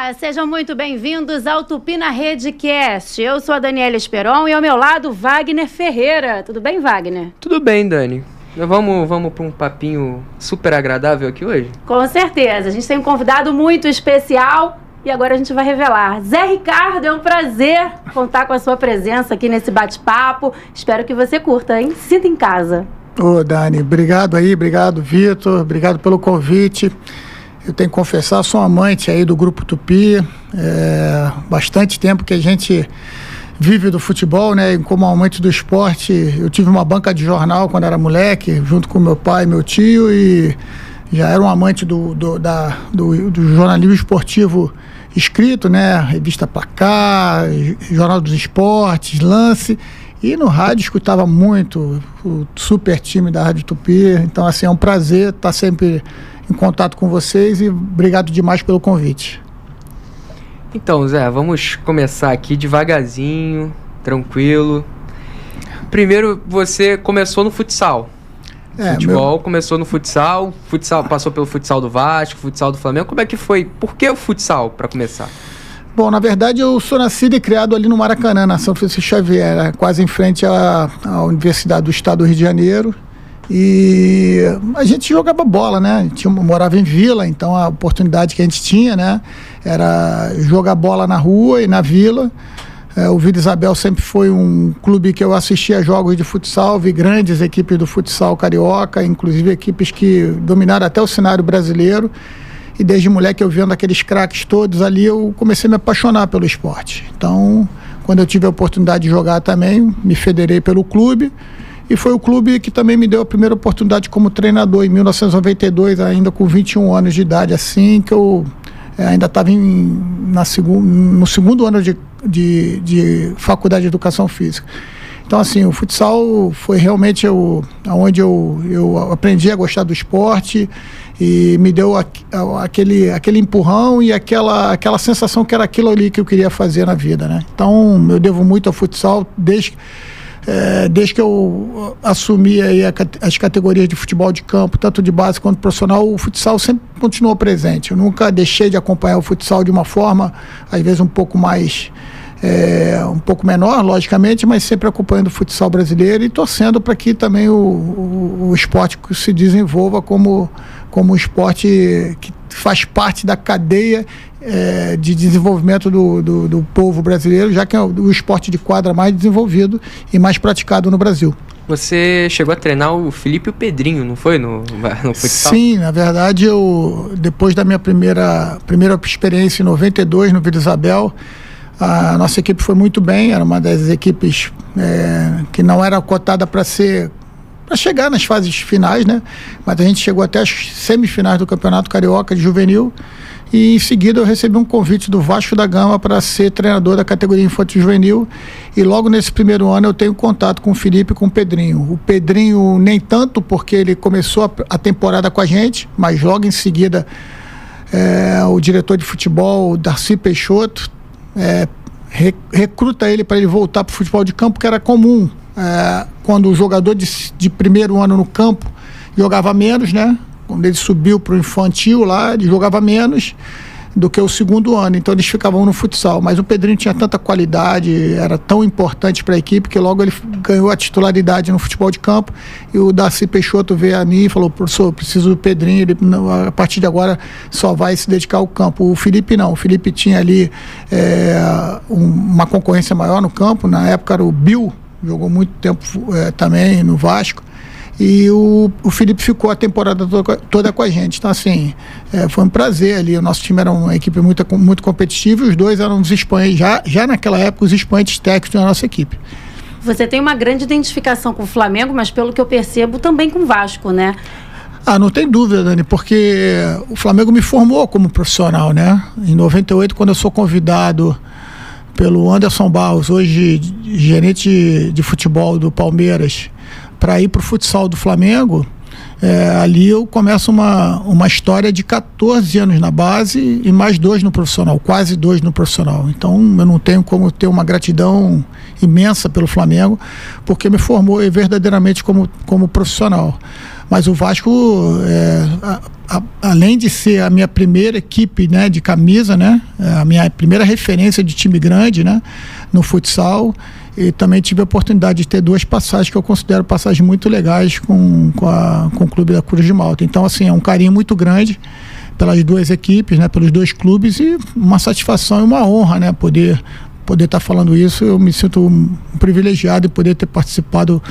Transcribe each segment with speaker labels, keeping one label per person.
Speaker 1: Olá, sejam muito bem-vindos ao Tupi na Redecast. Eu sou a Daniela Esperon e ao meu lado Wagner Ferreira. Tudo bem, Wagner?
Speaker 2: Tudo bem, Dani. Vamos para um papinho super agradável aqui hoje?
Speaker 1: Com certeza. A gente tem um convidado muito especial e agora a gente vai revelar. Zé Ricardo, é um prazer contar com a sua presença aqui nesse bate-papo. Espero que você curta, hein? Sinta em casa.
Speaker 3: Ô, Dani, obrigado aí, obrigado, Vitor, obrigado pelo convite. Eu tenho que confessar, sou amante aí do Grupo Tupi, bastante tempo que a gente vive do futebol, né? E como amante do esporte, eu tive uma banca de jornal quando era moleque, junto com meu pai e meu tio, e já era um amante do jornalismo esportivo escrito, né? Revista Placar, Jornal dos Esportes, Lance, e no rádio escutava muito o super time da Rádio Tupi. Então, assim, é um prazer estar sempre em contato com vocês e obrigado demais pelo convite.
Speaker 2: Então, Zé, vamos começar aqui devagarzinho, tranquilo. Primeiro, você começou no futsal. Futebol começou no futsal, passou pelo futsal do Vasco, futsal do Flamengo. Como é que foi? Por que o futsal, para começar?
Speaker 3: Bom, na verdade eu sou nascido e criado ali no Maracanã, na São Francisco Xavier, quase em frente à Universidade do Estado do Rio de Janeiro. E a gente jogava bola, né? Morava em vila, então a oportunidade que a gente tinha, né, era jogar bola na rua e na vila. O Vila Isabel sempre foi um clube que eu assistia jogos de futsal, vi grandes equipes do futsal carioca, inclusive equipes que dominaram até o cenário brasileiro. E desde moleque eu vendo aqueles craques todos ali, eu comecei a me apaixonar pelo esporte. Então, quando eu tive a oportunidade de jogar também, me federei pelo clube. E foi o clube que também me deu a primeira oportunidade como treinador em 1992, ainda com 21 anos de idade, assim, que eu ainda estava no segundo ano de faculdade de educação física. Então, assim, o futsal foi realmente onde eu aprendi a gostar do esporte e me deu aquele empurrão e aquela sensação que era aquilo ali que eu queria fazer na vida, né? Então, eu devo muito ao futsal desde que eu assumi aí as categorias de futebol de campo, tanto de base quanto profissional, o futsal sempre continuou presente. Eu nunca deixei de acompanhar o futsal de uma forma, às vezes um pouco menor, logicamente, mas sempre acompanhando o futsal brasileiro e torcendo para que também o esporte se desenvolva como um esporte que faz parte da cadeia de desenvolvimento do povo brasileiro, já que é o esporte de quadra mais desenvolvido e mais praticado no Brasil.
Speaker 2: Você chegou a treinar o Felipe e o Pedrinho, não foi? No futsal?
Speaker 3: Sim, na verdade, depois da minha primeira experiência em 92 no Vila Isabel, a nossa equipe foi muito bem, era uma das equipes que não era cotada para chegar nas fases finais, né? Mas a gente chegou até as semifinais do Campeonato Carioca de Juvenil e em seguida eu recebi um convite do Vasco da Gama para ser treinador da categoria Infantil Juvenil e logo nesse primeiro ano eu tenho contato com o Felipe e com o Pedrinho. O Pedrinho nem tanto porque ele começou a temporada com a gente, mas logo em seguida o diretor de futebol, Darcy Peixoto, recruta ele para ele voltar para o futebol de campo, que era comum quando o jogador de primeiro ano no campo jogava menos, né? Quando ele subiu para o infantil lá, ele jogava menos do que o segundo ano, então eles ficavam no futsal. Mas o Pedrinho tinha tanta qualidade, era tão importante para a equipe, que logo ele ganhou a titularidade no futebol de campo. E o Darcy Peixoto veio a mim e falou: professor, eu preciso do Pedrinho, ele a partir de agora só vai se dedicar ao campo. O Felipe não, o Felipe tinha ali uma concorrência maior no campo. Na época era o Bill, jogou muito tempo também no Vasco. E o Felipe ficou a temporada toda com a gente. Então, assim, foi um prazer ali. O nosso time era uma equipe muito, muito competitiva e os dois eram os expoentes, já naquela época, os expoentes técnicos da nossa equipe.
Speaker 1: Você tem uma grande identificação com o Flamengo, mas pelo que eu percebo, também com o Vasco, né?
Speaker 3: Não tem dúvida, Dani, porque o Flamengo me formou como profissional, né? Em 98, quando eu sou convidado pelo Anderson Barros, hoje gerente de futebol do Palmeiras, para ir para o futsal do Flamengo, ali eu começo uma história de 14 anos na base e mais 2 no profissional, quase 2 no profissional. Então eu não tenho como ter uma gratidão imensa pelo Flamengo, porque me formou verdadeiramente como profissional. Mas o Vasco, além de ser a minha primeira equipe, né, de camisa, né, a minha primeira referência de time grande, né, no futsal, e também tive a oportunidade de ter 2 passagens que eu considero passagens muito legais com o clube da Cruz de Malta. Então, assim, é um carinho muito grande pelas 2 equipes, né, pelos 2 clubes, e uma satisfação e uma honra, né, poder estar falando isso. Eu me sinto privilegiado de poder ter participado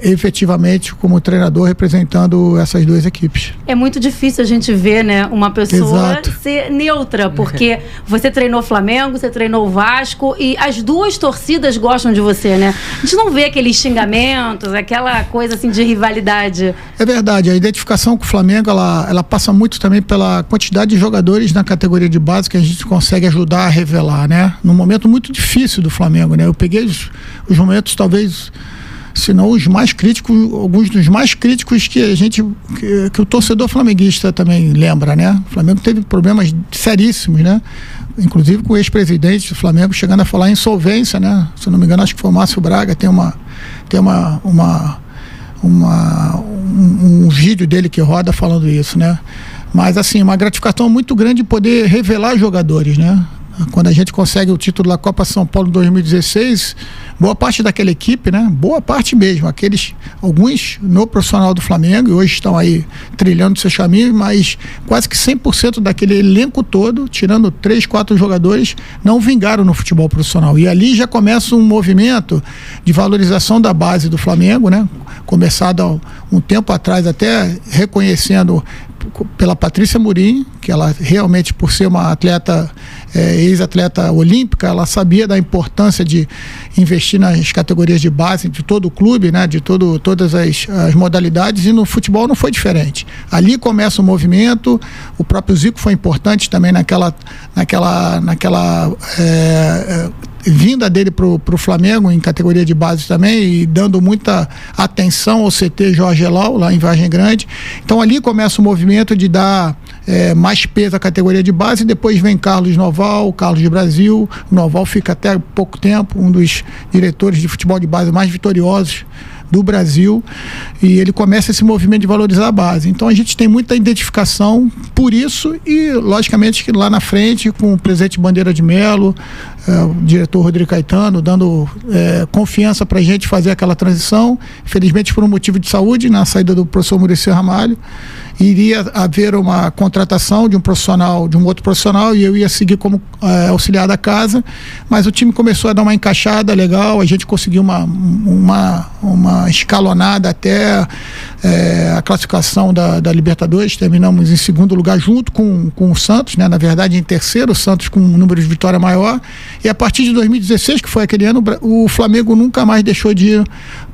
Speaker 3: efetivamente como treinador representando essas 2 equipes.
Speaker 1: É muito difícil a gente ver, né, uma pessoa ser neutra, porque você treinou o Flamengo, você treinou o Vasco e as 2 torcidas gostam de você, né? A gente não vê aqueles xingamentos, aquela coisa assim de rivalidade.
Speaker 3: É verdade, a identificação com o Flamengo, ela passa muito também pela quantidade de jogadores na categoria de base que a gente consegue ajudar a revelar, né? Num momento muito difícil do Flamengo, né? Eu peguei os momentos, talvez, se não os mais críticos, alguns dos mais críticos que o torcedor flamenguista também lembra, né? O Flamengo teve problemas seríssimos, né? Inclusive com o ex-presidente do Flamengo chegando a falar em insolvência, né? Se eu não me engano, acho que foi o Márcio Braga, tem um vídeo dele que roda falando isso, né? Mas, assim, uma gratificação muito grande de poder revelar jogadores, né? Quando a gente consegue o título da Copa São Paulo em 2016, boa parte daquela equipe, né? Boa parte mesmo, alguns no profissional do Flamengo, e hoje estão aí trilhando seus caminhos, mas quase que 100% daquele elenco todo, tirando 3, 4 jogadores, não vingaram no futebol profissional. E ali já começa um movimento de valorização da base do Flamengo, né? Começado há um tempo atrás, até reconhecendo pela Patrícia Murim, que ela realmente, por ser uma atleta, ex-atleta olímpica, ela sabia da importância de investir nas categorias de base de todo o clube, né, de todas as modalidades, e no futebol não foi diferente. Ali começa o movimento, o próprio Zico foi importante também naquela vinda dele para o Flamengo em categoria de base também, e dando muita atenção ao CT Jorge Elau, lá em Vargem Grande. Então ali começa o movimento de dar mais peso à categoria de base, e depois vem Carlos Noval, Carlos de Brasil. O Noval fica até pouco tempo um dos diretores de futebol de base mais vitoriosos do Brasil, e ele começa esse movimento de valorizar a base. Então a gente tem muita identificação por isso, e logicamente que lá na frente, com o presidente Bandeira de Melo, o diretor Rodrigo Caetano, dando confiança para a gente fazer aquela transição. Infelizmente, por um motivo de saúde, na saída do professor Muricy Ramalho, iria haver uma contratação de um profissional, de um outro profissional, e eu ia seguir como auxiliar da casa, mas o time começou a dar uma encaixada legal, a gente conseguiu uma escalonada até a classificação da Libertadores. Terminamos em 2º lugar junto com o Santos, né? Na verdade em 3º, o Santos com um número de vitória maior, e a partir de 2016, que foi aquele ano, o Flamengo nunca mais deixou de ir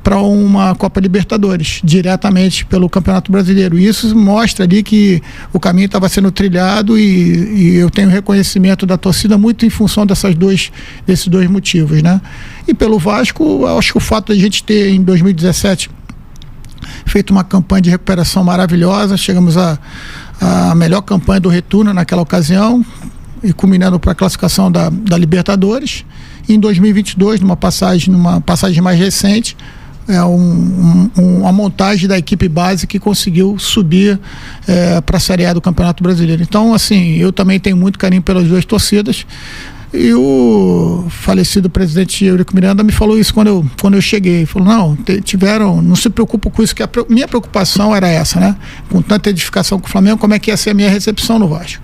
Speaker 3: para uma Copa Libertadores, diretamente pelo Campeonato Brasileiro. E isso mostra ali que o caminho estava sendo trilhado, e eu tenho reconhecimento da torcida muito em função desses dois motivos, né? E pelo Vasco, acho que o fato de a gente ter em 2017 feito uma campanha de recuperação maravilhosa, chegamos à melhor campanha do retorno naquela ocasião, e culminando para a classificação da Libertadores. E em 2022, numa passagem mais recente, uma montagem da equipe base que conseguiu subir para a Série A do Campeonato Brasileiro. Então, assim, eu também tenho muito carinho pelas 2 torcidas, e o falecido presidente Eurico Miranda me falou isso quando eu cheguei. Ele falou, não se preocupa com isso, que minha preocupação era essa, né? Com tanta edificação com o Flamengo, como é que ia ser a minha recepção no Vasco.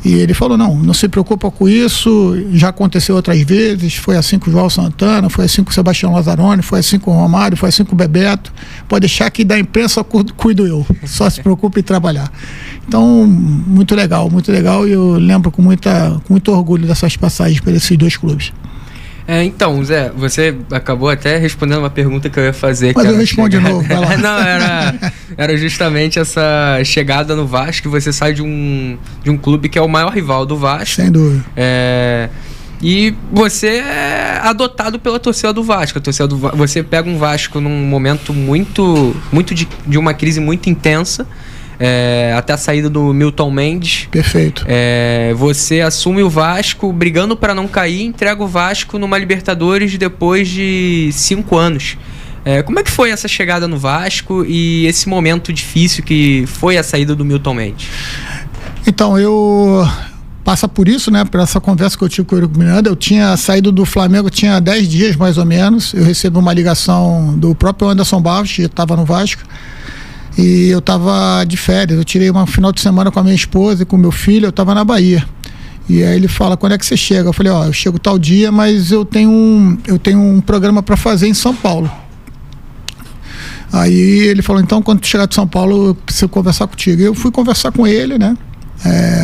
Speaker 3: E ele falou, não se preocupa com isso, já aconteceu outras vezes, foi assim com o João Santana, foi assim com o Sebastião Lazzaroni, foi assim com o Romário, foi assim com o Bebeto. Pode deixar que da imprensa cuido eu, só se preocupe em trabalhar. Então, muito legal, e eu lembro com muito orgulho dessas passagens por esses 2 clubes.
Speaker 2: Então, Zé, você acabou até respondendo uma pergunta que eu ia fazer.
Speaker 3: Mas eu respondo de novo, vai lá.
Speaker 2: Não, era justamente essa chegada no Vasco, que você sai de um clube que é o maior rival do Vasco.
Speaker 3: Sem dúvida.
Speaker 2: E você é adotado pela torcida do Vasco. Você pega um Vasco num momento muito de uma crise muito intensa, até a saída do Milton Mendes.
Speaker 3: Perfeito.
Speaker 2: Você assume o Vasco brigando para não cair, entrega o Vasco numa Libertadores depois de 5 anos. Como é que foi essa chegada no Vasco e esse momento difícil que foi a saída do Milton Mendes?
Speaker 3: Então, passa por isso, né? Por essa conversa que eu tive com o Eurico Miranda. Eu tinha saído do Flamengo, tinha 10 dias mais ou menos. Eu recebi uma ligação do próprio Anderson Barros, que estava no Vasco. E eu estava de férias. Eu tirei um final de semana com a minha esposa e com o meu filho. Eu estava na Bahia. E aí ele fala, quando é que você chega? Eu falei, eu chego tal dia, mas eu tenho um programa para fazer em São Paulo. Aí ele falou, então quando tu chegar de São Paulo, eu preciso conversar contigo. Eu fui conversar com ele, né?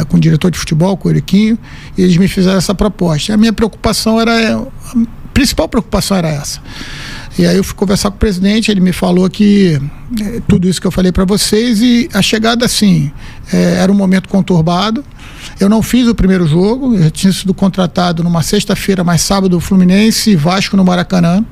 Speaker 3: Com o diretor de futebol, com o Euriquinho, e eles me fizeram essa proposta. A minha preocupação a principal preocupação era essa. E aí eu fui conversar com o presidente, ele me falou que tudo isso que eu falei para vocês, e a chegada, assim, era um momento conturbado. Eu não fiz o primeiro jogo, eu tinha sido contratado numa sexta-feira, mais sábado, Fluminense e Vasco no Maracanã.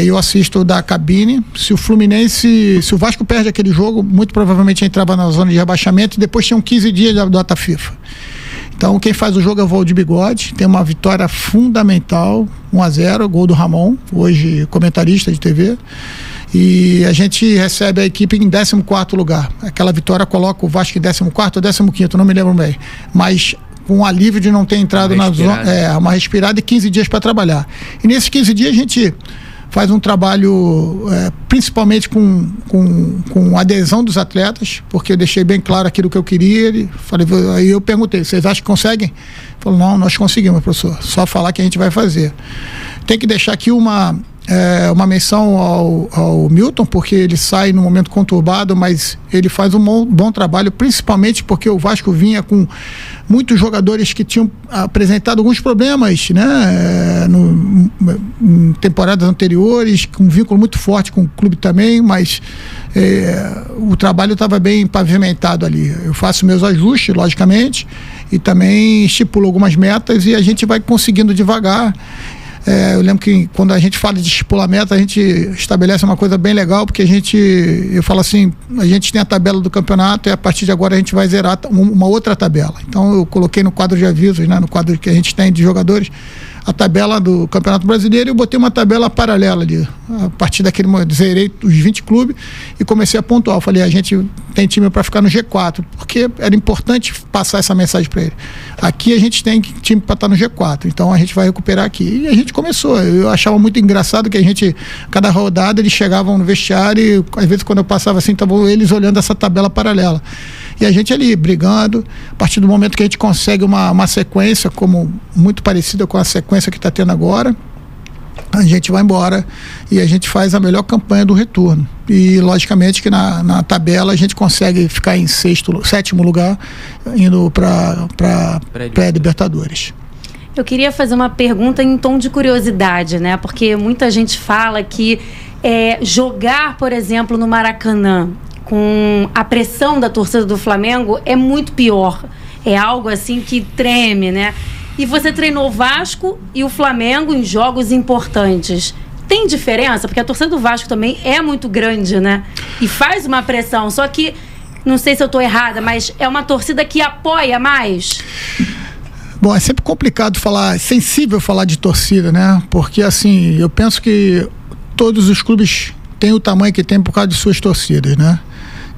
Speaker 3: Eu assisto da cabine. Se o Vasco perde aquele jogo, muito provavelmente entrava na zona de rebaixamento, e depois tinham 15 dias da data FIFA. Então quem faz o jogo é o Valdir Bigode. Tem uma vitória fundamental, 1-0, gol do Ramon, hoje comentarista de TV, e a gente recebe a equipe em 14º lugar. Aquela vitória coloca o Vasco em 14º ou 15º, não me lembro bem, mas com o alívio de não ter entrado na zona, uma respirada, e 15 dias para trabalhar. E nesses 15 dias a gente faz um trabalho principalmente com a adesão dos atletas, porque eu deixei bem claro aquilo que eu queria. Aí eu perguntei, vocês acham que conseguem? Falou, não, nós conseguimos, professor, só falar que a gente vai fazer. Tem que deixar aqui uma menção ao Milton, porque ele sai num momento conturbado, mas ele faz um bom trabalho, principalmente porque o Vasco vinha com muitos jogadores que tinham apresentado alguns problemas, né, em temporadas anteriores, com um vínculo muito forte com o clube também, mas o trabalho estava bem pavimentado ali. Eu faço meus ajustes, logicamente, e também estipulo algumas metas, e a gente vai conseguindo devagar. Eu lembro que quando a gente fala de estipular meta, a gente estabelece uma coisa bem legal, porque eu falo assim, a gente tem a tabela do campeonato, e a partir de agora a gente vai zerar uma outra tabela. Então eu coloquei no quadro de avisos, né, no quadro que a gente tem de jogadores, a tabela do Campeonato Brasileiro, e eu botei uma tabela paralela ali. A partir daquele momento, zerei os 20 clubes e comecei a pontuar. Eu falei, a gente tem time para ficar no G4, porque era importante passar essa mensagem para ele. Aqui a gente tem time para estar no G4, então a gente vai recuperar aqui. E a gente começou. Eu achava muito engraçado que cada rodada eles chegavam no vestiário, e às vezes quando eu passava assim, estavam eles olhando essa tabela paralela. E a gente ali brigando, a partir do momento que a gente consegue uma sequência muito parecida com a sequência que está tendo agora, a gente vai embora e a gente faz a melhor campanha do retorno. E logicamente que na tabela a gente consegue ficar em 7º lugar, indo para pré-Libertadores.
Speaker 1: Eu queria fazer uma pergunta em tom de curiosidade, né? Porque muita gente fala que jogar, por exemplo, no Maracanã, com a pressão da torcida do Flamengo, é muito pior. É algo assim que treme, né? E você treinou o Vasco e o Flamengo em jogos importantes. Tem diferença? Porque a torcida do Vasco também é muito grande, né? E faz uma pressão. Só que, não sei se eu estou errada, mas é uma torcida que apoia mais.
Speaker 3: Bom, é sempre complicado é sensível falar de torcida, né? Porque, assim, eu penso que todos os clubes têm o tamanho que tem por causa de suas torcidas, né?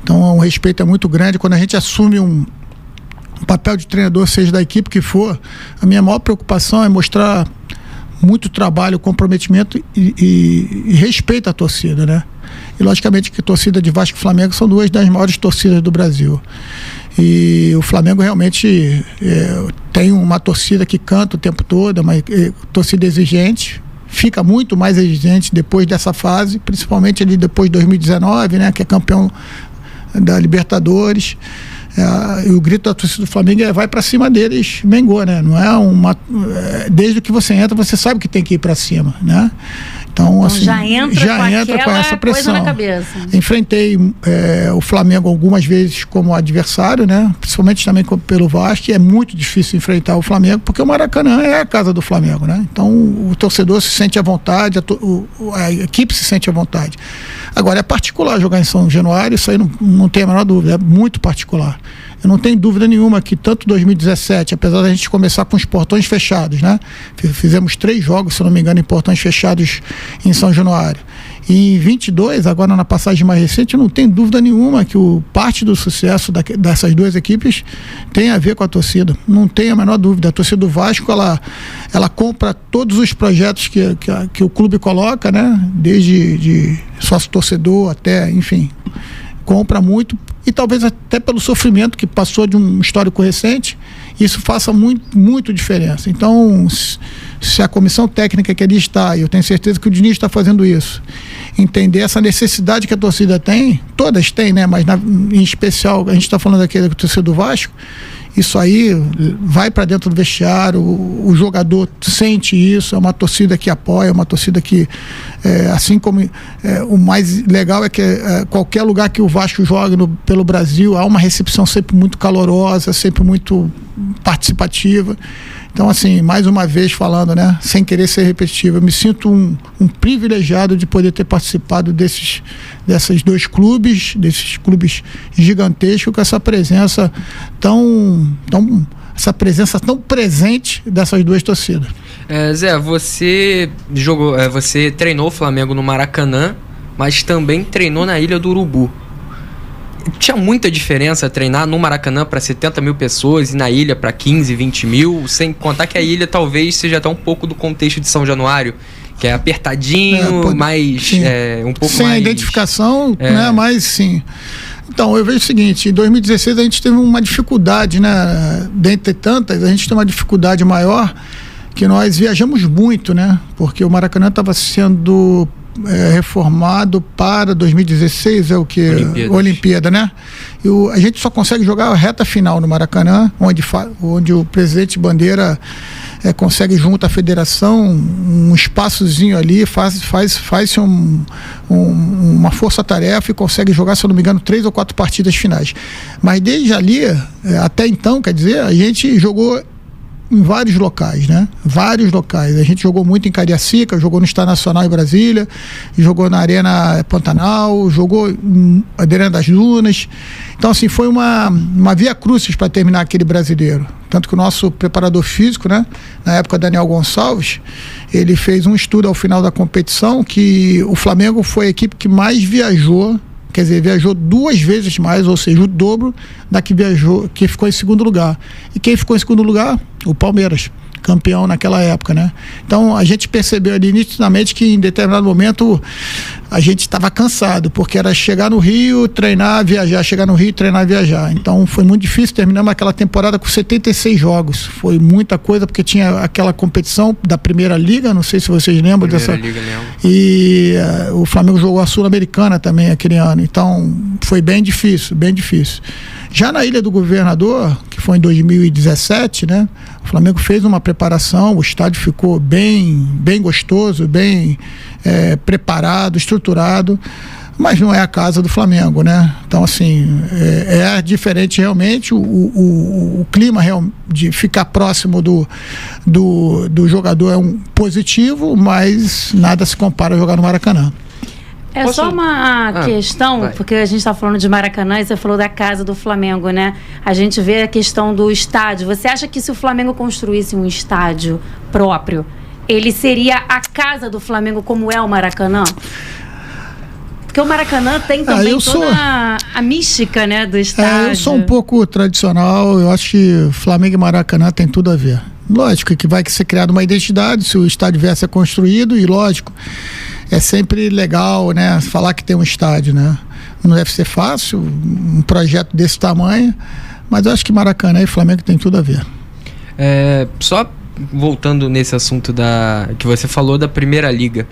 Speaker 3: Então, o respeito é muito grande. Quando a gente assume um papel de treinador, seja da equipe que for, a minha maior preocupação é mostrar muito trabalho, comprometimento e respeito à torcida, né? E, logicamente, que a torcida de Vasco e Flamengo são duas das maiores torcidas do Brasil. E o Flamengo realmente tem uma torcida que canta o tempo todo, uma torcida exigente, fica muito mais exigente depois dessa fase, principalmente ali depois de 2019, né, que é campeão da Libertadores. E o grito da torcida do Flamengo vai para cima deles, Mengô, né? Não é desde que você entra, você sabe que tem que ir para cima, né? Então, assim,
Speaker 1: já entra com essa pressão. Na cabeça.
Speaker 3: Enfrentei o Flamengo algumas vezes como adversário, né? Principalmente também pelo Vasco, e é muito difícil enfrentar o Flamengo, porque o Maracanã é a casa do Flamengo, né? Então o torcedor se sente à vontade, a equipe se sente à vontade. Agora, é particular jogar em São Januário, isso aí não tem a menor dúvida, é muito particular. Eu não tenho dúvida nenhuma que tanto 2017, apesar da gente começar com os portões fechados, né? Fizemos 3 jogos, se não me engano, em portões fechados em São Januário. E em 22, agora na passagem mais recente, não tem dúvida nenhuma que parte do sucesso dessas duas equipes tem a ver com a torcida. Não tem a menor dúvida. A torcida do Vasco, ela compra todos os projetos que o clube coloca, né? Desde de sócio-torcedor até, enfim, compra muito. E talvez até pelo sofrimento que passou de um histórico recente, isso faça muito diferença. Então, se a comissão técnica que ali está, e eu tenho certeza que o Diniz está fazendo isso, entender essa necessidade que a torcida tem, todas têm, né? Mas em especial, a gente está falando aqui da torcida do Vasco, isso aí vai para dentro do vestiário, o jogador sente isso, é uma torcida que apoia, é uma torcida que, assim como o mais legal é que qualquer lugar que o Vasco joga pelo Brasil, há uma recepção sempre muito calorosa, sempre muito participativa. Então, assim, mais uma vez falando, né, sem querer ser repetitivo, eu me sinto um privilegiado de poder ter participado desses dois clubes, desses clubes gigantescos, com essa presença essa presença tão presente dessas duas torcidas.
Speaker 2: Zé, você treinou o Flamengo no Maracanã, mas também treinou na Ilha do Urubu. Tinha muita diferença treinar no Maracanã para 70 mil pessoas e na ilha para 15, 20 mil, sem contar que a ilha talvez seja até um pouco do contexto de São Januário, que é apertadinho, mais um pouco
Speaker 3: sem
Speaker 2: mais...
Speaker 3: Sem identificação, né? Mas sim. Então, eu vejo o seguinte, em 2016 a gente teve uma dificuldade, né? Dentre tantas, a gente tem uma dificuldade maior, que nós viajamos muito, né? Porque o Maracanã estava sendo reformado para 2016, é o que? Olimpíada, né? E a gente só consegue jogar a reta final no Maracanã, onde o presidente Bandeira consegue, junto à federação, um espaçozinho ali, faz uma força-tarefa e consegue jogar, se eu não me engano, 3 ou 4 partidas finais. Mas desde ali, até então, quer dizer, a gente jogou em vários locais, né? Vários locais. A gente jogou muito em Cariacica, jogou no Estádio Nacional em Brasília, jogou na Arena Pantanal, jogou na Arena das Dunas. Então, assim, foi uma via crucis para terminar aquele Brasileiro. Tanto que o nosso preparador físico, né? Na época, Daniel Gonçalves, ele fez um estudo ao final da competição que o Flamengo foi a equipe que mais viajou. Quer dizer, viajou 2 vezes mais, ou seja, o dobro da que ficou em segundo lugar. E quem ficou em segundo lugar? O Palmeiras, campeão naquela época, né? Então, a gente percebeu ali nitidamente que em determinado momento a gente estava cansado, porque era chegar no Rio, treinar, viajar, chegar no Rio, treinar, viajar. Então, foi muito difícil. Terminamos aquela temporada com 76 jogos. Foi muita coisa, porque tinha aquela competição da Primeira Liga, não sei se vocês lembram dessa.
Speaker 2: Liga, lembro.
Speaker 3: E o Flamengo jogou a Sul-Americana também aquele ano. Então, foi bem difícil, bem difícil. Já na Ilha do Governador, que foi em 2017, né? O Flamengo fez uma preparação, o estádio ficou bem gostoso, bem preparado, estruturado, mas não é a casa do Flamengo, né? Então, assim, é diferente realmente, o clima de ficar próximo do jogador é positivo, mas nada se compara a jogar no Maracanã.
Speaker 1: Só uma questão, porque a gente está falando de Maracanã e você falou da casa do Flamengo, né? A gente vê a questão do estádio. Você acha que se o Flamengo construísse um estádio próprio, ele seria a casa do Flamengo como é o Maracanã? Porque o Maracanã tem também toda a mística, né, do estádio.
Speaker 3: Eu sou um pouco tradicional, eu acho que Flamengo e Maracanã tem tudo a ver. Lógico que vai ser criada uma identidade se o estádio vier a ser construído, e lógico, é sempre legal, né, falar que tem um estádio, né? Não deve ser fácil um projeto desse tamanho, mas eu acho que Maracanã e Flamengo tem tudo a ver.
Speaker 2: Só voltando nesse assunto que você falou da Primeira Liga,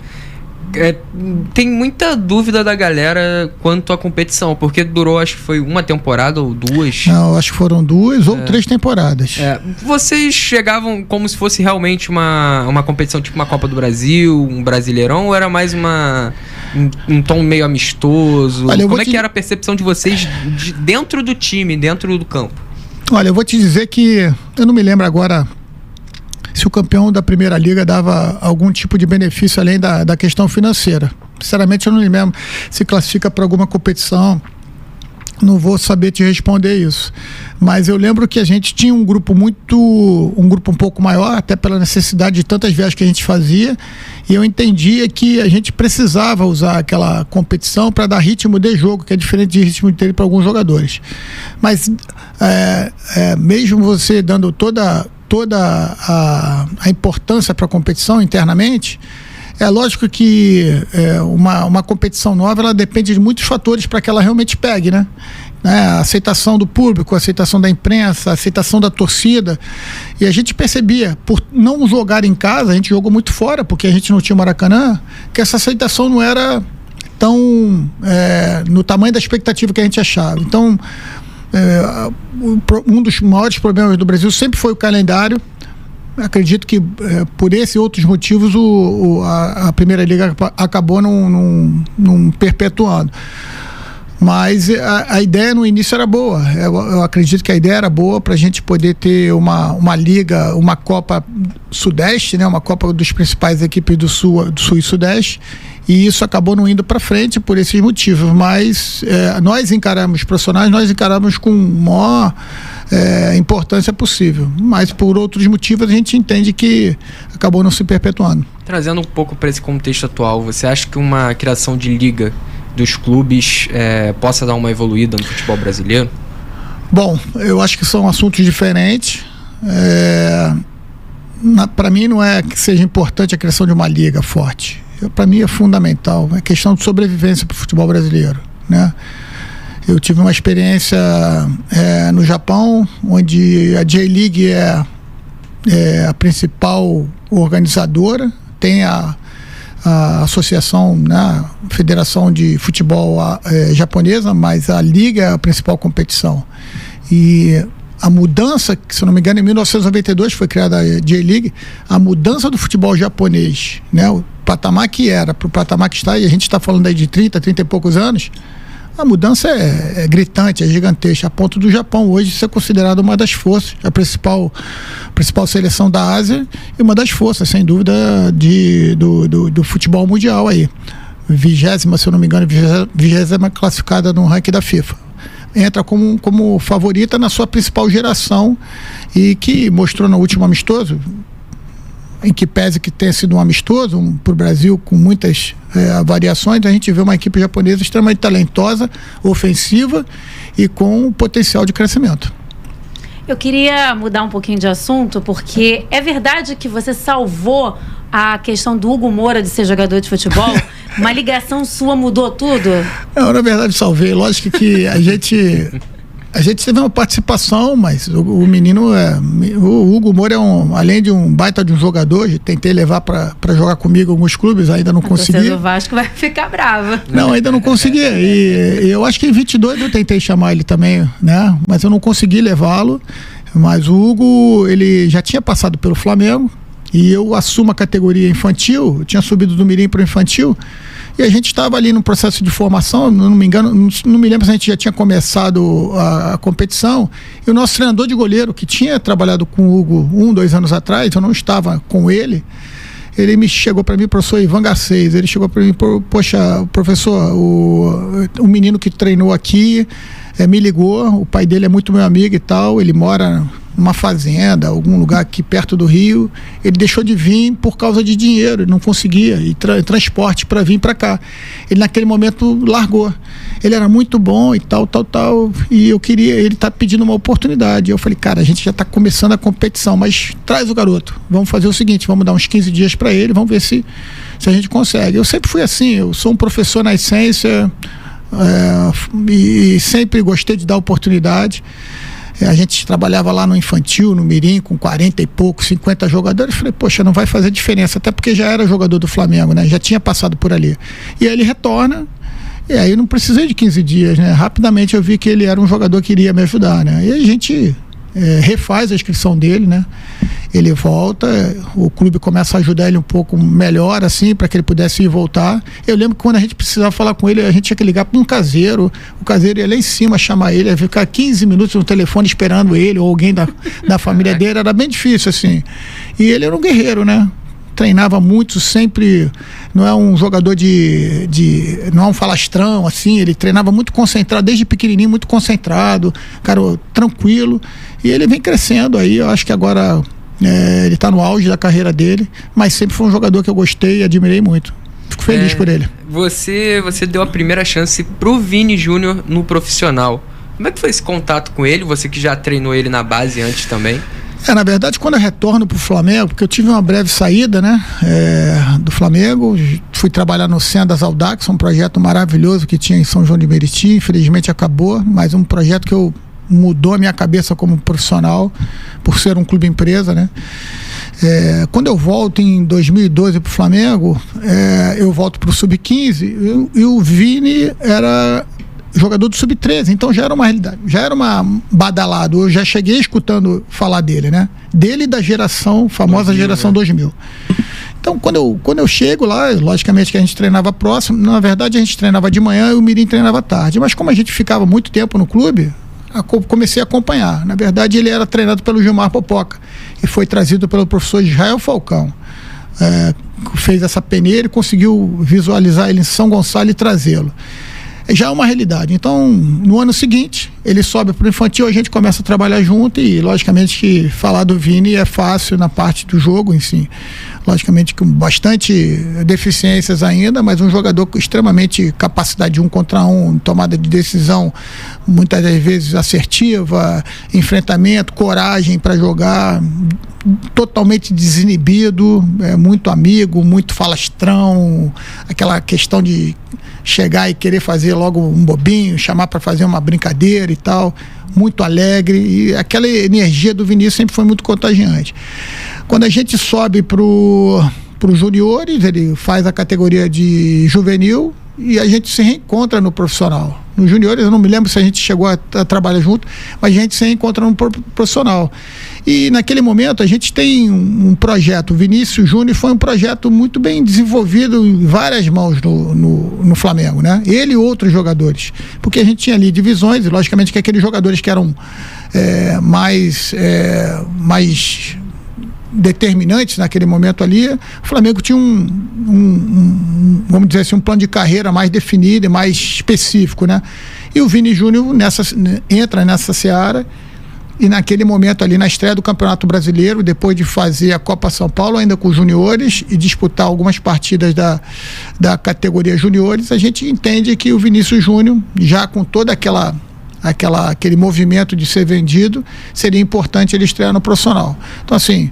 Speaker 2: tem muita dúvida da galera quanto à competição, porque durou, acho que foi 1 temporada ou 2.
Speaker 3: Não, acho que foram 2 ou 3 temporadas.
Speaker 2: Vocês chegavam como se fosse realmente uma competição tipo uma Copa do Brasil, um Brasileirão, ou era mais um tom meio amistoso?
Speaker 3: Olha,
Speaker 2: como que era a percepção de vocês dentro do time, dentro do campo?
Speaker 3: Olha, eu vou te dizer que eu não me lembro agora se o campeão da Primeira Liga dava algum tipo de benefício além da questão financeira. Sinceramente, eu não me lembro se classifica para alguma competição não vou saber te responder isso. Mas eu lembro que a gente tinha um grupo um pouco maior, até pela necessidade de tantas viagens que a gente fazia, e eu entendia que a gente precisava usar aquela competição para dar ritmo de jogo, que é diferente de ritmo de treino para alguns jogadores. Mas mesmo você dando toda a importância para a competição internamente, é lógico que uma competição nova, ela depende de muitos fatores para que ela realmente pegue, né? A aceitação do público, a aceitação da imprensa, a aceitação da torcida. E a gente percebia, por não jogar em casa, a gente jogou muito fora, porque a gente não tinha Maracanã, que essa aceitação não era tão no tamanho da expectativa que a gente achava. Então, um dos maiores problemas do Brasil sempre foi o calendário. Acredito que por esse e outros motivos a Primeira Liga acabou não perpetuando. Mas a ideia no início era boa. Eu acredito que a ideia era boa para a gente poder ter uma liga, uma Copa Sudeste, né? Uma Copa dos principais equipes do Sul e Sudeste. E isso acabou não indo para frente por esses motivos. Mas nós encaramos profissionais, nós encaramos com maior importância possível. Mas por outros motivos a gente entende que acabou não se perpetuando.
Speaker 2: Trazendo um pouco para esse contexto atual, você acha que uma criação de liga dos clubes possa dar uma evoluída no futebol brasileiro?
Speaker 3: Bom, eu acho que são assuntos diferentes. Para mim não é que seja importante a criação de uma liga forte. Para mim é fundamental. É questão de sobrevivência para o futebol brasileiro, né? Eu tive uma experiência no Japão, onde a J-League é a principal organizadora, tem a associação, né, Federação de Futebol japonesa, mas a Liga é a principal competição. E a mudança, que se não me engano em 1992 foi criada a J-League, a mudança do futebol japonês, né, o patamar que era para o patamar que está, e a gente está falando aí de 30 e poucos anos, a mudança é gritante, é gigantesca, a ponto do Japão hoje ser considerado uma das forças, a principal seleção da Ásia e uma das forças, sem dúvida, do futebol mundial aí. 20ª, se eu não me engano, 20ª classificada no ranking da FIFA. Entra como favorita na sua principal geração e que mostrou no último amistoso, em que pese que tenha sido um amistoso para o Brasil com muitas variações, a gente vê uma equipe japonesa extremamente talentosa, ofensiva e com potencial de crescimento.
Speaker 1: Eu queria mudar um pouquinho de assunto, porque é verdade que você salvou a questão do Hugo Moura de ser jogador de futebol? Uma ligação sua mudou tudo?
Speaker 3: Não, na verdade salvei. Lógico que a gente teve uma participação, mas o menino o Hugo Moura além de um baita de um jogador, tentei levar para jogar comigo em alguns clubes, ainda não consegui. A torcida
Speaker 1: do Vasco vai ficar brava.
Speaker 3: Não, ainda não consegui. E eu acho que em 22 eu tentei chamar ele também, né? Mas eu não consegui levá-lo. Mas o Hugo, ele já tinha passado pelo Flamengo e eu assumo a categoria infantil, eu tinha subido do mirim para o infantil. E a gente estava ali no processo de formação, não me engano, não me lembro se a gente já tinha começado a competição, e o nosso treinador de goleiro, que tinha trabalhado com o Hugo 2 anos atrás, eu não estava com ele chegou para mim, professor Ivan Garcês, ele chegou para mim, poxa, professor, o menino que treinou aqui me ligou, o pai dele é muito meu amigo e tal, ele mora numa fazenda, algum lugar aqui perto do Rio, ele deixou de vir por causa de dinheiro, ele não conseguia, e transporte para vir para cá. Ele naquele momento largou. Ele era muito bom e tal, e ele tá pedindo uma oportunidade. Eu falei, cara, a gente já tá começando a competição, mas traz o garoto, vamos fazer o seguinte, vamos dar uns 15 dias para ele, vamos ver se a gente consegue. Eu sempre fui assim, eu sou um professor na essência, e sempre gostei de dar oportunidade. A gente trabalhava lá no infantil, no mirim, com 40 e pouco, 50 jogadores. Falei, poxa, não vai fazer diferença, até porque já era jogador do Flamengo, né? Já tinha passado por ali. E aí ele retorna, e aí não precisei de 15 dias, né? Rapidamente eu vi que ele era um jogador que iria me ajudar, né? E a gente refaz a inscrição dele, né? Ele volta, o clube começa a ajudar ele um pouco melhor, assim, para que ele pudesse ir e voltar. Eu lembro que quando a gente precisava falar com ele, a gente tinha que ligar para um caseiro, o caseiro ia lá em cima chamar ele, ia ficar 15 minutos no telefone esperando ele, ou alguém da família dele, era bem difícil, assim. E ele era um guerreiro, né? treinava muito, sempre, não é um jogador não é um falastrão, assim, ele treinava muito concentrado, desde pequenininho, muito concentrado, cara, tranquilo, e ele vem crescendo aí, eu acho que agora ele está no auge da carreira dele, mas sempre foi um jogador que eu gostei e admirei muito. Fico feliz por ele.
Speaker 2: Você deu a primeira chance pro Vini Júnior no profissional. Como é que foi esse contato com ele? Você que já treinou ele na base antes também?
Speaker 3: Na verdade, quando eu retorno pro Flamengo, porque eu tive uma breve saída, né, do Flamengo, fui trabalhar no Sendas Audax, um projeto maravilhoso que tinha em São João de Meriti, infelizmente acabou, mas um projeto que mudou a minha cabeça como profissional, por ser um clube empresa, né. Quando eu volto em 2012 pro Flamengo, eu volto pro Sub-15 e o Vini era jogador do Sub-13, então já era uma realidade, já era badalado, eu já cheguei escutando falar dele, né? Dele e da famosa geração 2000. Então, quando eu chego lá, logicamente que a gente treinava próximo, na verdade a gente treinava de manhã e o Mirim treinava à tarde, mas como a gente ficava muito tempo no clube, comecei a acompanhar. Na verdade, ele era treinado pelo Gilmar Popoca e foi trazido pelo professor Israel Falcão. Fez essa peneira e conseguiu visualizar ele em São Gonçalo e trazê-lo. Já é uma realidade. Então, no ano seguinte, ele sobe para o infantil, a gente começa a trabalhar junto e, logicamente, que falar do Vini é fácil na parte do jogo em si. Logicamente, com bastante deficiências ainda, mas um jogador com extremamente capacidade de 1 contra 1, tomada de decisão, muitas das vezes assertiva, enfrentamento, coragem para jogar, totalmente desinibido, muito amigo, muito falastrão, aquela questão de chegar e querer fazer logo um bobinho, chamar para fazer uma brincadeira e tal, muito alegre, e aquela energia do Vinícius sempre foi muito contagiante. Quando a gente sobe pro juniores, ele faz a categoria de juvenil e a gente se reencontra no profissional. Nos juniores, eu não me lembro se a gente chegou a trabalhar junto, mas a gente se reencontra no profissional. E naquele momento a gente tem um projeto, o Vinícius Júnior foi um projeto muito bem desenvolvido em várias mãos no Flamengo, né? Ele e outros jogadores, porque a gente tinha ali divisões, e logicamente que aqueles jogadores que eram mais determinantes naquele momento ali, o Flamengo tinha vamos dizer assim, um plano de carreira mais definido e mais específico, né? E o Vini Júnior entra nessa seara. E naquele momento ali, na estreia do Campeonato Brasileiro, depois de fazer a Copa São Paulo ainda com os juniores e disputar algumas partidas da categoria juniores, a gente entende que o Vinícius Júnior, já com toda aquele movimento de ser vendido, seria importante ele estrear no profissional. Então, assim,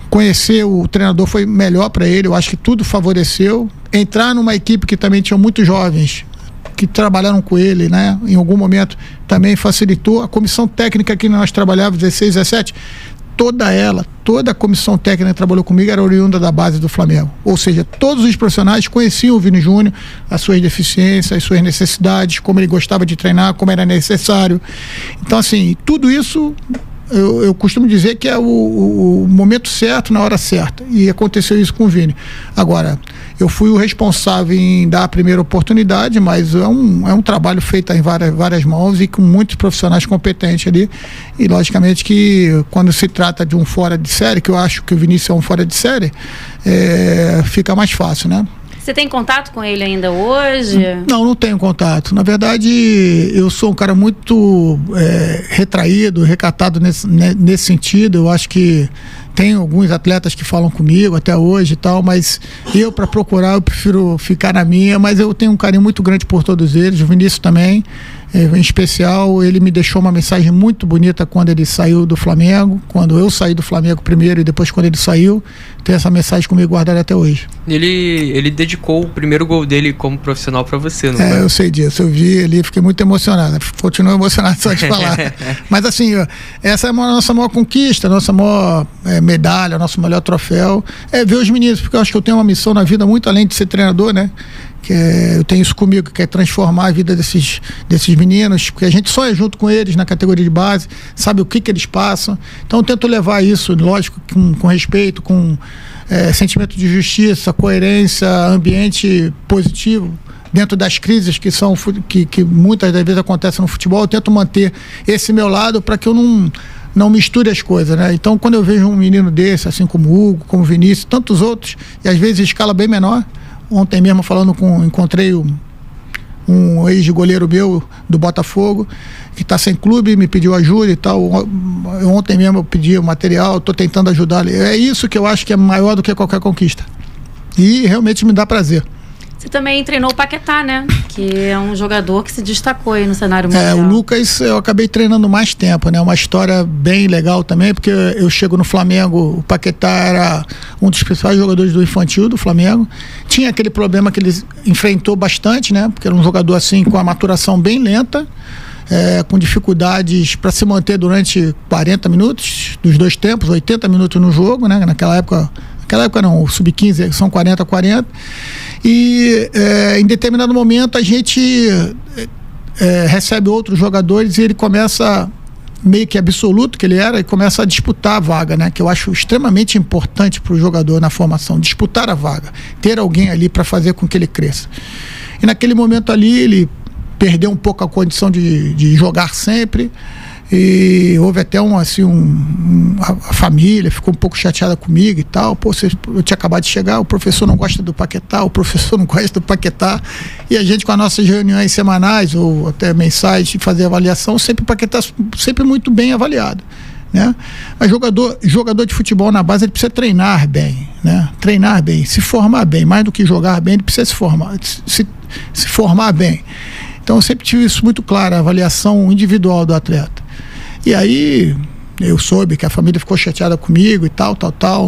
Speaker 3: conhecer o treinador foi melhor para ele, eu acho que tudo favoreceu. Entrar numa equipe que também tinha muitos jovens que trabalharam com ele, né? Em algum momento também facilitou. A comissão técnica que nós trabalhávamos, 16, 17, toda a comissão técnica que trabalhou comigo era oriunda da base do Flamengo. Ou seja, todos os profissionais conheciam o Vini Júnior, as suas deficiências, as suas necessidades, como ele gostava de treinar, como era necessário. Então, assim, tudo isso eu costumo dizer que é o momento certo na hora certa, e aconteceu isso com o Vini. Agora, eu fui o responsável em dar a primeira oportunidade, mas é um trabalho feito em várias mãos e com muitos profissionais competentes ali, e logicamente que quando se trata de um fora de série, que eu acho que o Vinícius é um fora de série, fica mais fácil, né?
Speaker 1: Você tem contato com ele ainda hoje?
Speaker 3: Não tenho contato. Na verdade, eu sou um cara muito retraído, recatado nesse sentido. Eu acho que tem alguns atletas que falam comigo até hoje e tal, mas eu, para procurar, eu prefiro ficar na minha, mas eu tenho um carinho muito grande por todos eles, o Vinícius também. Em especial, ele me deixou uma mensagem muito bonita quando ele saiu do Flamengo, quando eu saí do Flamengo primeiro e depois quando ele saiu. Tem essa mensagem comigo guardada até hoje.
Speaker 2: Ele dedicou o primeiro gol dele como profissional para você, não é?
Speaker 3: Eu sei disso, eu vi ali, fiquei muito emocionado, continuo emocionado só de falar. Mas assim, essa é a nossa maior conquista, a nossa maior medalha, o nosso melhor troféu, é ver os meninos, porque eu acho que eu tenho uma missão na vida muito além de ser treinador, né? Eu tenho isso comigo, que é transformar a vida desses meninos, porque a gente só é junto com eles na categoria de base, sabe o que eles passam. Então eu tento levar isso, lógico, com respeito, com sentimento de justiça, coerência, ambiente positivo, dentro das crises que muitas das vezes acontecem no futebol. Eu tento manter esse meu lado para que eu não misture as coisas, né? Então, quando eu vejo um menino desse, assim como o Hugo, como o Vinícius, tantos outros, e às vezes em escala bem menor. Ontem mesmo encontrei um ex-goleiro meu do Botafogo, que está sem clube, me pediu ajuda e tal. Ontem mesmo eu pedi o material, estou tentando ajudar. É isso que eu acho que é maior do que qualquer conquista. E realmente me dá prazer.
Speaker 1: Você também treinou o Paquetá, né? Que é um jogador que se destacou aí no cenário mundial.
Speaker 3: O Lucas eu acabei treinando mais tempo, né? Uma história bem legal também, porque eu chego no Flamengo, o Paquetá era um dos principais jogadores do infantil do Flamengo. Tinha aquele problema que ele enfrentou bastante, né? Porque era um jogador assim com a maturação bem lenta, com dificuldades para se manter durante 40 minutos, dos dois tempos, 80 minutos no jogo, né? Naquela época não, o sub-15 são 40. E em determinado momento a gente recebe outros jogadores e ele começa, meio que absoluto que ele era, e começa a disputar a vaga, né? Que eu acho extremamente importante para o jogador na formação, disputar a vaga, ter alguém ali para fazer com que ele cresça. E naquele momento ali ele perdeu um pouco a condição de jogar sempre. E houve até a família ficou um pouco chateada comigo e tal. Pô, eu tinha acabado de chegar, o professor não gosta do Paquetá, o professor não gosta do Paquetá. E a gente, com as nossas reuniões semanais ou até mensais de fazer avaliação, sempre o Paquetá sempre muito bem avaliado, né? Mas jogador de futebol na base, ele precisa treinar bem, né? Treinar bem, se formar bem, mais do que jogar bem, ele precisa se formar bem. Então eu sempre tive isso muito claro, a avaliação individual do atleta. E aí eu soube que a família ficou chateada comigo e tal,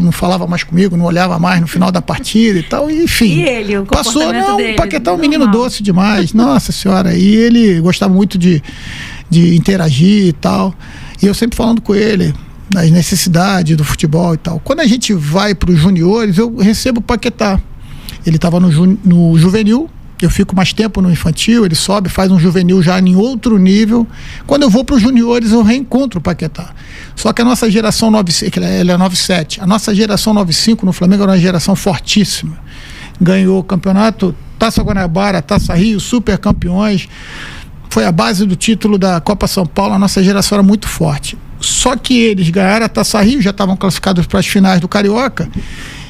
Speaker 3: não falava mais comigo, não olhava mais no final da partida e tal, e, enfim.
Speaker 1: E ele, o
Speaker 3: passou,
Speaker 1: dele,
Speaker 3: o Paquetá é um menino doce demais, nossa senhora, e ele gostava muito de interagir e tal, e eu sempre falando com ele das necessidades do futebol e tal. Quando a gente vai para os juniores, eu recebo o Paquetá, ele estava no juvenil. Eu fico mais tempo no infantil, ele sobe, faz um juvenil já em outro nível. Quando eu vou para os juniores, eu reencontro o Paquetá. Só que a nossa geração 95, ele é 97, a nossa geração 95 no Flamengo era uma geração fortíssima. Ganhou o campeonato, Taça Guanabara, Taça Rio, super campeões. Foi a base do título da Copa São Paulo, a nossa geração era muito forte. Só que eles ganharam a Taça Rio, já estavam classificados para as finais do Carioca.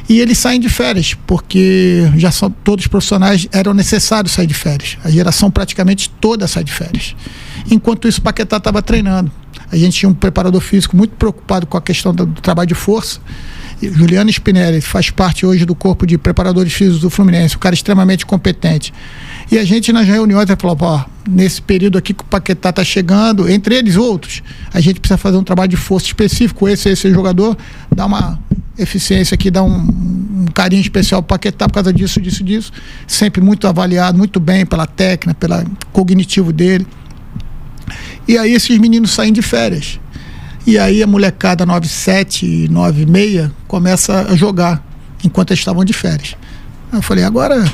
Speaker 3: E eles saem de férias, porque já são todos profissionais, eram necessários sair de férias. A geração praticamente toda sai de férias. Enquanto isso, o Paquetá estava treinando. A gente tinha um preparador físico muito preocupado com a questão do trabalho de força. Juliano Spinelli faz parte hoje do corpo de preparadores físicos do Fluminense, um cara extremamente competente. E a gente nas reuniões falou, nesse período aqui que o Paquetá está chegando, entre eles outros, a gente precisa fazer um trabalho de força específico, esse jogador, dá uma eficiência aqui, dá um carinho especial para o Paquetá por causa disso, sempre muito avaliado, muito bem pela técnica, pelo cognitivo dele. E aí esses meninos saem de férias. E aí a molecada 97, 96 começa a jogar enquanto eles estavam de férias. Eu falei, agora,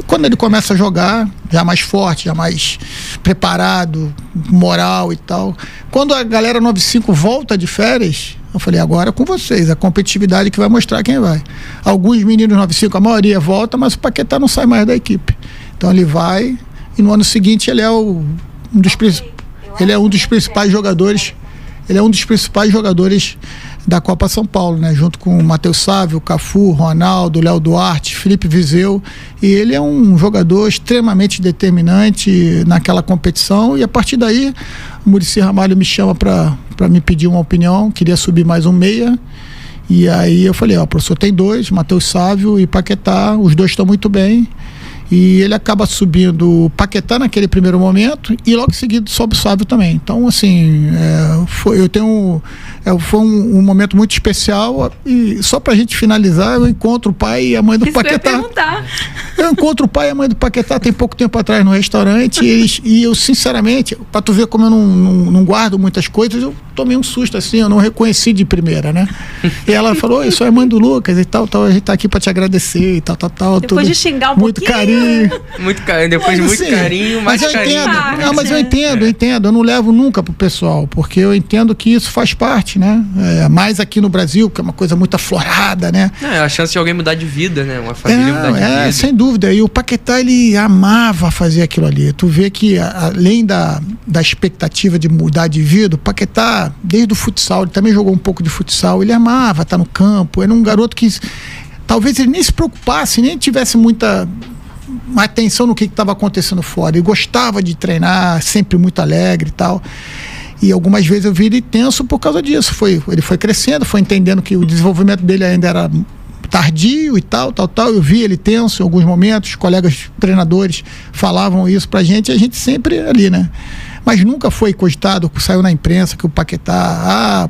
Speaker 3: quando ele começa a jogar, já mais forte, já mais preparado, moral e tal. Quando a galera 95 volta de férias, eu falei, agora é com vocês, a competitividade que vai mostrar quem vai. Alguns meninos 95, a maioria volta, mas o Paquetá não sai mais da equipe. Então ele vai, e no ano seguinte ele é um dos principais jogadores. Ele é um dos principais jogadores da Copa São Paulo, né? Junto com o Matheus Sávio, Cafu, Ronaldo, Léo Duarte, Felipe Viseu. E ele é um jogador extremamente determinante naquela competição. E a partir daí, o Muricy Ramalho me chama para me pedir uma opinião. Queria subir mais um meia. E aí eu falei, o professor tem dois, Matheus Sávio e Paquetá. Os dois estão muito bem. E ele acaba subindo o Paquetá naquele primeiro momento e logo em seguida sobe o Sávio também. Então, assim, foi um momento muito especial. E só pra gente finalizar, eu encontro o pai e a mãe do Paquetá. Eu encontro o pai e a mãe do Paquetá tem pouco tempo atrás no restaurante e eu, sinceramente, pra tu ver como eu não guardo muitas coisas, eu tomei um susto, assim, eu não reconheci de primeira, né? E ela falou, isso é a mãe do Lucas e tal, a gente tá aqui pra te agradecer e tal.
Speaker 1: Depois de xingar
Speaker 3: muito
Speaker 1: pouquinho.
Speaker 2: Muito carinho, depois de muito carinho, mais carinho.
Speaker 3: Mas eu entendo, eu não levo nunca pro pessoal, porque eu entendo que isso faz parte, né? Mais aqui no Brasil, que é uma coisa muito aflorada, né?
Speaker 2: É a chance de alguém mudar de vida, né? Uma família mudar de vida.
Speaker 3: Sem dúvida, e o Paquetá, ele amava fazer aquilo ali. Tu vê que, além da expectativa de mudar de vida, o Paquetá Paquetá, desde o futsal, ele também jogou um pouco de futsal, ele amava estar no campo, era um garoto que talvez ele nem se preocupasse, nem tivesse muita atenção no que estava acontecendo fora. Ele gostava de treinar, sempre muito alegre e tal. E algumas vezes eu vi ele tenso por causa disso. Ele foi crescendo, foi entendendo que o desenvolvimento dele ainda era tardio e tal. Eu vi ele tenso em alguns momentos, colegas treinadores falavam isso pra gente, e a gente sempre ali, né? Mas nunca foi cogitado, saiu na imprensa que o Paquetá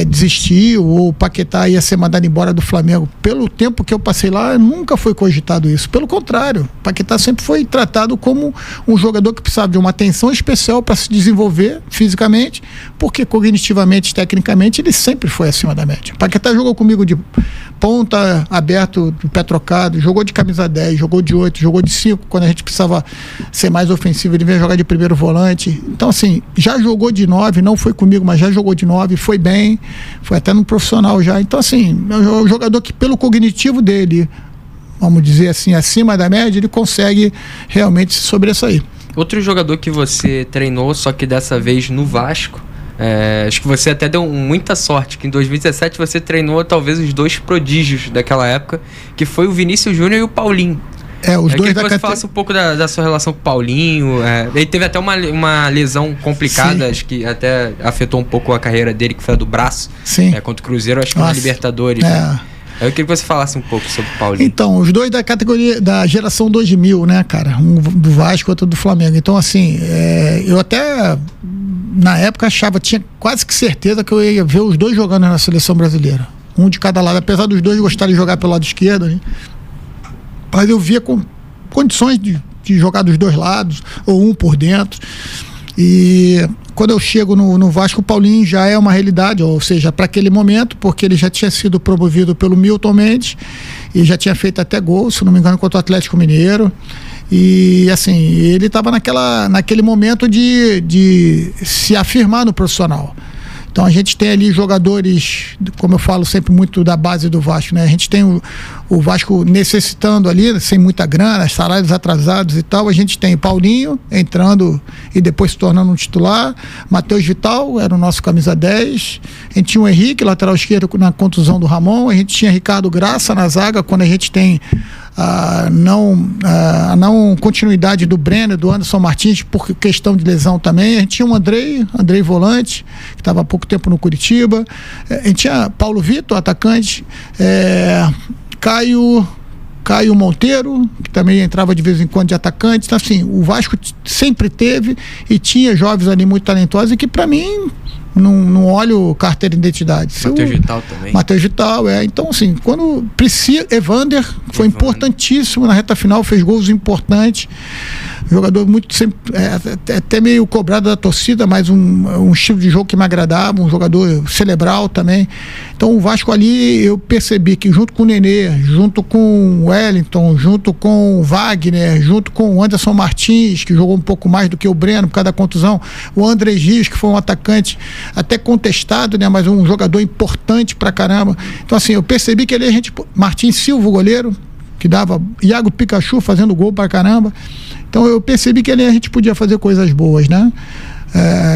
Speaker 3: desistiu, ou o Paquetá ia ser mandado embora do Flamengo. Pelo tempo que eu passei lá, nunca foi cogitado isso. Pelo contrário, o Paquetá sempre foi tratado como um jogador que precisava de uma atenção especial para se desenvolver fisicamente, porque cognitivamente, tecnicamente, ele sempre foi acima da média. O Paquetá jogou comigo de ponta aberto, do pé trocado, jogou de camisa 10, jogou de 8, jogou de 5, quando a gente precisava ser mais ofensivo, ele veio jogar de primeiro volante. Então, assim, já jogou de 9, não foi comigo, mas já jogou de 9, foi bem, foi até no profissional já. Então, assim, é um jogador que, pelo cognitivo dele, vamos dizer assim, acima da média, ele consegue realmente se sobressair.
Speaker 2: Outro jogador que você treinou, só que dessa vez no Vasco, acho que você até deu muita sorte, que em 2017 você treinou talvez os dois prodígios daquela época, que foi o Vinícius Júnior e o Paulinho.
Speaker 3: Os dois
Speaker 2: que você falasse um pouco da sua relação com o Paulinho. Ele teve até uma lesão complicada, sim, acho que até afetou um pouco a carreira dele, que foi a do braço,
Speaker 3: sim,
Speaker 2: contra o Cruzeiro, acho que na Libertadores. Né? Eu queria que você falasse um pouco sobre o Paulinho.
Speaker 3: Então, os dois da categoria da geração 2000, né, cara? Um do Vasco, outro do Flamengo. Então, assim, eu até na época tinha quase que certeza que eu ia ver os dois jogando na seleção brasileira. Um de cada lado, apesar dos dois gostarem de jogar pelo lado esquerdo, né? Mas eu via com condições de jogar dos dois lados, ou um por dentro. E quando eu chego no Vasco, o Paulinho já é uma realidade, ou seja, para aquele momento, porque ele já tinha sido promovido pelo Milton Mendes e já tinha feito até gol, se não me engano, contra o Atlético Mineiro. E assim, ele estava naquele momento de se afirmar no profissional. Então a gente tem ali jogadores, como eu falo sempre muito da base do Vasco, né? A gente tem o Vasco necessitando ali, sem muita grana, salários atrasados e tal. A gente tem Paulinho entrando e depois se tornando um titular. Matheus Vital era o nosso camisa 10. A gente tinha o Henrique, lateral esquerdo, na contusão do Ramon. A gente tinha Ricardo Graça na zaga, quando a gente tem a não continuidade do Brenner, do Anderson Martins, por questão de lesão também. A gente tinha o Andrei volante, que estava há pouco tempo no Curitiba. A gente tinha Paulo Vitor, atacante, Caio Monteiro, que também entrava de vez em quando de atacante. Então, assim, o Vasco sempre teve e tinha jovens ali muito talentosos e que, para mim, não olho carteira de identidade.
Speaker 2: Matheus Vital também.
Speaker 3: Matheus Vital, Então, assim, quando precisa... Evander foi importantíssimo na reta final, fez gols importantes. Jogador muito sempre... até meio cobrado da torcida, mas um estilo de jogo que me agradava, um jogador cerebral também. Então, o Vasco ali, eu percebi que junto com o Nenê, junto com o Wellington, junto com o Wagner, junto com o Anderson Martins, que jogou um pouco mais do que o Breno por causa da contusão, o André Gies, que foi um atacante até contestado, né, mas um jogador importante pra caramba. Então, assim, eu percebi que ali Martins Silva, o goleiro, que dava Iago Pikachu fazendo gol pra caramba. Então eu percebi que ali a gente podia fazer coisas boas, né?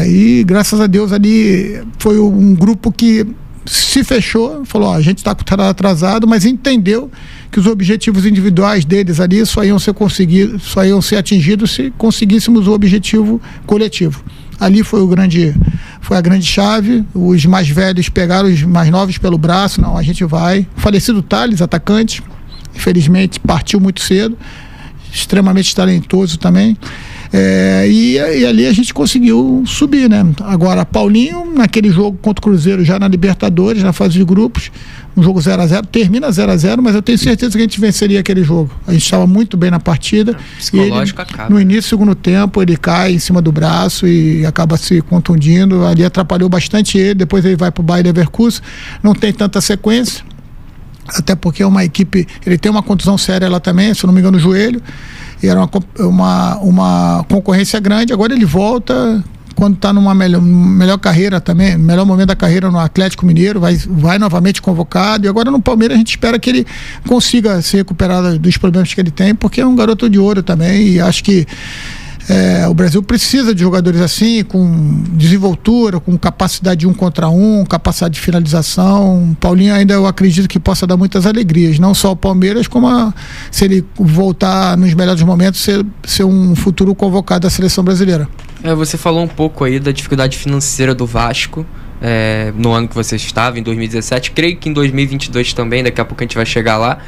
Speaker 3: E graças a Deus ali foi um grupo que se fechou, falou, a gente está com o trabalho atrasado, mas entendeu que os objetivos individuais deles ali só iam ser atingidos se conseguíssemos o objetivo coletivo. Ali foi a grande chave. Os mais velhos pegaram os mais novos pelo braço, não, a gente vai. O falecido Thales, atacante, infelizmente partiu muito cedo, extremamente talentoso também. E ali a gente conseguiu subir, né? Agora, Paulinho, naquele jogo contra o Cruzeiro, já na Libertadores, na fase de grupos, um jogo 0-0, termina 0-0, mas eu tenho certeza que a gente venceria aquele jogo. A gente estava muito bem na partida.
Speaker 2: Psicológico
Speaker 3: e ele,
Speaker 2: acaba.
Speaker 3: No início do segundo tempo, ele cai em cima do braço e acaba se contundindo. Ali atrapalhou bastante ele. Depois ele vai para o Bayer Leverkusen. Não tem tanta sequência, até porque é uma equipe... Ele tem uma contusão séria lá também, se eu não me engano, no joelho. E era uma concorrência grande. Agora ele volta... Quando está numa melhor carreira também, melhor momento da carreira no Atlético Mineiro, vai novamente convocado. E agora no Palmeiras a gente espera que ele consiga se recuperar dos problemas que ele tem, porque é um garoto de ouro também. E acho que O Brasil precisa de jogadores assim, com desenvoltura, com capacidade de 1 contra 1, capacidade de finalização. O Paulinho ainda eu acredito que possa dar muitas alegrias, não só ao Palmeiras, como se ele voltar nos melhores momentos, ser um futuro convocado da seleção brasileira.
Speaker 2: Você falou um pouco aí da dificuldade financeira do Vasco, no ano que você estava, em 2017. Creio que em 2022 também, daqui a pouco a gente vai chegar lá.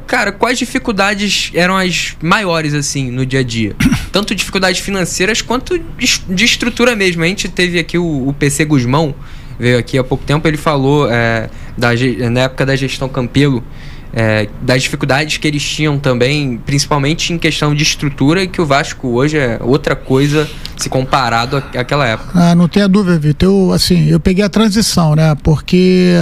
Speaker 2: Cara, quais dificuldades eram as maiores, assim, no dia a dia? Tanto dificuldades financeiras quanto de estrutura mesmo. A gente teve aqui o PC Guzmão, veio aqui há pouco tempo, ele falou, na época da gestão Campelo, das dificuldades que eles tinham também, principalmente em questão de estrutura, e que o Vasco hoje é outra coisa se comparado àquela época.
Speaker 3: Não tenha dúvida, Vitor. Eu peguei a transição, né? Porque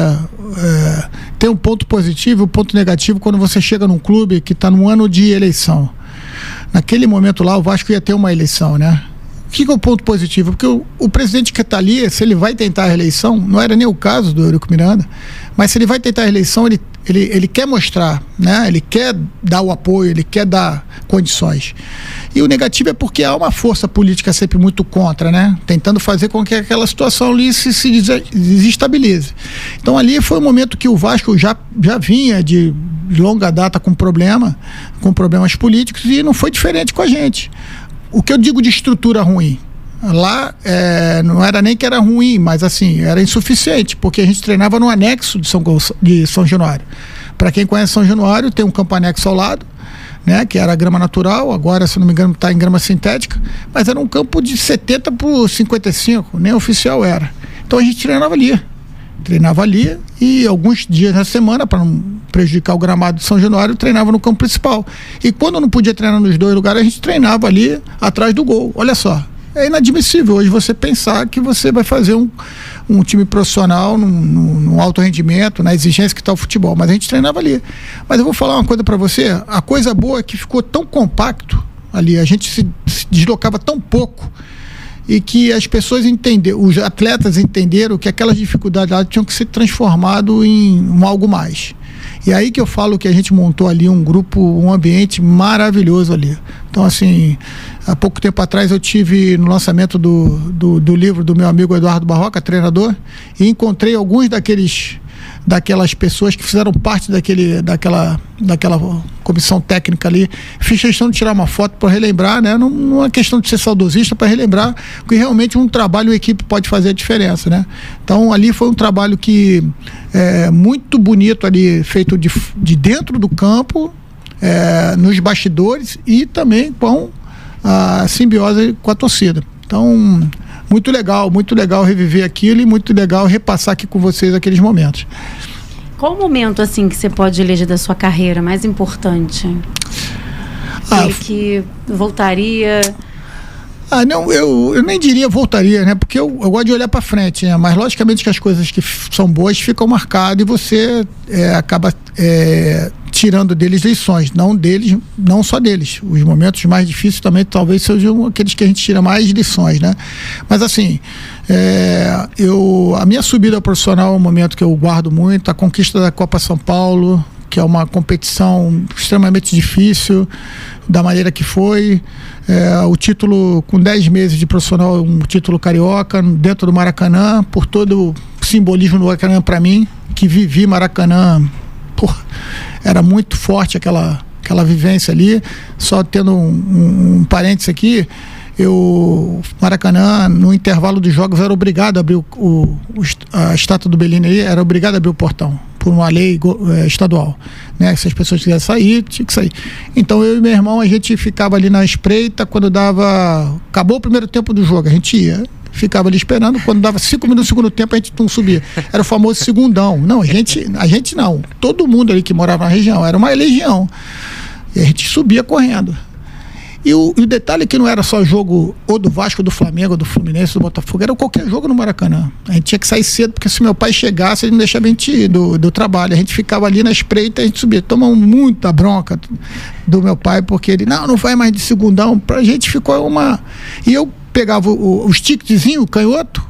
Speaker 3: tem um ponto positivo e um ponto negativo quando você chega num clube que está num ano de eleição. Naquele momento lá, o Vasco ia ter uma eleição, né? O que é o ponto positivo? Porque o presidente que está ali, se ele vai tentar a reeleição, não era nem o caso do Eurico Miranda, mas se ele vai tentar a reeleição, ele quer mostrar, né? Ele quer dar o apoio, ele quer dar condições. E o negativo é porque há uma força política sempre muito contra, né? Tentando fazer com que aquela situação ali se desestabilize. Então ali foi um momento que o Vasco já vinha de longa data com problemas políticos, e não foi diferente com a gente. O que eu digo de estrutura ruim? Lá não era nem que era ruim, mas assim, era insuficiente, porque a gente treinava no anexo de São Januário. Para quem conhece São Januário, tem um campo anexo ao lado, né, que era grama natural, agora, se não me engano, está em grama sintética, mas era um campo de 70 por 55, nem oficial era. Então a gente treinava ali e alguns dias na semana, para não prejudicar o gramado de São Januário, treinava no campo principal. E quando não podia treinar nos dois lugares, a gente treinava ali atrás do gol. Olha só, é inadmissível hoje você pensar que você vai fazer um time profissional num alto rendimento, na exigência que está o futebol, mas a gente treinava ali. Mas eu vou falar uma coisa para você, a coisa boa é que ficou tão compacto ali, a gente se deslocava tão pouco, e que as pessoas os atletas entenderam que aquelas dificuldades lá tinham que ser transformado em algo mais. E aí que eu falo que a gente montou ali um ambiente maravilhoso ali. Então, assim, há pouco tempo atrás eu tive no lançamento do livro do meu amigo Eduardo Barroca, treinador, e encontrei alguns daquelas pessoas que fizeram parte daquela comissão técnica ali. Fiz questão de tirar uma foto para relembrar, né? Não é questão de ser saudosista, para relembrar que realmente um trabalho, uma equipe pode fazer a diferença, né? Então ali foi um trabalho que muito bonito ali, feito de dentro do campo, nos bastidores, e também com a simbiose com a torcida. Então, muito legal reviver aquilo, e muito legal repassar aqui com vocês aqueles momentos.
Speaker 1: Qual o momento, assim, que você pode eleger da sua carreira mais importante? Que voltaria...
Speaker 3: Não, eu nem diria voltaria, né? Porque eu gosto de olhar para frente, né? Mas logicamente que as coisas que são boas ficam marcadas, e você acaba tirando deles lições, não só deles. Os momentos mais difíceis também talvez sejam aqueles que a gente tira mais lições, né? Mas assim, a minha subida profissional é um momento que eu guardo muito, a conquista da Copa São Paulo, que é uma competição extremamente difícil, da maneira que foi, o título com 10 meses de profissional, um título carioca dentro do Maracanã, por todo o simbolismo do Maracanã para mim, que vivi Maracanã, era muito forte aquela vivência ali. Só tendo um parênteses aqui, Maracanã, no intervalo dos jogos, era obrigado a abrir a estátua do Bellini aí, era obrigado a abrir o portão, por uma lei estadual, né? Se as pessoas quisessem sair, tinha que sair. Então eu e meu irmão, a gente ficava ali na espreita, quando acabou o primeiro tempo do jogo, a gente ia, ficava ali esperando, quando dava 5 minutos do segundo tempo, a gente não subia. Era o famoso segundão. Não, a gente não. Todo mundo ali que morava na região, era uma legião. E a gente subia correndo. E o detalhe é que não era só jogo ou do Vasco, do Flamengo, do Fluminense, do Botafogo, era qualquer jogo no Maracanã. A gente tinha que sair cedo, porque se meu pai chegasse, ele não deixava a gente ir do trabalho. A gente ficava ali na espreita, a gente subia. Tomamos muita bronca do meu pai, porque ele, não vai mais de segundão. Pra gente ficou uma... E eu pegava os ticketzinhos, o canhoto,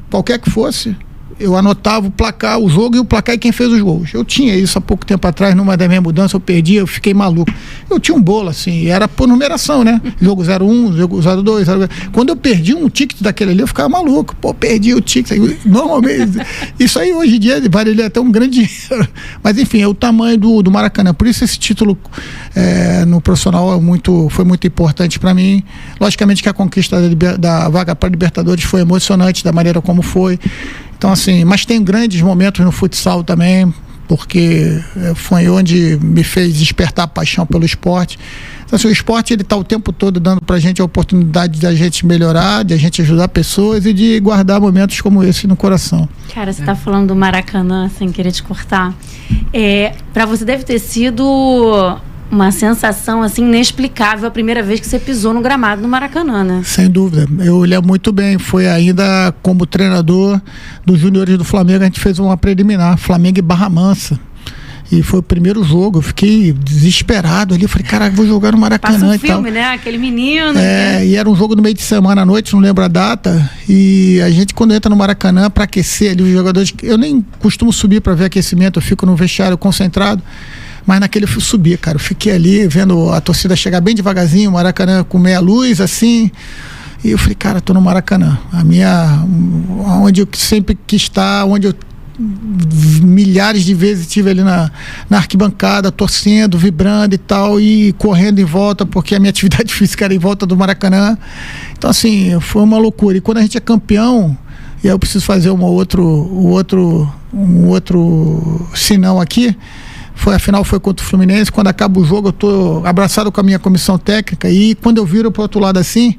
Speaker 3: qualquer que fosse, eu anotava o placar, o jogo e o placar e quem fez os gols. Eu tinha isso há pouco tempo atrás, numa da minha mudança, eu perdi, eu fiquei maluco. Eu tinha um bolo assim, era por numeração, né? Jogo 01, jogo 02, 02. Quando eu perdi um ticket daquele ali, eu ficava maluco. Pô, perdi o ticket. Normalmente, isso aí hoje em dia valeria até um grande dinheiro. Mas enfim, é o tamanho do Maracanã. Por isso esse título no profissional foi muito importante para mim. Logicamente que a conquista da vaga para Libertadores foi emocionante da maneira como foi. Então assim, mas tem grandes momentos no futsal também, porque foi onde me fez despertar a paixão pelo esporte. Então assim, o esporte ele está o tempo todo dando para a gente a oportunidade de a gente melhorar, de a gente ajudar pessoas e de guardar momentos como esse no coração.
Speaker 1: Cara, você está falando do Maracanã, sem querer te cortar. Para você deve ter sido uma sensação assim inexplicável a primeira vez que você pisou no gramado do Maracanã, né? Sem
Speaker 3: dúvida, eu lembro muito bem, foi ainda como treinador dos juniores do Flamengo, a gente fez uma preliminar, Flamengo e Barra Mansa, e foi o primeiro jogo, eu fiquei desesperado ali, eu falei, caraca, vou jogar no Maracanã.
Speaker 1: Passa um filme, né? Aquele menino.
Speaker 3: E era um jogo no meio de semana à noite, não lembro a data, e a gente quando entra no Maracanã para aquecer ali os jogadores, eu nem costumo subir para ver aquecimento, eu fico no vestiário concentrado. Mas naquele eu fui subir, cara. Eu fiquei ali vendo a torcida chegar bem devagarzinho, o Maracanã com meia luz, assim. E eu falei, cara, tô no Maracanã. Onde eu sempre quis estar, onde eu milhares de vezes estive ali na arquibancada, torcendo, vibrando e tal, e correndo em volta, porque a minha atividade física era em volta do Maracanã. Então, assim, foi uma loucura. E quando a gente é campeão, e aí eu preciso fazer um outro sinão aqui, a final foi contra o Fluminense. Quando acaba o jogo, eu tô abraçado com a minha comissão técnica, e quando eu viro pro outro lado assim,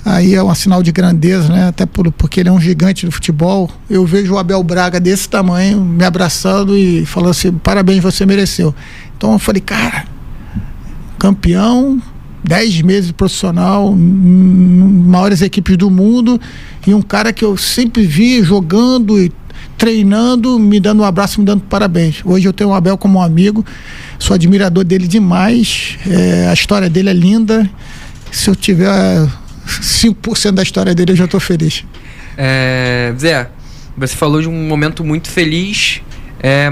Speaker 3: aí é um sinal de grandeza, né? Até porque ele é um gigante do futebol. Eu vejo o Abel Braga desse tamanho me abraçando e falando assim, parabéns, você mereceu. Então eu falei, cara, campeão, 10 meses profissional, maiores equipes do mundo, e um cara que eu sempre vi jogando e treinando, me dando um abraço, me dando parabéns. Hoje eu tenho o Abel como um amigo, sou admirador dele demais, a história dele é linda. Se eu tiver 5% da história dele, eu já estou feliz.
Speaker 2: Zé, você falou de um momento muito feliz,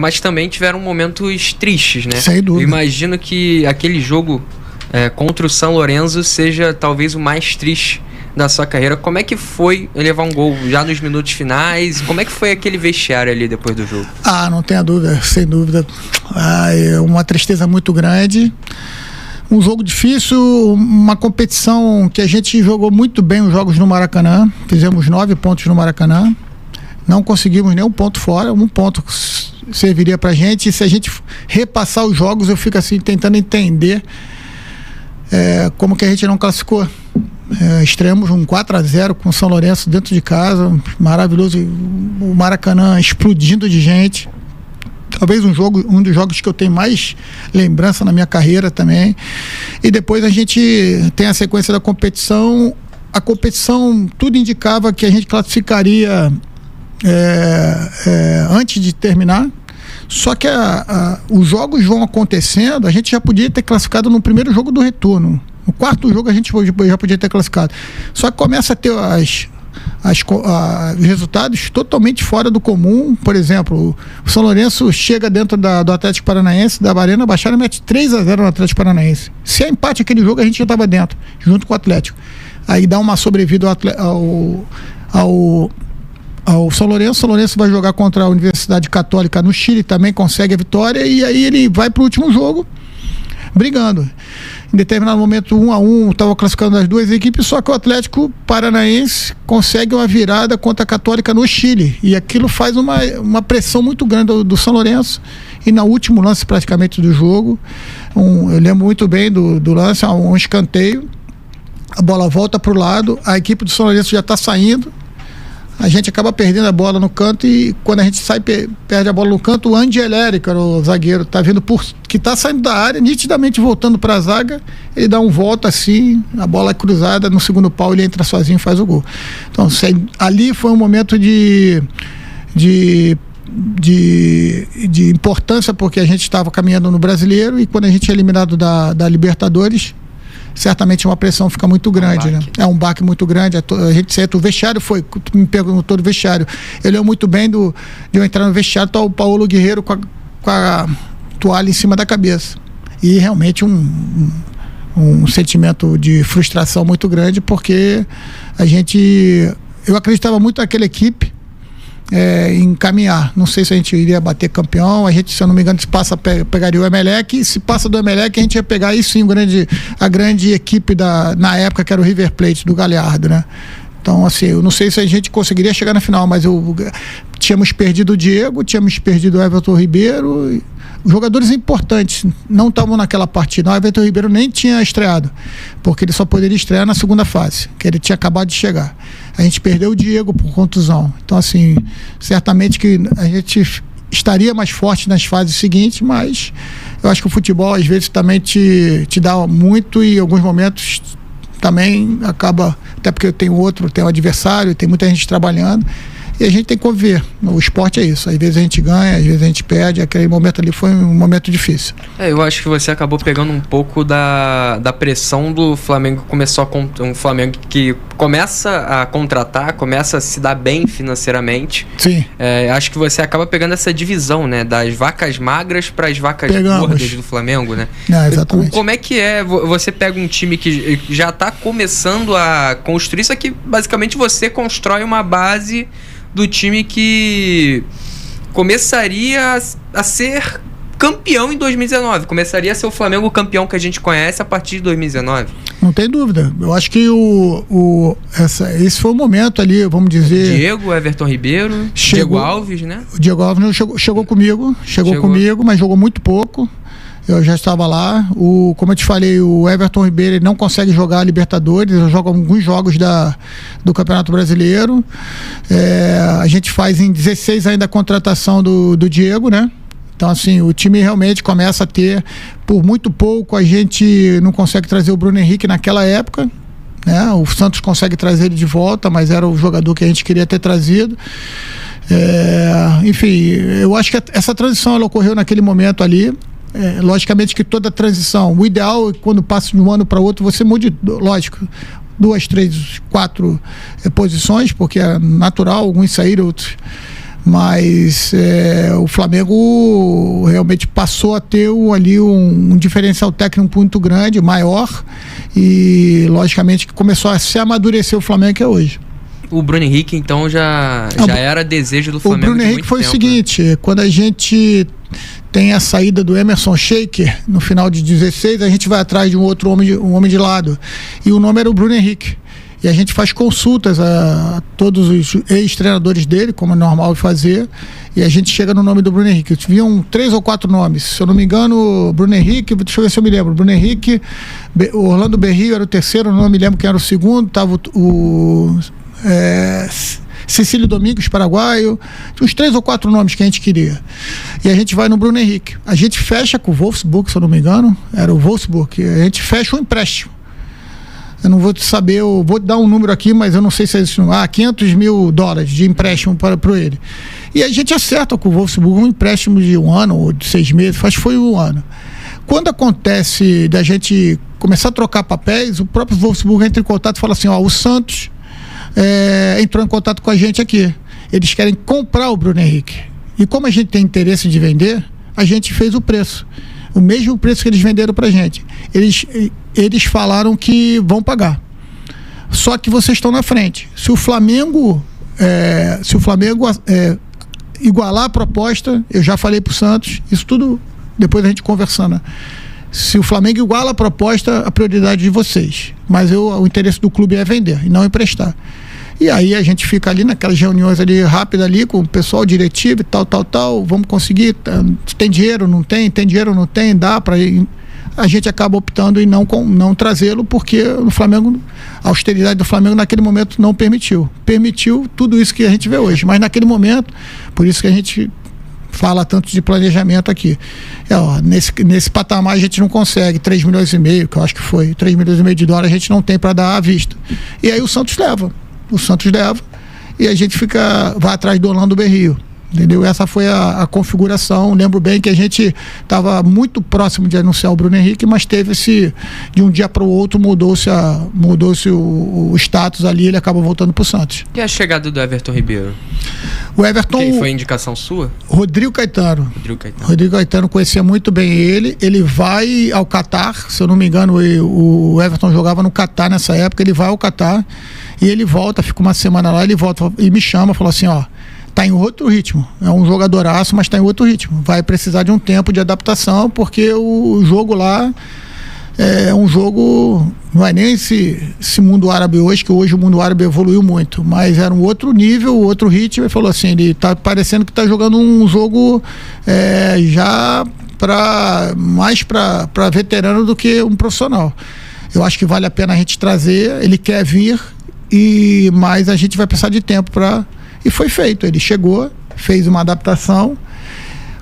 Speaker 2: mas também tiveram momentos tristes, né?
Speaker 3: Sem dúvida.
Speaker 2: Eu imagino que aquele jogo contra o São Lourenço seja talvez o mais triste da sua carreira. Como é que foi levar um gol já nos minutos finais? Como é que foi aquele vestiário ali depois do jogo?
Speaker 3: Não tenha dúvida, sem dúvida. É uma tristeza muito grande. Um jogo difícil, uma competição que a gente jogou muito bem os jogos no Maracanã. Fizemos 9 pontos no Maracanã. Não conseguimos nenhum ponto fora. Um ponto serviria pra gente. E se a gente repassar os jogos, eu fico assim tentando entender como que a gente não classificou. Estreamos um 4-0 com o São Lourenço dentro de casa, maravilhoso, o Maracanã explodindo de gente, talvez um dos jogos que eu tenho mais lembrança na minha carreira também. E depois a gente tem a sequência da competição. A competição, tudo indicava que a gente classificaria antes de terminar. Só que os jogos vão acontecendo, a gente já podia ter classificado no primeiro jogo do retorno. No quarto jogo a gente já podia ter classificado. Só que começa a ter os resultados totalmente fora do comum. Por exemplo, o São Lourenço chega dentro do Atlético Paranaense, da Arena Baixada, mete 3-0 no Atlético Paranaense. Se é empate aquele jogo, a gente já estava dentro, junto com o Atlético. Aí dá uma sobrevida ao São Lourenço. São Lourenço vai jogar contra a Universidade Católica no Chile, também consegue a vitória, e aí ele vai para o último jogo brigando. Em determinado momento, 1-1, estava classificando as duas equipes, só que o Atlético Paranaense consegue uma virada contra a Católica no Chile, e aquilo faz uma pressão muito grande do São Lourenço. E no último lance praticamente do jogo, eu lembro muito bem do lance, um escanteio, a bola volta para o lado, a equipe do São Lourenço já está saindo, a gente acaba perdendo a bola no canto, e quando a gente perde a bola no canto, o Angeleri, que era o zagueiro, que está saindo da área, nitidamente voltando para a zaga, ele dá um volta assim, a bola é cruzada, no segundo pau ele entra sozinho e faz o gol. Então ali foi um momento de importância, porque a gente estava caminhando no Brasileiro, e quando a gente é eliminado da Libertadores, certamente uma pressão fica muito grande, né? É um baque muito grande. A gente senta, o vestiário tu me perguntou do vestiário. Eu lembro muito bem de eu entrar no vestiário, tá o Paulo Guerreiro com a toalha em cima da cabeça. E realmente um sentimento de frustração muito grande, porque eu acreditava muito naquela equipe, em caminhar. Não sei se a gente iria bater campeão. A gente, se eu não me engano, se passa, pegaria o Emelec, e se passa do Emelec, a gente ia pegar aí sim a grande equipe na época, que era o River Plate do Galhardo, né? Então, assim, eu não sei se a gente conseguiria chegar na final, mas tínhamos perdido o Diego, tínhamos perdido o Everton Ribeiro. Os jogadores importantes não estavam naquela partida. O Everton Ribeiro nem tinha estreado, porque ele só poderia estrear na segunda fase, que ele tinha acabado de chegar. A gente perdeu o Diego por contusão. Então, assim, certamente que a gente estaria mais forte nas fases seguintes, mas eu acho que o futebol, às vezes, também te dá muito, e em alguns momentos também acaba, até porque tem um adversário, tem muita gente trabalhando, e a gente tem que conviver. O esporte é isso, às vezes a gente ganha, às vezes a gente perde. Aquele momento ali foi um momento difícil.
Speaker 2: Eu acho que você acabou pegando um pouco da pressão do Flamengo. Começou um Flamengo que começa a contratar, começa a se dar bem financeiramente.
Speaker 3: Sim.
Speaker 2: Acho que você acaba pegando essa divisão, né, das vacas magras para as vacas gordas do Flamengo, né?
Speaker 3: Exatamente.
Speaker 2: Como é que você pega um time que já está começando a construir isso aqui? Basicamente você constrói uma base do time que começaria a ser campeão em 2019. Começaria a ser o Flamengo campeão que a gente conhece a partir de 2019.
Speaker 3: Não tem dúvida. Eu acho que esse foi o momento ali, vamos dizer...
Speaker 2: Diego, Everton Ribeiro, Diego Alves, né?
Speaker 3: O Diego Alves chegou comigo, mas jogou muito pouco. Eu já estava lá. Como eu te falei, o Everton Ribeiro, ele não consegue jogar a Libertadores, ele joga alguns jogos do Campeonato Brasileiro. A gente faz em 16 ainda a contratação do Diego, né? Então, assim, o time realmente começa a ter, por muito pouco, a gente não consegue trazer o Bruno Henrique naquela época, né? O Santos consegue trazer ele de volta, mas era o jogador que a gente queria ter trazido. Enfim, eu acho que essa transição ela ocorreu naquele momento ali. Logicamente que toda transição, o ideal é que quando passa de um ano para outro você mude, lógico, 2, 3, 4 posições, porque é natural, alguns saíram, outros, mas o Flamengo realmente passou a ter ali um diferencial técnico muito grande, maior, e logicamente que começou a se amadurecer o Flamengo que é hoje.
Speaker 2: O Bruno Henrique então já era desejo do Flamengo.
Speaker 3: O Bruno Henrique foi o seguinte, quando a gente tem a saída do Emerson Shaker no final de 16, a gente vai atrás de um homem de lado, e o nome era o Bruno Henrique, e a gente faz consultas a todos os ex-treinadores dele, como é normal fazer, e a gente chega no nome do Bruno Henrique. Viam 3 ou 4 nomes, se eu não me engano, Bruno Henrique, deixa eu ver se eu me lembro, Bruno Henrique, Orlando Berrio era o terceiro, não me lembro quem era o segundo, estava Cecílio Domingos, paraguaio, uns 3 ou 4 nomes que a gente queria, e a gente vai no Bruno Henrique. A gente fecha com o Wolfsburg, se eu não me engano, era o Wolfsburg, a gente fecha um empréstimo. Eu não vou saber, eu vou dar um número aqui, mas eu não sei se é isso. $500 mil de empréstimo para ele. E a gente acerta com o Wolfsburg um empréstimo de 1 ano ou de 6 meses, acho que foi 1 ano. Quando acontece da gente começar a trocar papéis, o próprio Wolfsburg entra em contato e fala assim: o Santos entrou em contato com a gente aqui, eles querem comprar o Bruno Henrique, e como a gente tem interesse de vender, a gente fez o preço, o mesmo preço que eles venderam pra gente. Eles falaram que vão pagar, só que vocês estão na frente. Se o Flamengo igualar a proposta, eu já falei pro Santos, isso tudo depois a gente conversando, se o Flamengo iguala a proposta, a prioridade de vocês, mas o interesse do clube é vender e não emprestar. E aí a gente fica ali naquelas reuniões ali rápidas ali com o pessoal diretivo e tal, vamos conseguir, tem dinheiro, não tem dinheiro, não tem, dá para ir. A gente acaba optando em não trazê-lo, porque o Flamengo, a austeridade do Flamengo naquele momento não permitiu tudo isso que a gente vê hoje, mas naquele momento, por isso que a gente fala tanto de planejamento aqui. Nesse patamar a gente não consegue 3,5 milhões, que eu acho que foi $3,5 milhões, a gente não tem para dar à vista. E aí o Santos leva, e a gente vai atrás do Orlando Berrio, entendeu? Essa foi a configuração. Lembro bem que a gente estava muito próximo de anunciar o Bruno Henrique, mas teve de um dia para o outro mudou-se o status ali, ele acabou voltando para o Santos.
Speaker 2: E a chegada do Everton Ribeiro?
Speaker 3: O Everton...
Speaker 2: Quem foi indicação sua?
Speaker 3: Rodrigo Caetano, conhecia muito bem ele vai ao Catar, se eu não me engano, o Everton jogava no Catar nessa época, ele vai ao Catar e ele volta, fica uma semana lá, ele volta e me chama, falou assim, ó, tá em outro ritmo, é um jogadoraço, mas tá em outro ritmo, vai precisar de um tempo de adaptação, porque o jogo lá é um jogo, não é nem esse mundo árabe hoje, que hoje o mundo árabe evoluiu muito, mas era um outro nível, outro ritmo. Ele falou assim, ele tá parecendo que tá jogando um jogo já mais para veterano do que um profissional. Eu acho que vale a pena a gente trazer, ele quer vir, mas a gente vai precisar de tempo e foi feito, ele chegou, fez uma adaptação.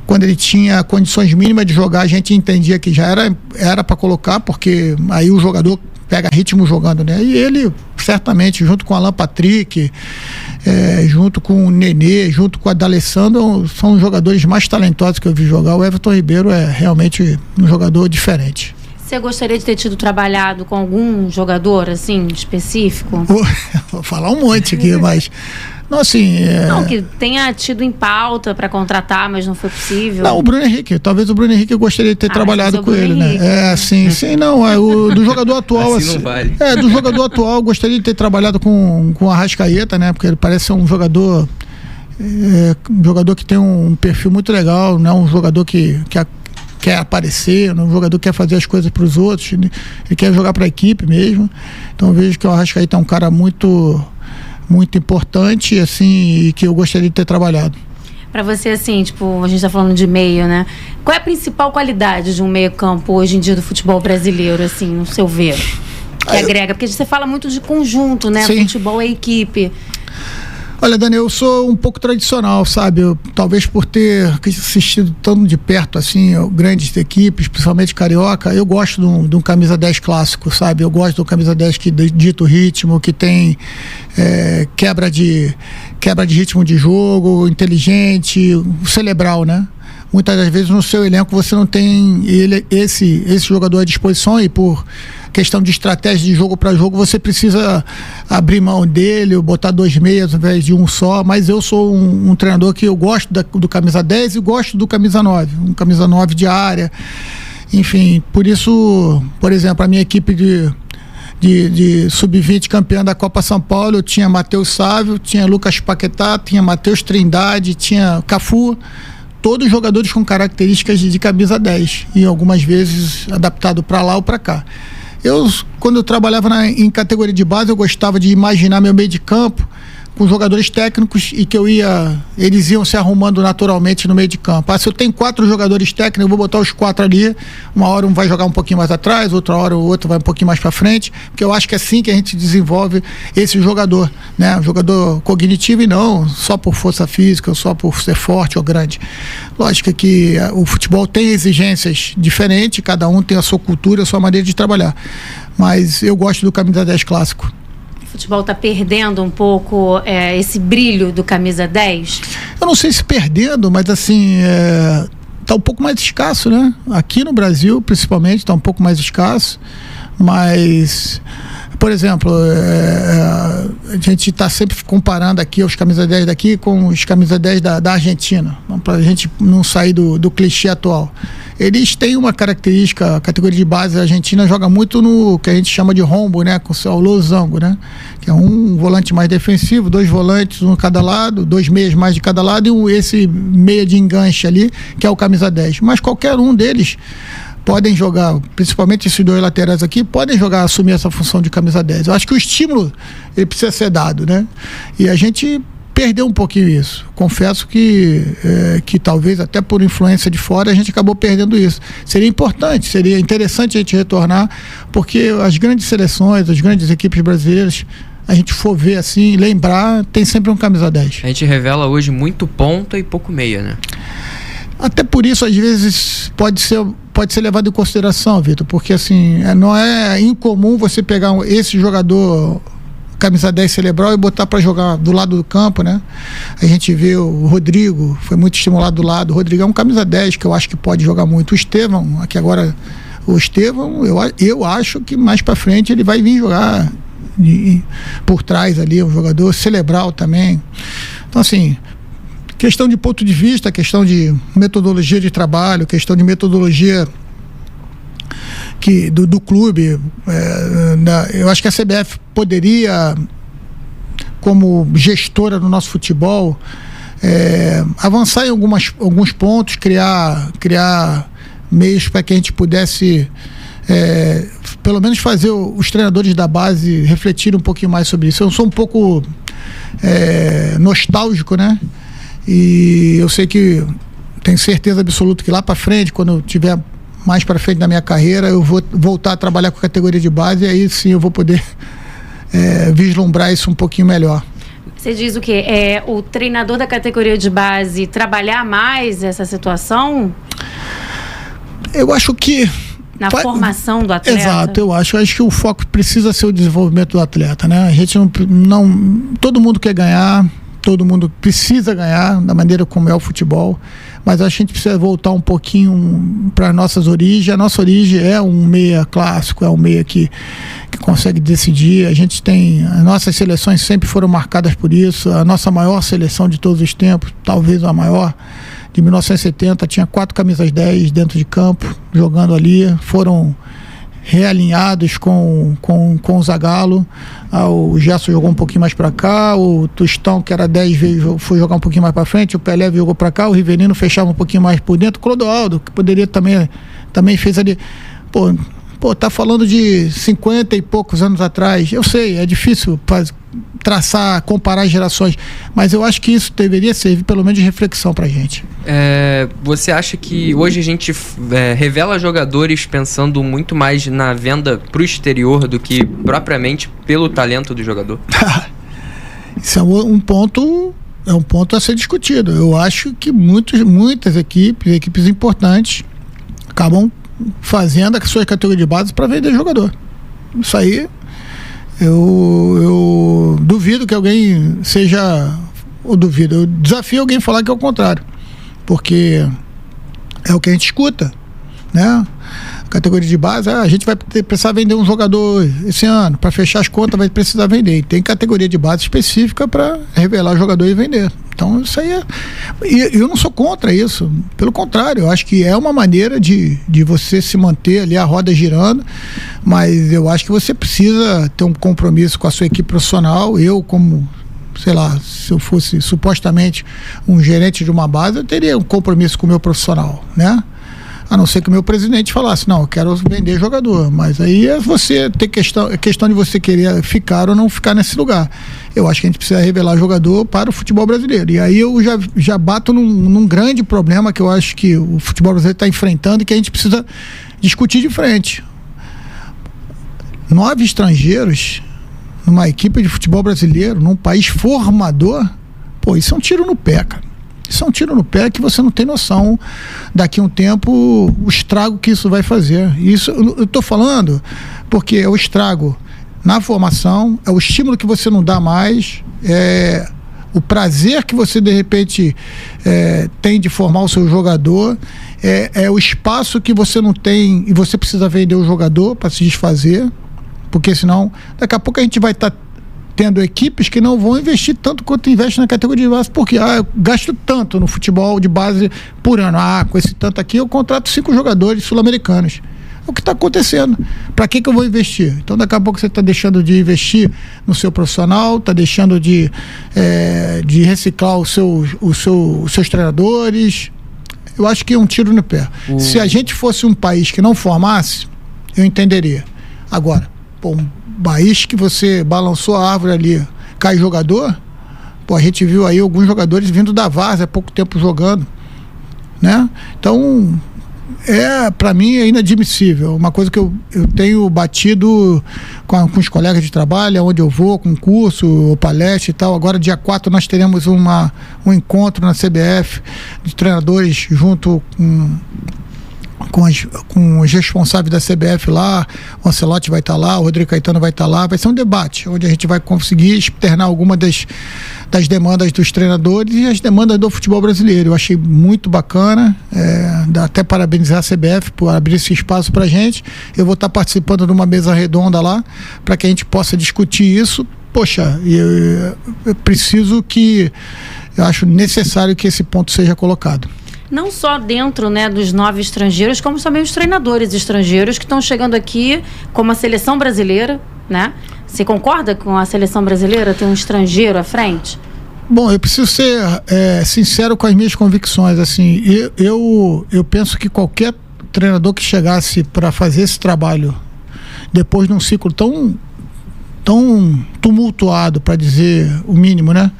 Speaker 3: Quando ele tinha condições mínimas de jogar, a gente entendia que já era para colocar, porque aí o jogador pega ritmo jogando, né? E ele, certamente, junto com o Alan Patrick, junto com o Nenê, junto com a D'Alessandro, são os jogadores mais talentosos que eu vi jogar. O Everton Ribeiro é realmente um jogador diferente.
Speaker 1: Você gostaria de ter trabalhado com algum jogador, assim, específico?
Speaker 3: Vou falar um monte aqui, mas... Não, assim...
Speaker 1: Não, que tenha tido em pauta para contratar, mas não foi possível.
Speaker 3: Não, o Bruno Henrique. Talvez o Bruno Henrique eu gostaria de ter trabalhado com ele, né? Sim, não. Do jogador atual...
Speaker 2: assim não vale.
Speaker 3: Do jogador atual eu gostaria de ter trabalhado com o Arrascaeta, né? Porque ele parece ser um jogador... um jogador que tem um perfil muito legal, não é um jogador que quer aparecer, um jogador que quer fazer as coisas para os outros, ele quer jogar para a equipe mesmo. Então eu vejo que o Arrascaeta é um cara muito importante, assim, e que eu gostaria de ter trabalhado.
Speaker 1: Para você, assim, a gente tá falando de meio, né? Qual é a principal qualidade de um meio-campo hoje em dia do futebol brasileiro, assim, no seu ver? Que agrega? Porque você fala muito de conjunto, né? Sim. Futebol é equipe.
Speaker 3: Olha, Dani, eu sou um pouco tradicional, sabe? Talvez por ter assistido tão de perto, assim, grandes equipes, principalmente carioca, eu gosto de um camisa 10 clássico, sabe? Eu gosto de um camisa 10 que dita o ritmo, que tem quebra de ritmo de jogo, inteligente, cerebral, né? Muitas das vezes no seu elenco você não tem esse jogador à disposição, e por questão de estratégia de jogo para jogo você precisa abrir mão dele, ou botar 2 meias ao invés de um só. Mas eu sou um treinador que eu gosto do camisa 10 e gosto do camisa 9, um camisa 9 de área, enfim. Por isso, por exemplo, a minha equipe de sub-20 campeã da Copa São Paulo, eu tinha Matheus Sávio, tinha Lucas Paquetá, tinha Matheus Trindade, tinha Cafu, todos jogadores com características de camisa 10, e algumas vezes adaptado para lá ou para cá. Quando eu trabalhava em categoria de base, eu gostava de imaginar meu meio de campo com jogadores técnicos, e que eles iam se arrumando naturalmente no meio de campo. Se eu tenho 4 jogadores técnicos, eu vou botar os 4 ali, uma hora um vai jogar um pouquinho mais atrás, outra hora o outro vai um pouquinho mais para frente, porque eu acho que é assim que a gente desenvolve esse jogador, né? Um jogador cognitivo, e não só por força física, ou só por ser forte ou grande. Lógico que o futebol tem exigências diferentes, cada um tem a sua cultura, a sua maneira de trabalhar, mas eu gosto do camisa 10 clássico.
Speaker 1: O futebol está perdendo um pouco esse brilho do camisa 10?
Speaker 3: Eu não sei se perdendo, mas assim, está um pouco mais escasso, né? Aqui no Brasil, principalmente, está um pouco mais escasso, mas, por exemplo, a gente está sempre comparando aqui os camisa 10 daqui com os camisa 10 da Argentina, para a gente não sair do clichê atual. Eles têm uma característica, a categoria de base da Argentina joga muito no que a gente chama de rombo, né? Com o seu losango, né? Que é um volante mais defensivo, 2 volantes, um de cada lado, 2 meias mais de cada lado, e esse meia de enganche ali, que é o camisa 10. Mas qualquer um deles podem jogar, principalmente esses 2 laterais aqui, podem jogar, assumir essa função de camisa 10. Eu acho que o estímulo, ele precisa ser dado, né? E a gente perdeu um pouquinho isso. Confesso que talvez até por influência de fora a gente acabou perdendo isso. Seria importante, seria interessante a gente retornar, porque as grandes seleções, as grandes equipes brasileiras, a gente for ver assim, lembrar, tem sempre um camisa 10.
Speaker 2: A gente revela hoje muito ponta e pouco meia, né?
Speaker 3: Até por isso, às vezes, pode ser levado em consideração, Vitor, porque assim, não é incomum você pegar esse jogador camisa 10 cerebral e botar para jogar do lado do campo, né? A gente vê o Rodrigo, foi muito estimulado do lado. O Rodrigo é um camisa 10 que eu acho que pode jogar muito. O Estevão, aqui agora, eu acho que mais para frente ele vai vir jogar por trás ali, um jogador cerebral também. Então, assim, questão de ponto de vista, questão de metodologia de trabalho, questão de metodologia do clube, eu acho que a CBF poderia, como gestora do nosso futebol, avançar em alguns pontos, criar meios para que a gente pudesse pelo menos fazer os treinadores da base refletirem um pouquinho mais sobre isso. Eu sou um pouco nostálgico, né? E eu sei que tenho certeza absoluta que lá para frente, quando eu tiver mais para frente da minha carreira, eu vou voltar a trabalhar com a categoria de base, e aí sim eu vou poder vislumbrar isso um pouquinho melhor.
Speaker 1: Você diz o quê? O treinador da categoria de base trabalhar mais essa situação? Eu acho que... Na formação do atleta?
Speaker 3: Exato, eu acho que o foco precisa ser o desenvolvimento do atleta, né? A gente não todo mundo quer ganhar, todo mundo precisa ganhar da maneira como é o futebol, mas acho que a gente precisa voltar um pouquinho para nossas origens. A nossa origem é um meia clássico, é um meia que consegue decidir. A gente tem, as nossas seleções sempre foram marcadas por isso. A nossa maior seleção de todos os tempos, talvez a maior, de 1970, tinha 4 camisas 10 dentro de campo, jogando ali, foram realinhados com o Zagallo. O Gerson jogou um pouquinho mais para cá, o Tostão, que era 10, foi jogar um pouquinho mais para frente, o Pelé jogou para cá, o Rivelino fechava um pouquinho mais por dentro, o Clodoaldo, que poderia também fez ali. Tá falando de 50 e poucos anos atrás. Eu sei, é difícil traçar, comparar gerações, mas eu acho que isso deveria servir pelo menos de reflexão pra gente.
Speaker 2: Você acha que hoje a gente revela jogadores pensando muito mais na venda pro exterior do que propriamente pelo talento do jogador?
Speaker 3: Isso é um ponto a ser discutido. Eu acho que muitas equipes importantes acabam fazendo a sua categoria de base para vender jogador. Isso aí eu duvido que alguém eu desafio alguém a falar que é o contrário, porque é o que a gente escuta, né? Categoria de base, a gente vai precisar vender um jogador esse ano, para fechar as contas vai precisar vender, e tem categoria de base específica para revelar o jogador e vender. Então isso aí eu não sou contra isso, pelo contrário, eu acho que é uma maneira de você se manter ali a roda girando, mas eu acho que você precisa ter um compromisso com a sua equipe profissional. Eu, como, sei lá, se eu fosse supostamente um gerente de uma base, eu teria um compromisso com o meu profissional, né? A não ser que o meu presidente falasse, não, eu quero vender jogador, mas aí é você ter questão de você querer ficar ou não ficar nesse lugar. Eu acho que a gente precisa revelar jogador para o futebol brasileiro, e aí eu já bato num grande problema que eu acho que o futebol brasileiro está enfrentando e que a gente precisa discutir de frente. 9 estrangeiros numa equipe de futebol brasileiro, num país formador, isso é um tiro no pé, cara. Isso é um tiro no pé que você não tem noção daqui a um tempo o estrago que isso vai fazer. Isso eu estou falando porque é o estrago na formação, é o estímulo que você não dá mais, é o prazer que você de repente tem de formar o seu jogador, é o espaço que você não tem e você precisa vender o jogador para se desfazer, porque senão daqui a pouco a gente vai estar tendo equipes que não vão investir tanto quanto investe na categoria de base, porque eu gasto tanto no futebol de base por ano, com esse tanto aqui eu contrato 5 jogadores sul-americanos. É o que está acontecendo. Para que eu vou investir? Então daqui a pouco você está deixando de investir no seu profissional, está deixando de reciclar os seus treinadores. Eu acho que é um tiro no pé. Se a gente fosse um país que não formasse, eu entenderia. Agora, um país que você balançou a árvore ali, cai jogador, a gente viu aí alguns jogadores vindo da várzea há pouco tempo jogando, né? Então, para mim é inadmissível. Uma coisa que eu tenho batido com os colegas de trabalho, onde eu vou, com curso, palestra e tal. Agora, dia 4, nós teremos um encontro na CBF de treinadores junto com os responsáveis da CBF lá, o Ancelotti vai estar lá, o Rodrigo Caetano vai estar lá, vai ser um debate, onde a gente vai conseguir externar alguma das demandas dos treinadores e as demandas do futebol brasileiro. Eu achei muito bacana, dá até parabenizar a CBF por abrir esse espaço pra gente. Eu vou estar participando de uma mesa redonda lá, para que a gente possa discutir isso. Poxa, eu preciso eu acho necessário que esse ponto seja colocado.
Speaker 1: Não só dentro, né, dos 9 estrangeiros, como também os treinadores estrangeiros que estão chegando aqui, como a seleção brasileira, né? Você concorda com a seleção brasileira ter um estrangeiro à frente?
Speaker 3: Bom, eu preciso ser sincero com as minhas convicções. Assim, eu penso que qualquer treinador que chegasse para fazer esse trabalho depois de um ciclo tão tumultuado, para dizer o mínimo, né?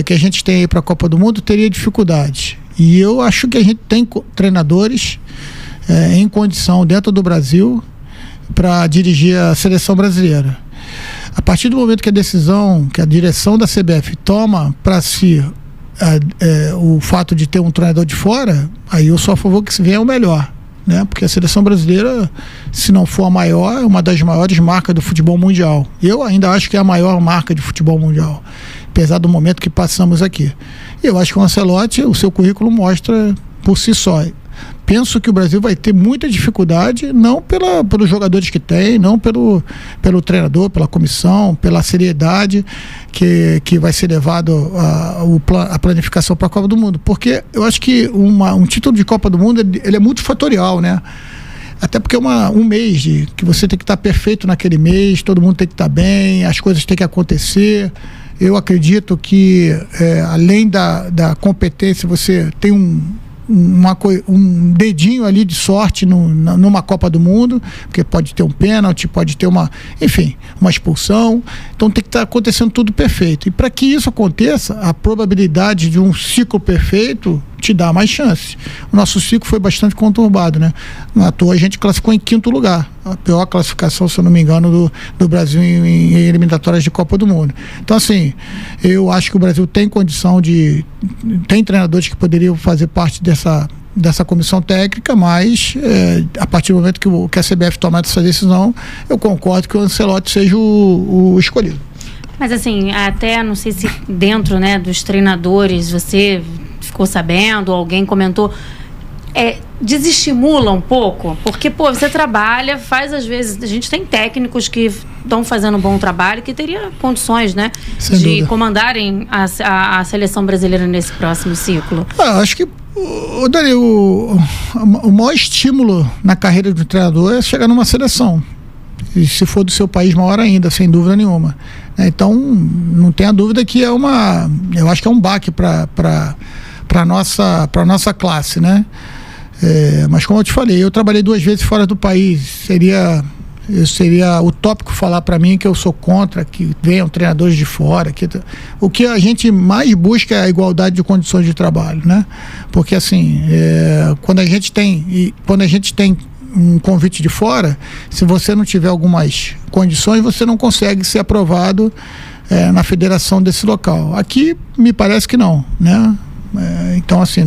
Speaker 3: Que a gente tem aí para a Copa do Mundo, teria dificuldade. E eu acho que a gente tem treinadores em condição dentro do Brasil para dirigir a seleção brasileira. A partir do momento que a direção da CBF toma para si o fato de ter um treinador de fora, aí eu sou a favor que se venha o melhor, né? Porque a seleção brasileira, se não for a maior, é uma das maiores marcas do futebol mundial. Eu ainda acho que é a maior marca de futebol mundial, apesar do momento que passamos aqui. E eu acho que o Ancelotti, o seu currículo mostra por si só. Penso que o Brasil vai ter muita dificuldade, não pelos jogadores que tem, não pelo treinador, pela comissão, pela seriedade que vai ser levado a planificação para a Copa do Mundo. Porque eu acho que um título de Copa do Mundo ele é muito fatorial, né? Até porque é um mês que você tem que estar perfeito naquele mês, todo mundo tem que estar bem, as coisas têm que acontecer. Eu acredito que, além da competência, você tem um dedinho ali de sorte numa Copa do Mundo, porque pode ter um pênalti, pode ter uma expulsão. Então tem que estar acontecendo tudo perfeito. E para que isso aconteça, a probabilidade de um ciclo perfeito te dá mais chance. O nosso ciclo foi bastante conturbado, né? Não à toa a gente classificou em 5º lugar, a pior classificação, se eu não me engano, do Brasil em eliminatórias de Copa do Mundo. Então, assim, eu acho que o Brasil tem condição tem treinadores que poderiam fazer parte dessa comissão técnica, mas a partir do momento que a CBF tomar essa decisão, eu concordo que o Ancelotti seja o escolhido.
Speaker 1: Mas assim, até não sei se dentro, né, dos treinadores você ficou sabendo, alguém comentou, desestimula um pouco, porque, você trabalha, faz às vezes, a gente tem técnicos que estão fazendo um bom trabalho, que teria condições, né, de comandarem a seleção brasileira nesse próximo ciclo.
Speaker 3: Acho que, Dani, o maior estímulo na carreira do treinador é chegar numa seleção. E se for do seu país, maior ainda, sem dúvida nenhuma. Então, não tenha dúvida que eu acho que é um baque para a nossa classe, né? Mas como eu te falei, eu trabalhei 2 vezes fora do país. Seria utópico falar para mim que eu sou contra que venham treinadores de fora. O que a gente mais busca é a igualdade de condições de trabalho, né? Porque assim, quando a gente tem um convite de fora, se você não tiver algumas condições, você não consegue ser aprovado na federação desse local. Aqui me parece que não, né? Então, assim,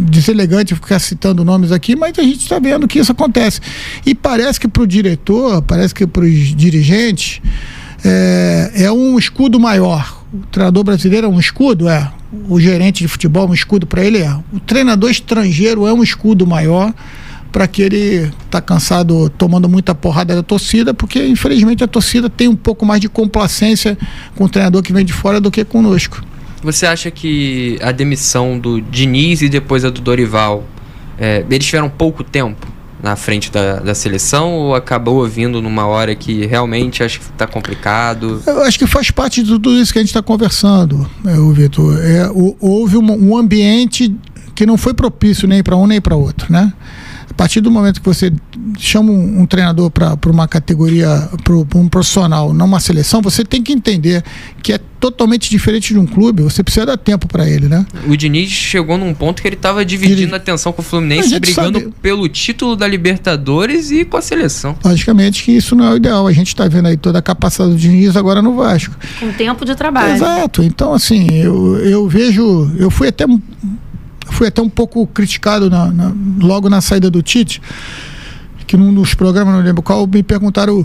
Speaker 3: deselegante ficar citando nomes aqui, mas a gente está vendo que isso acontece. E parece que para o diretor, parece que para os dirigentes, é um escudo maior. O treinador brasileiro é um escudo? O gerente de futebol é um escudo para ele? O treinador estrangeiro é um escudo maior para que ele está cansado, tomando muita porrada da torcida, porque infelizmente a torcida tem um pouco mais de complacência com o treinador que vem de fora do que conosco.
Speaker 2: Você acha que a demissão do Diniz e depois a do Dorival, eles tiveram pouco tempo na frente da seleção, ou acabou vindo numa hora que realmente acho que está complicado? Eu
Speaker 3: acho que faz parte de tudo isso que a gente está conversando, Vitor. Houve um ambiente que não foi propício nem para um nem para outro, né? A partir do momento que você chama um treinador para uma categoria, para um profissional, não uma seleção, você tem que entender que é totalmente diferente de um clube, você precisa dar tempo para ele, né?
Speaker 2: O Diniz chegou num ponto que ele estava dividindo a atenção com o Fluminense, brigando pelo título da Libertadores e com a seleção.
Speaker 3: Logicamente que isso não é o ideal, a gente está vendo aí toda a capacidade do Diniz agora no Vasco.
Speaker 1: Com tempo de trabalho.
Speaker 3: Exato, então assim, eu fui até um pouco criticado logo na saída do Tite, que num dos programas, não lembro qual, me perguntaram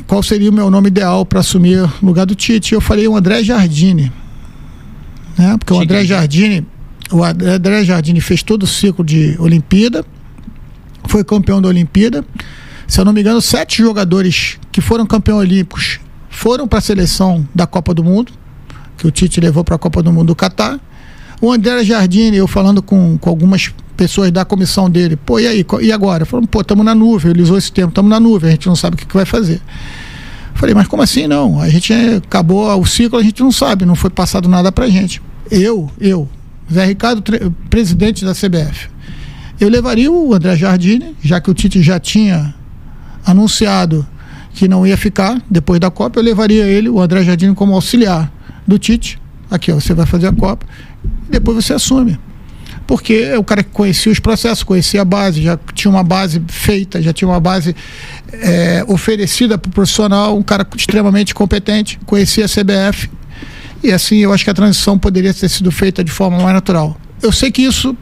Speaker 3: qual seria o meu nome ideal para assumir o lugar do Tite. Eu falei o André Jardine, né? Porque o André Jardine fez todo o ciclo de Olimpíada, foi campeão da Olimpíada. Se eu não me engano, 7 jogadores que foram campeões olímpicos foram para a seleção da Copa do Mundo, que o Tite levou para a Copa do Mundo do Catar. O André Jardine, eu falando com algumas pessoas da comissão dele, pô, e aí, e agora? Falando, pô, estamos na nuvem, ele usou esse termo, estamos na nuvem, a gente não sabe o que vai fazer. Falei, mas como assim não? A gente acabou o ciclo, a gente não sabe, não foi passado nada pra gente. Eu, Zé Ricardo, presidente da CBF, eu levaria o André Jardine, já que o Tite já tinha anunciado que não ia ficar depois da Copa, eu levaria ele, o André Jardine, como auxiliar do Tite. Aqui, ó, você vai fazer a Copa e depois você assume. Porque é o cara que conhecia os processos, conhecia a base, já tinha uma base feita, já tinha uma base oferecida para o profissional, um cara extremamente competente, conhecia a CBF, e assim eu acho que a transição poderia ter sido feita de forma mais natural. Eu sei que isso,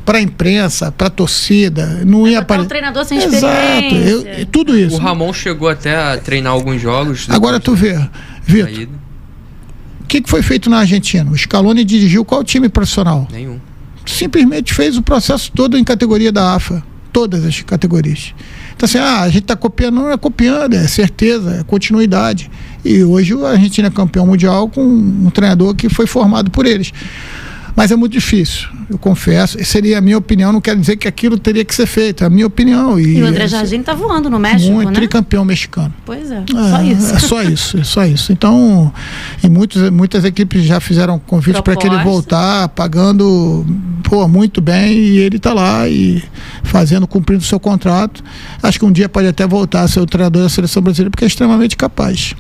Speaker 3: para a imprensa, para a torcida, não ia aparecer.
Speaker 1: Um treinador sem experiência.
Speaker 3: Exato, tudo isso.
Speaker 2: O Ramon chegou até a treinar alguns jogos.
Speaker 3: Agora tu vê, Vitor, o que foi feito na Argentina? O Scaloni dirigiu qual time profissional?
Speaker 2: Nenhum.
Speaker 3: Simplesmente fez o processo todo em categoria da AFA, todas as categorias. Então assim, a gente está copiando, não é copiando, é certeza, é continuidade. E hoje a Argentina é campeão mundial com um treinador que foi formado por eles. Mas é muito difícil, eu confesso. Seria a minha opinião, não quer dizer que aquilo teria que ser feito, é a minha opinião.
Speaker 1: E o André Jardine está voando no México,
Speaker 3: muito,
Speaker 1: né?
Speaker 3: Tricampeão mexicano.
Speaker 1: Pois é, só isso.
Speaker 3: É só isso. Então, e muitas equipes já fizeram convite para que ele voltar, pagando muito bem, e ele está lá e cumprindo o seu contrato. Acho que um dia pode até voltar a ser o treinador da seleção brasileira, porque é extremamente capaz.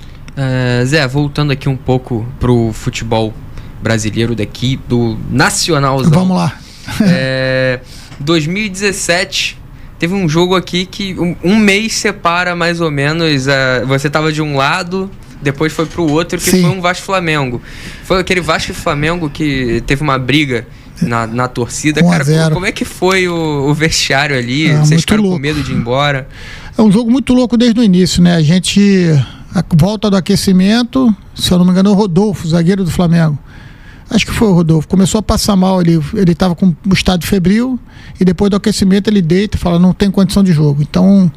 Speaker 2: Zé, voltando aqui um pouco pro futebol brasileiro daqui, do nacionalzão.
Speaker 3: Vamos lá.
Speaker 2: 2017 teve um jogo aqui que um mês separa mais ou menos, você tava de um lado, depois foi pro outro, que Sim. Foi um Vasco-Flamengo. Foi aquele Vasco e Flamengo que teve uma briga na torcida. Cara, como é que foi o vestiário ali? Vocês ficaram com medo de ir embora?
Speaker 3: É um jogo muito louco desde o início, né? A volta do aquecimento, se eu não me engano, o Rodolfo, zagueiro do Flamengo. Acho que foi o Rodolfo. Começou a passar mal, ele estava com o estado febril, e depois do aquecimento ele deita e fala, não tem condição de jogo. Então,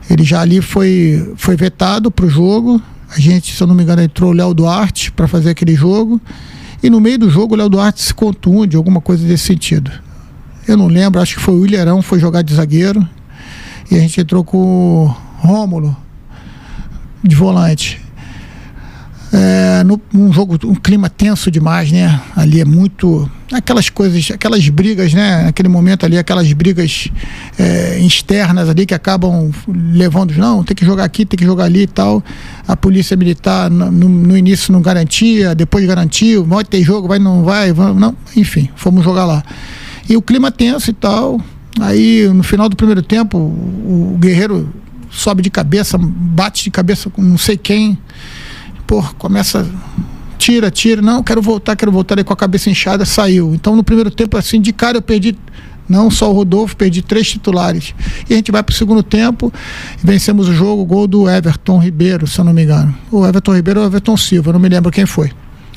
Speaker 3: ele já ali foi vetado para o jogo. A gente, se eu não me engano, entrou o Léo Duarte para fazer aquele jogo. E no meio do jogo o Léo Duarte se contunde, alguma coisa desse sentido. Eu não lembro, acho que foi o Ilharão, foi jogar de zagueiro. E a gente entrou com o Rômulo de volante. Num jogo, um clima tenso demais, né? Ali é muito... Aquelas coisas, aquelas brigas, né? Naquele momento ali, aquelas brigas externas ali que acabam levando... Não, tem que jogar aqui, tem que jogar ali e tal. A polícia militar no início não garantia, depois garantiu. Vai ter jogo, vai, não vai, não. Enfim, fomos jogar lá. E o clima tenso e tal. Aí, no final do primeiro tempo, o Guerreiro sobe de cabeça, bate de cabeça com não sei quem. Começa, tira, não, quero voltar, aí com a cabeça inchada, saiu. Então no primeiro tempo, assim, de cara eu perdi, não só o Rodolfo, perdi 3 titulares. E a gente vai pro segundo tempo, vencemos o jogo, gol do Everton Ribeiro, se eu não me engano. O Everton Ribeiro ou o Everton Silva, não me lembro quem foi.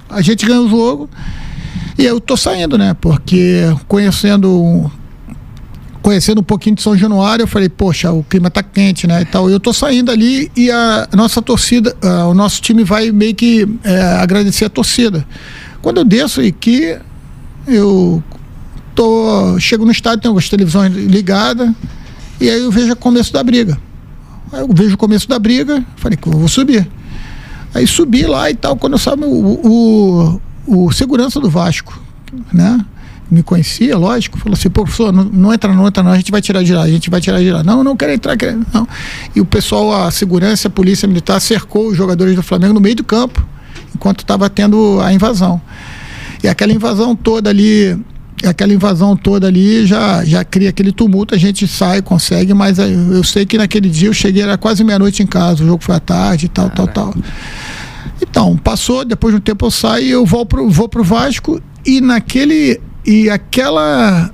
Speaker 3: A gente ganhou o jogo e eu tô saindo, né, porque conhecendo um pouquinho de São Januário, eu falei, poxa, o clima tá quente, né, e tal. Eu tô saindo ali e a nossa torcida, o nosso time vai meio que agradecer a torcida. Quando eu desço aqui, eu chego no estádio, tem algumas televisões ligadas, e aí eu vejo o começo da briga. Falei que eu vou subir. Aí subi lá e tal, quando eu saio, o segurança do Vasco, né, me conhecia, lógico, falou assim, professor, não entra não, a gente vai tirar de lá, não quero entrar, não. E o pessoal, a segurança, a polícia militar cercou os jogadores do Flamengo no meio do campo, enquanto estava tendo a invasão. E aquela invasão toda ali já cria aquele tumulto, a gente sai, consegue, mas eu sei que naquele dia eu cheguei, era quase meia-noite em casa, o jogo foi à tarde e tal. Então, passou, depois de um tempo eu saio e eu vou pro Vasco, e naquele E aquela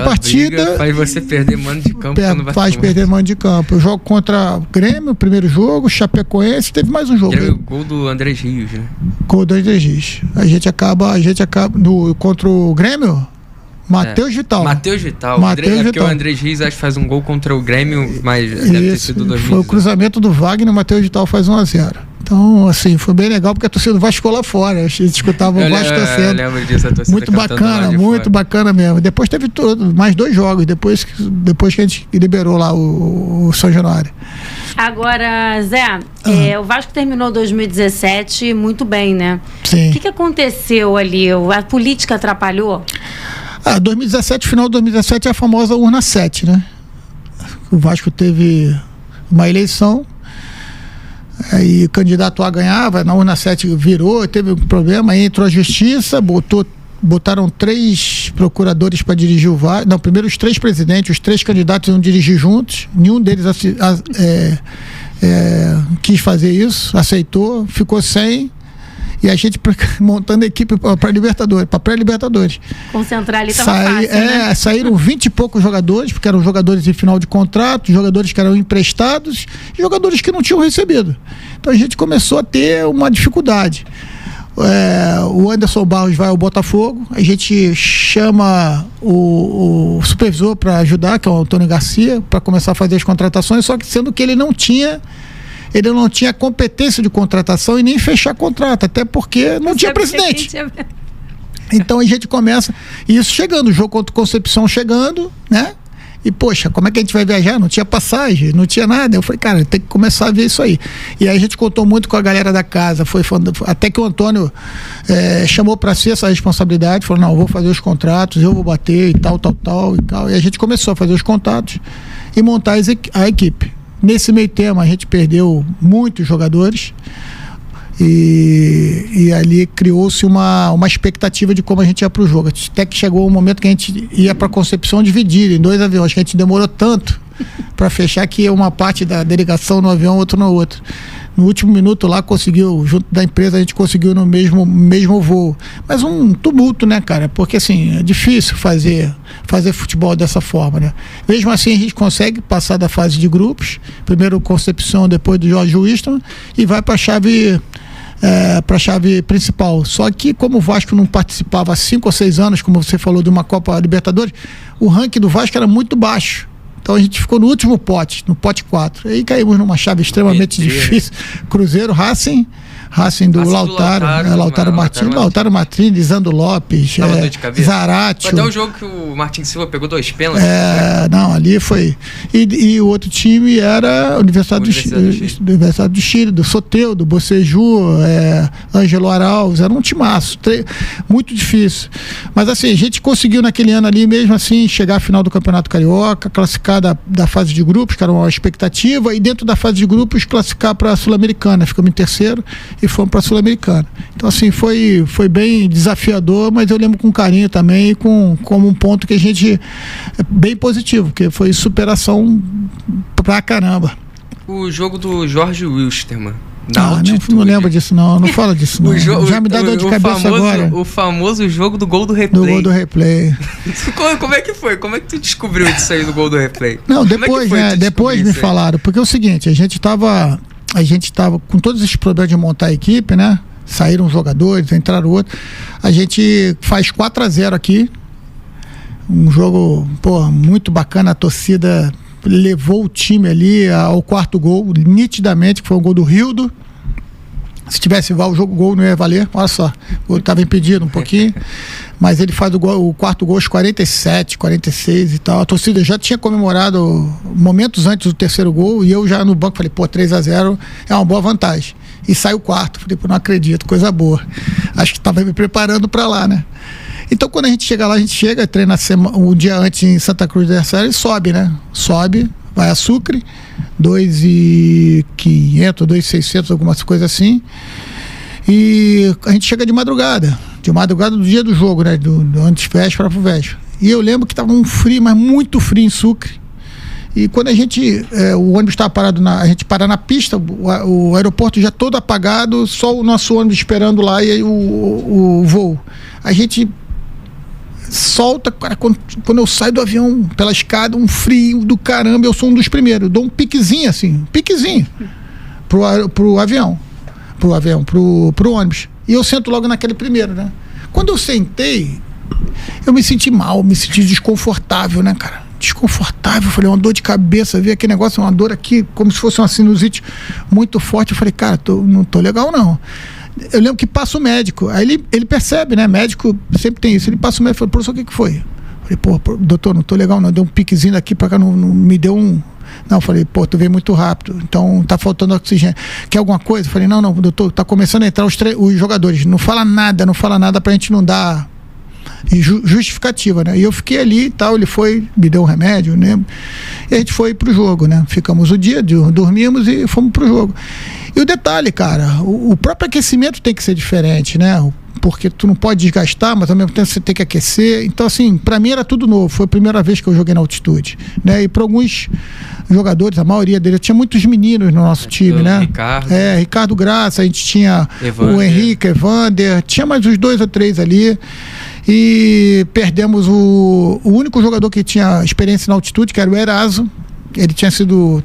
Speaker 3: partida
Speaker 2: faz você perder mano de campo.
Speaker 3: Faz perder mano de campo. Eu jogo contra o Grêmio, o primeiro jogo, Chapecoense, teve mais um jogo.
Speaker 2: Gol do Andrés Rios, né?
Speaker 3: Gol do Andrés Rios. A gente acaba contra o Grêmio, Matheus Vital.
Speaker 2: Matheus Vital. Porque o Andrés Rios acho que faz um gol contra o Grêmio, mas deve ter sido 2000.
Speaker 3: Foi o cruzamento do Wagner, o Matheus Vital faz 1-0. Então, assim, foi bem legal porque a torcida do Vasco ficou lá fora. A gente escutava o Vasco torcendo.
Speaker 2: Eu lembro disso, a torcida
Speaker 3: muito bacana, muito bacana mesmo. Depois teve mais 2 jogos, depois que a gente liberou lá o São Januário.
Speaker 1: Agora, Zé, o Vasco terminou 2017 muito bem, né?
Speaker 3: Sim.
Speaker 1: O que aconteceu ali? A política atrapalhou?
Speaker 3: 2017, final de 2017 é a famosa urna 7, né? O Vasco teve uma eleição, aí o candidato A ganhava, na urna 7 virou, teve um problema, aí entrou a justiça, botaram 3 procuradores para dirigir o Vasco. Não, primeiro os 3 presidentes, os 3 candidatos iam dirigir juntos, nenhum deles quis fazer isso, aceitou, ficou sem. E a gente montando a equipe para Libertadores, para pré-Libertadores.
Speaker 1: Concentrar ali estava fácil, né?
Speaker 3: Saíram 20 e poucos jogadores, porque eram jogadores em final de contrato, jogadores que eram emprestados, jogadores que não tinham recebido. Então a gente começou a ter uma dificuldade. O Anderson Barros vai ao Botafogo, a gente chama o supervisor para ajudar, que é o Antônio Garcia, para começar a fazer as contratações, só que sendo que ele não tinha competência de contratação e nem fechar contrato, até porque não tinha presidente. Então a gente começa, e isso chegando, o jogo contra o Concepção chegando, né? E poxa, como é que a gente vai viajar? Não tinha passagem, não tinha nada. Eu falei, cara, tem que começar a ver isso aí. E aí a gente contou muito com a galera da casa, até que o Antônio chamou para si essa responsabilidade, falou, não, eu vou fazer os contratos, eu vou bater e tal. E a gente começou a fazer os contatos e montar a equipe. Nesse meio tempo a gente perdeu muitos jogadores e ali criou-se uma expectativa de como a gente ia para o jogo. Até que chegou um momento que a gente ia para Concepção dividido em 2 aviões, que a gente demorou tanto para fechar que uma parte da delegação no avião, outra no outro. No último minuto lá conseguiu, junto da empresa, a gente conseguiu no mesmo voo. Mas um tumulto, né, cara? Porque assim, é difícil fazer futebol dessa forma, né? Mesmo assim a gente consegue passar da fase de grupos, primeiro Concepção, depois do Jorge Winston, e vai para a chave principal. Só que como o Vasco não participava há 5 ou 6 anos, como você falou, de uma Copa Libertadores, o ranking do Vasco era muito baixo. Então a gente ficou no último pote, no pote 4. Aí caímos numa chave extremamente difícil. Cruzeiro, Racing do Lautaro Martins, Lisandro Lopes, Zaratio.
Speaker 2: Foi até o jogo que o Martin Silva pegou 2 pênaltis.
Speaker 3: Não, ali foi. E o outro time era a Universidade do Chile, do Soteldo, do Boceju, Ângelo Arauz, era um timaço, muito difícil. Mas assim, a gente conseguiu naquele ano ali, mesmo assim, chegar à final do Campeonato Carioca, classificar da fase de grupos, que era uma expectativa, e dentro da fase de grupos, classificar para a Sul-Americana. Ficamos em terceiro e fomos para a Sul-Americana. Então assim, foi bem desafiador, mas eu lembro com carinho também e como um ponto que a gente bem positivo, porque foi superação pra caramba.
Speaker 2: O jogo do Jorge Wilstermann.
Speaker 3: Não lembro disso não fala disso não. Já me dá dor de cabeça agora.
Speaker 2: O famoso jogo do gol do replay.
Speaker 3: Do gol do replay.
Speaker 2: Como é que foi? Como é que tu descobriu isso aí do gol do replay?
Speaker 3: Não, depois me falaram, porque é o seguinte, a gente tava com todos esses problemas de montar a equipe, né? Saíram jogadores, entraram outros. A gente faz 4-0 aqui. Um jogo, muito bacana, a torcida levou o time ali ao 4º gol, nitidamente, que foi um gol do Rildo. Se tivesse o gol não ia valer, olha só, o gol estava impedido um pouquinho, mas ele faz o 4º gol aos 47, 46 e tal. A torcida já tinha comemorado momentos antes do 3º gol, e eu já no banco falei, 3-0 é uma boa vantagem. E sai o 4º, falei, não acredito, coisa boa. Acho que estava me preparando para lá, né? Então quando a gente chega lá, treina um dia antes em Santa Cruz do Terceiro e sobe, né? Sobe, vai a Sucre, 2.500, 2.600, algumas coisas assim. E a gente chega de madrugada do dia do jogo, né? Do antes véspera pro véspera. E eu lembro que tava um frio, mas muito frio em Sucre. E quando o ônibus estava parado, a gente para na pista, o aeroporto já todo apagado, só o nosso ônibus esperando lá e aí o voo. A gente solta, cara, quando eu saio do avião pela escada, um frio do caramba, eu sou um dos primeiros, dou um piquezinho assim, pro ônibus, e eu sento logo naquele primeiro, né? Quando eu sentei, eu me senti mal, me senti desconfortável, né, cara? Desconfortável, falei, uma dor de cabeça, vi aquele negócio, uma dor aqui, como se fosse uma sinusite muito forte. Eu falei, cara, não tô legal não. Eu lembro que passa o médico, aí ele percebe, né, médico sempre tem isso, ele passa o médico e fala, professor, o que foi? Eu falei, doutor, não tô legal não, deu um piquezinho daqui pra cá, não me deu um... Não, eu falei, tu veio muito rápido, então tá faltando oxigênio. Quer alguma coisa? Eu falei, não, doutor, tá começando a entrar os jogadores, não fala nada pra gente não dar justificativa, né? E eu fiquei ali e tal, ele foi, me deu um remédio, né? E a gente foi pro jogo, né? Ficamos o dia, dormimos e fomos pro jogo. E o detalhe, cara, o próprio aquecimento tem que ser diferente, né? Porque tu não pode desgastar, mas ao mesmo tempo você tem que aquecer. Então, assim, pra mim era tudo novo. Foi a primeira vez que eu joguei na altitude, né? E para alguns jogadores, a maioria deles, tinha muitos meninos no nosso time, né? Ricardo Graça, a gente tinha o Henrique, Evander, tinha mais uns 2 ou 3 ali. E perdemos o único jogador que tinha experiência na altitude, que era o Eraso. Ele tinha sido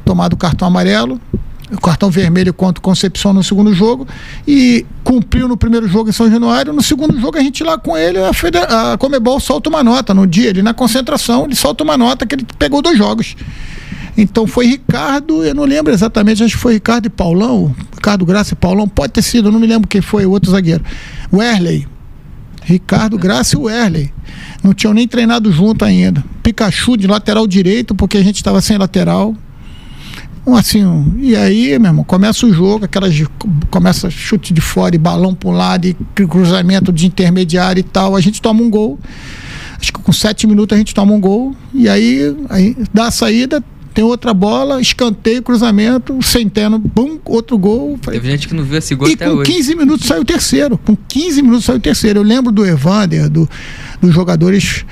Speaker 3: tomado cartão amarelo, o cartão vermelho contra o Concepción no segundo jogo, e cumpriu no primeiro jogo em São Januário. No segundo jogo a gente lá com ele, a Conmebol solta uma nota no dia, ele na concentração, ele solta uma nota que ele pegou 2 jogos. Então foi Ricardo, eu não lembro exatamente, acho que foi Ricardo e Paulão, Ricardo Graça e Paulão, pode ter sido, eu não me lembro quem foi o outro zagueiro. O Erley, Ricardo Graça e o Erley, não tinham nem treinado junto ainda. Pikachu de lateral direito, porque a gente estava sem lateral. E aí, meu irmão, começa o jogo, começa chute de fora e balão para um lado e cruzamento de intermediário e tal. A gente toma um gol, acho que com 7 minutos a gente toma um gol, e aí dá a saída, tem outra bola, escanteio, cruzamento, Centeno, bum, outro gol.
Speaker 2: Teve gente que não viu esse gol até hoje.
Speaker 3: E com 15 minutos saiu o terceiro. Eu lembro do Evander, dos jogadores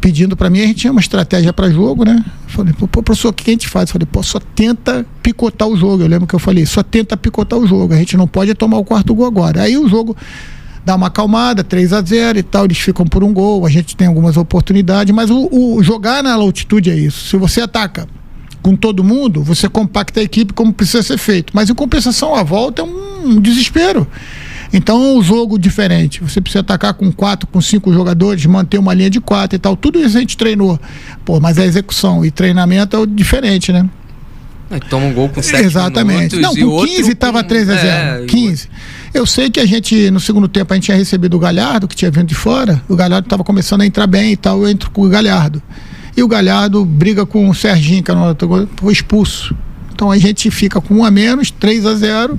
Speaker 3: pedindo para mim, a gente tinha uma estratégia para jogo, né? Falei, professor, o que a gente faz? Falei, só tenta picotar o jogo. Eu lembro que eu falei, só tenta picotar o jogo. A gente não pode tomar o 4º gol agora. Aí o jogo dá uma acalmada, 3-0 e tal, eles ficam por um gol, a gente tem algumas oportunidades, mas o jogar na altitude é isso. Se você ataca com todo mundo, você compacta a equipe como precisa ser feito. Mas em compensação, a volta é um desespero. Então é um jogo diferente. Você precisa atacar com 4, com 5 jogadores, manter uma linha de 4 e tal. Tudo isso a gente treinou. Mas a execução e treinamento é diferente, né?
Speaker 2: Toma um gol com 7
Speaker 3: Exatamente.
Speaker 2: minutos.
Speaker 3: Não, com 15 estava 3-0. 15. Eu sei que a gente, no segundo tempo, a gente tinha recebido o Galhardo, que tinha vindo de fora. O Galhardo estava começando a entrar bem e tal. Eu entro com o Galhardo. E o Galhardo briga com o Serginho, que foi expulso. Então a gente fica com 1 a menos, 3-0.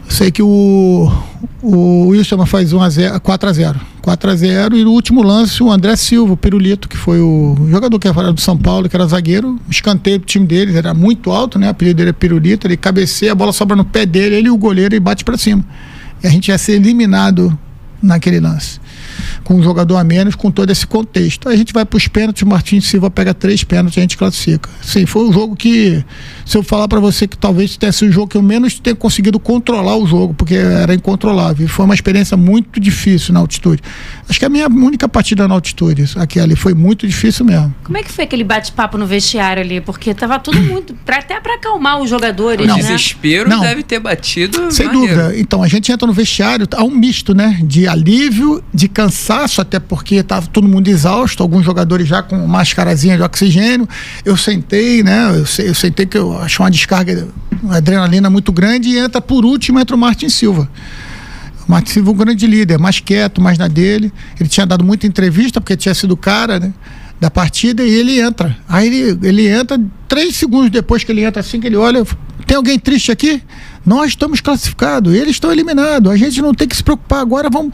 Speaker 3: Sei que o Wilson faz 4-0. E no último lance, o André Silva, o Pirulito, que foi o jogador que era do São Paulo, que era zagueiro, escanteio do time dele, era muito alto, né? O apelido dele é Pirulito, ele cabeceia, a bola sobra no pé dele, ele e o goleiro, e bate pra cima. E a gente ia ser eliminado naquele lance, com um jogador a menos, com todo esse contexto. Aí a gente vai para os pênaltis, o Martins Silva pega 3 pênaltis, a gente classifica. Sim, foi um jogo que, se eu falar para você que talvez tenha sido o jogo que eu menos tenha conseguido controlar o jogo, porque era incontrolável. Foi uma experiência muito difícil na altitude. Acho que a minha única partida na altitude, aquela ali, foi muito difícil mesmo.
Speaker 1: Como é que foi aquele bate-papo no vestiário ali? Porque tava tudo muito, até para acalmar os jogadores,
Speaker 2: né? O desespero deve ter batido.
Speaker 3: Sem dúvida. Então, a gente entra no vestiário, há um misto, né? De alívio, de cansaço, até porque estava todo mundo exausto, alguns jogadores já com mascarazinha de oxigênio. Eu sentei, né? Eu sentei que eu acho uma descarga, uma adrenalina muito grande, e por último entra o Martin Silva. O Martin Silva é um grande líder, mais quieto, mais na dele. Ele tinha dado muita entrevista, porque tinha sido o cara, né, da partida, e ele entra. Aí ele entra, 3 segundos depois que ele entra, assim que ele olha, tem alguém triste aqui? Nós estamos classificados, eles estão eliminados, a gente não tem que se preocupar agora, vamos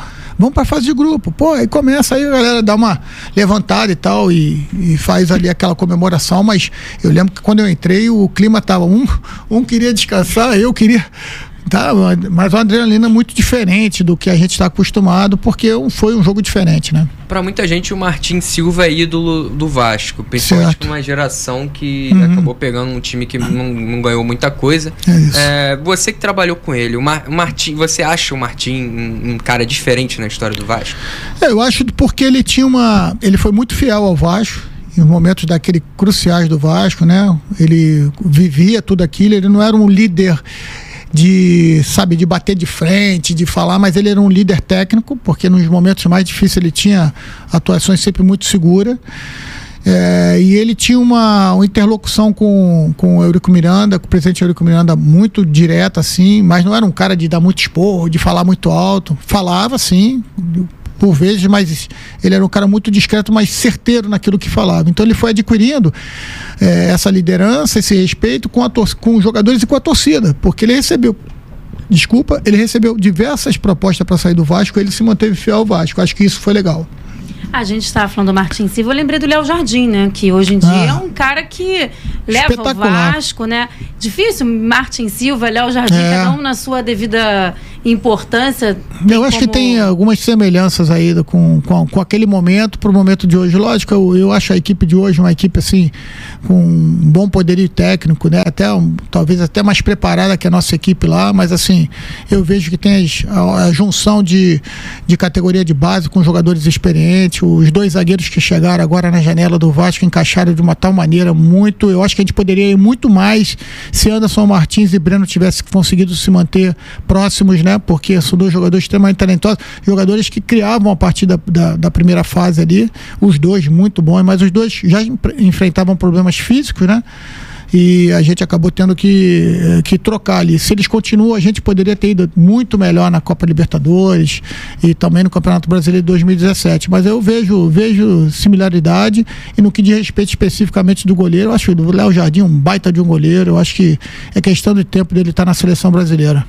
Speaker 3: para a fase de grupo. Aí começa, aí a galera dá uma levantada e tal, e faz ali aquela comemoração. Mas eu lembro que quando eu entrei, o clima tava, um queria descansar, eu queria Tá, mas uma adrenalina muito diferente do que a gente está acostumado, porque foi um jogo diferente, né?
Speaker 2: Para muita gente, o Martin Silva é ídolo do Vasco, principalmente com uma geração que acabou pegando um time que não ganhou muita coisa.
Speaker 3: É isso.
Speaker 2: Você que trabalhou com ele, o Martin, você acha o Martin um cara diferente na história do Vasco?
Speaker 3: Eu acho porque ele foi muito fiel ao Vasco. Em momentos daquele cruciais do Vasco, né? Ele vivia tudo aquilo, ele não era um líder de bater de frente, de falar, mas ele era um líder técnico, porque nos momentos mais difíceis ele tinha atuações sempre muito seguras. E ele tinha uma interlocução com o Eurico Miranda, com o presidente Eurico Miranda, muito direta, assim, mas não era um cara de dar muito esporro, de falar muito alto. Falava, sim, por vezes, mas ele era um cara muito discreto, mas certeiro naquilo que falava. Então ele foi adquirindo essa liderança, esse respeito com os jogadores e com a torcida, porque ele recebeu diversas propostas para sair do Vasco, ele se manteve fiel ao Vasco. Acho que isso foi legal.
Speaker 1: A gente estava falando do Martin Silva, eu lembrei do Léo Jardim, né? Que hoje em dia é um cara que leva o Vasco, né? Difícil, Martin Silva, Léo Jardim, cada um na sua devida importância.
Speaker 3: Eu acho que tem algumas semelhanças aí com aquele momento para o momento de hoje. Lógico, eu acho a equipe de hoje uma equipe assim, com um bom poderio técnico, né? Talvez até mais preparada que a nossa equipe lá, mas assim, eu vejo que tem a junção de categoria de base com jogadores experientes. Os dois zagueiros que chegaram agora na janela do Vasco encaixaram de uma tal maneira eu acho que a gente poderia ir muito mais se Anderson Martins e Breno tivessem conseguido se manter próximos, né? Porque são dois jogadores extremamente talentosos, jogadores que criavam a partir da primeira fase ali, os dois muito bons, mas os dois já enfrentavam problemas físicos, né? E a gente acabou tendo que trocar ali. Se eles continuam, a gente poderia ter ido muito melhor na Copa Libertadores e também no Campeonato Brasileiro de 2017. Mas eu vejo similaridade, e no que diz respeito especificamente do goleiro, eu acho o Léo Jardim um baita de um goleiro. Eu acho que é questão de tempo dele estar na seleção brasileira.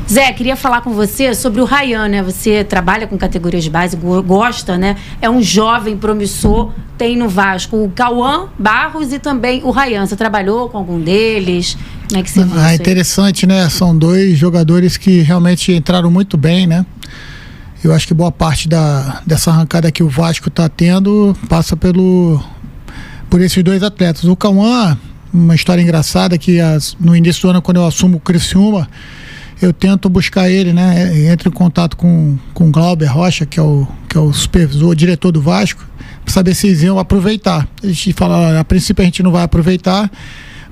Speaker 1: Zé, queria falar com você sobre o Ryan, né? Você trabalha com categorias de base, gosta, né? É um jovem promissor, tem no Vasco o Cauã Barros e também o Ryan. Você trabalhou com algum deles? Como é que você viu isso aí?
Speaker 3: Interessante, né? São dois jogadores que realmente entraram muito bem, né? Eu acho que boa parte dessa arrancada que o Vasco está tendo passa por esses dois atletas. O Cauã, uma história engraçada que no início do ano, quando eu assumo o Criciúma, eu tento buscar ele, né? Entro em contato com o Glauber Rocha, que é o supervisor, o diretor do Vasco, para saber se eles iam aproveitar. Eles falaram, a princípio a gente não vai aproveitar,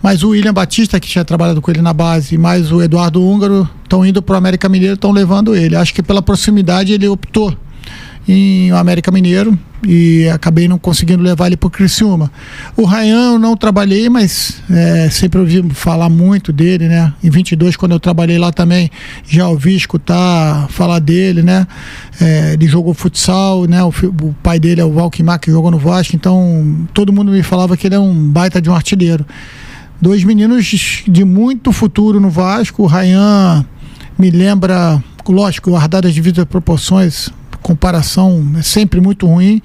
Speaker 3: mas o William Batista, que tinha trabalhado com ele na base, mais o Eduardo Húngaro, estão indo para o América Mineiro, estão levando ele. Acho que pela proximidade ele optou em América Mineiro e acabei não conseguindo levar ele para o Criciúma. O Ryan eu não trabalhei, mas sempre ouvi falar muito dele, né? Em 22, quando eu trabalhei lá também, já ouvi escutar falar dele, né? Ele jogou futsal, né? O pai dele é o Valquimar, que jogou no Vasco, então todo mundo me falava que ele é um baita de um artilheiro. Dois meninos de muito futuro no Vasco. O Ryan me lembra, lógico, guardado as devidas proporções, comparação é sempre muito ruim,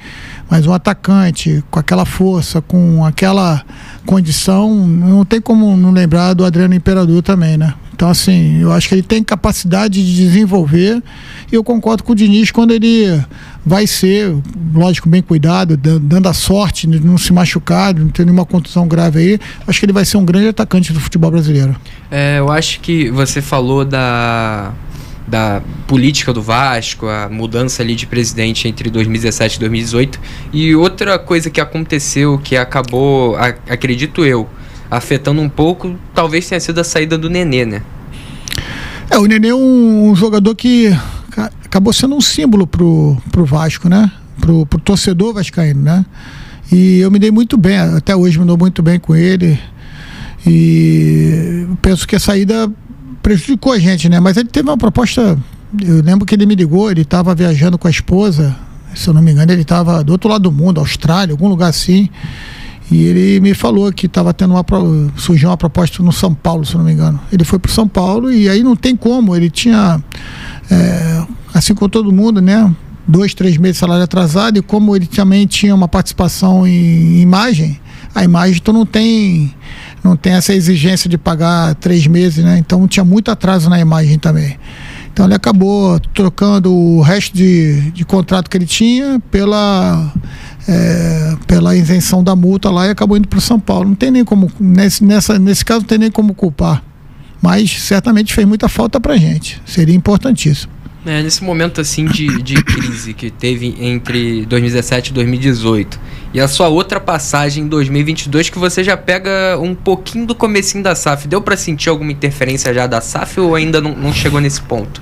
Speaker 3: mas um atacante com aquela força, com aquela condição, não tem como não lembrar do Adriano Imperador também, né? Então, assim, eu acho que ele tem capacidade de desenvolver, e eu concordo com o Diniz quando ele vai ser, lógico, bem cuidado, dando a sorte de não se machucar, de não ter nenhuma contusão grave aí. Acho que ele vai ser um grande atacante do futebol brasileiro.
Speaker 2: Eu acho que você falou da política do Vasco, a mudança ali de presidente entre 2017 e 2018, e outra coisa que aconteceu, que acabou, acredito eu, afetando um pouco, talvez tenha sido a saída do Nenê, né?
Speaker 3: O Nenê é um jogador que acabou sendo um símbolo pro Vasco, né? Pro torcedor vascaíno, né? E eu me dei muito bem, até hoje me dou muito bem com ele, e penso que a saída prejudicou a gente, né? Mas ele teve uma proposta, eu lembro que ele me ligou, ele estava viajando com a esposa, se eu não me engano, ele estava do outro lado do mundo, Austrália, algum lugar assim, e ele me falou que estava tendo surgiu uma proposta no São Paulo, se eu não me engano. Ele foi para o São Paulo e aí não tem como, ele tinha, assim como todo mundo, né? 2, 3 meses de salário atrasado, e como ele também tinha uma participação em imagem, a imagem tu não tem essa exigência de pagar 3 meses, né? Então tinha muito atraso na imagem também. Então ele acabou trocando o resto de contrato que ele tinha pela isenção da multa lá e acabou indo para o São Paulo. Não tem nem como, nesse caso não tem nem como culpar, mas certamente fez muita falta pra gente, seria importantíssimo.
Speaker 2: Nesse momento assim de crise que teve entre 2017 e 2018 e a sua outra passagem em 2022, que você já pega um pouquinho do comecinho da SAF, deu para sentir alguma interferência já da SAF ou ainda não chegou nesse ponto?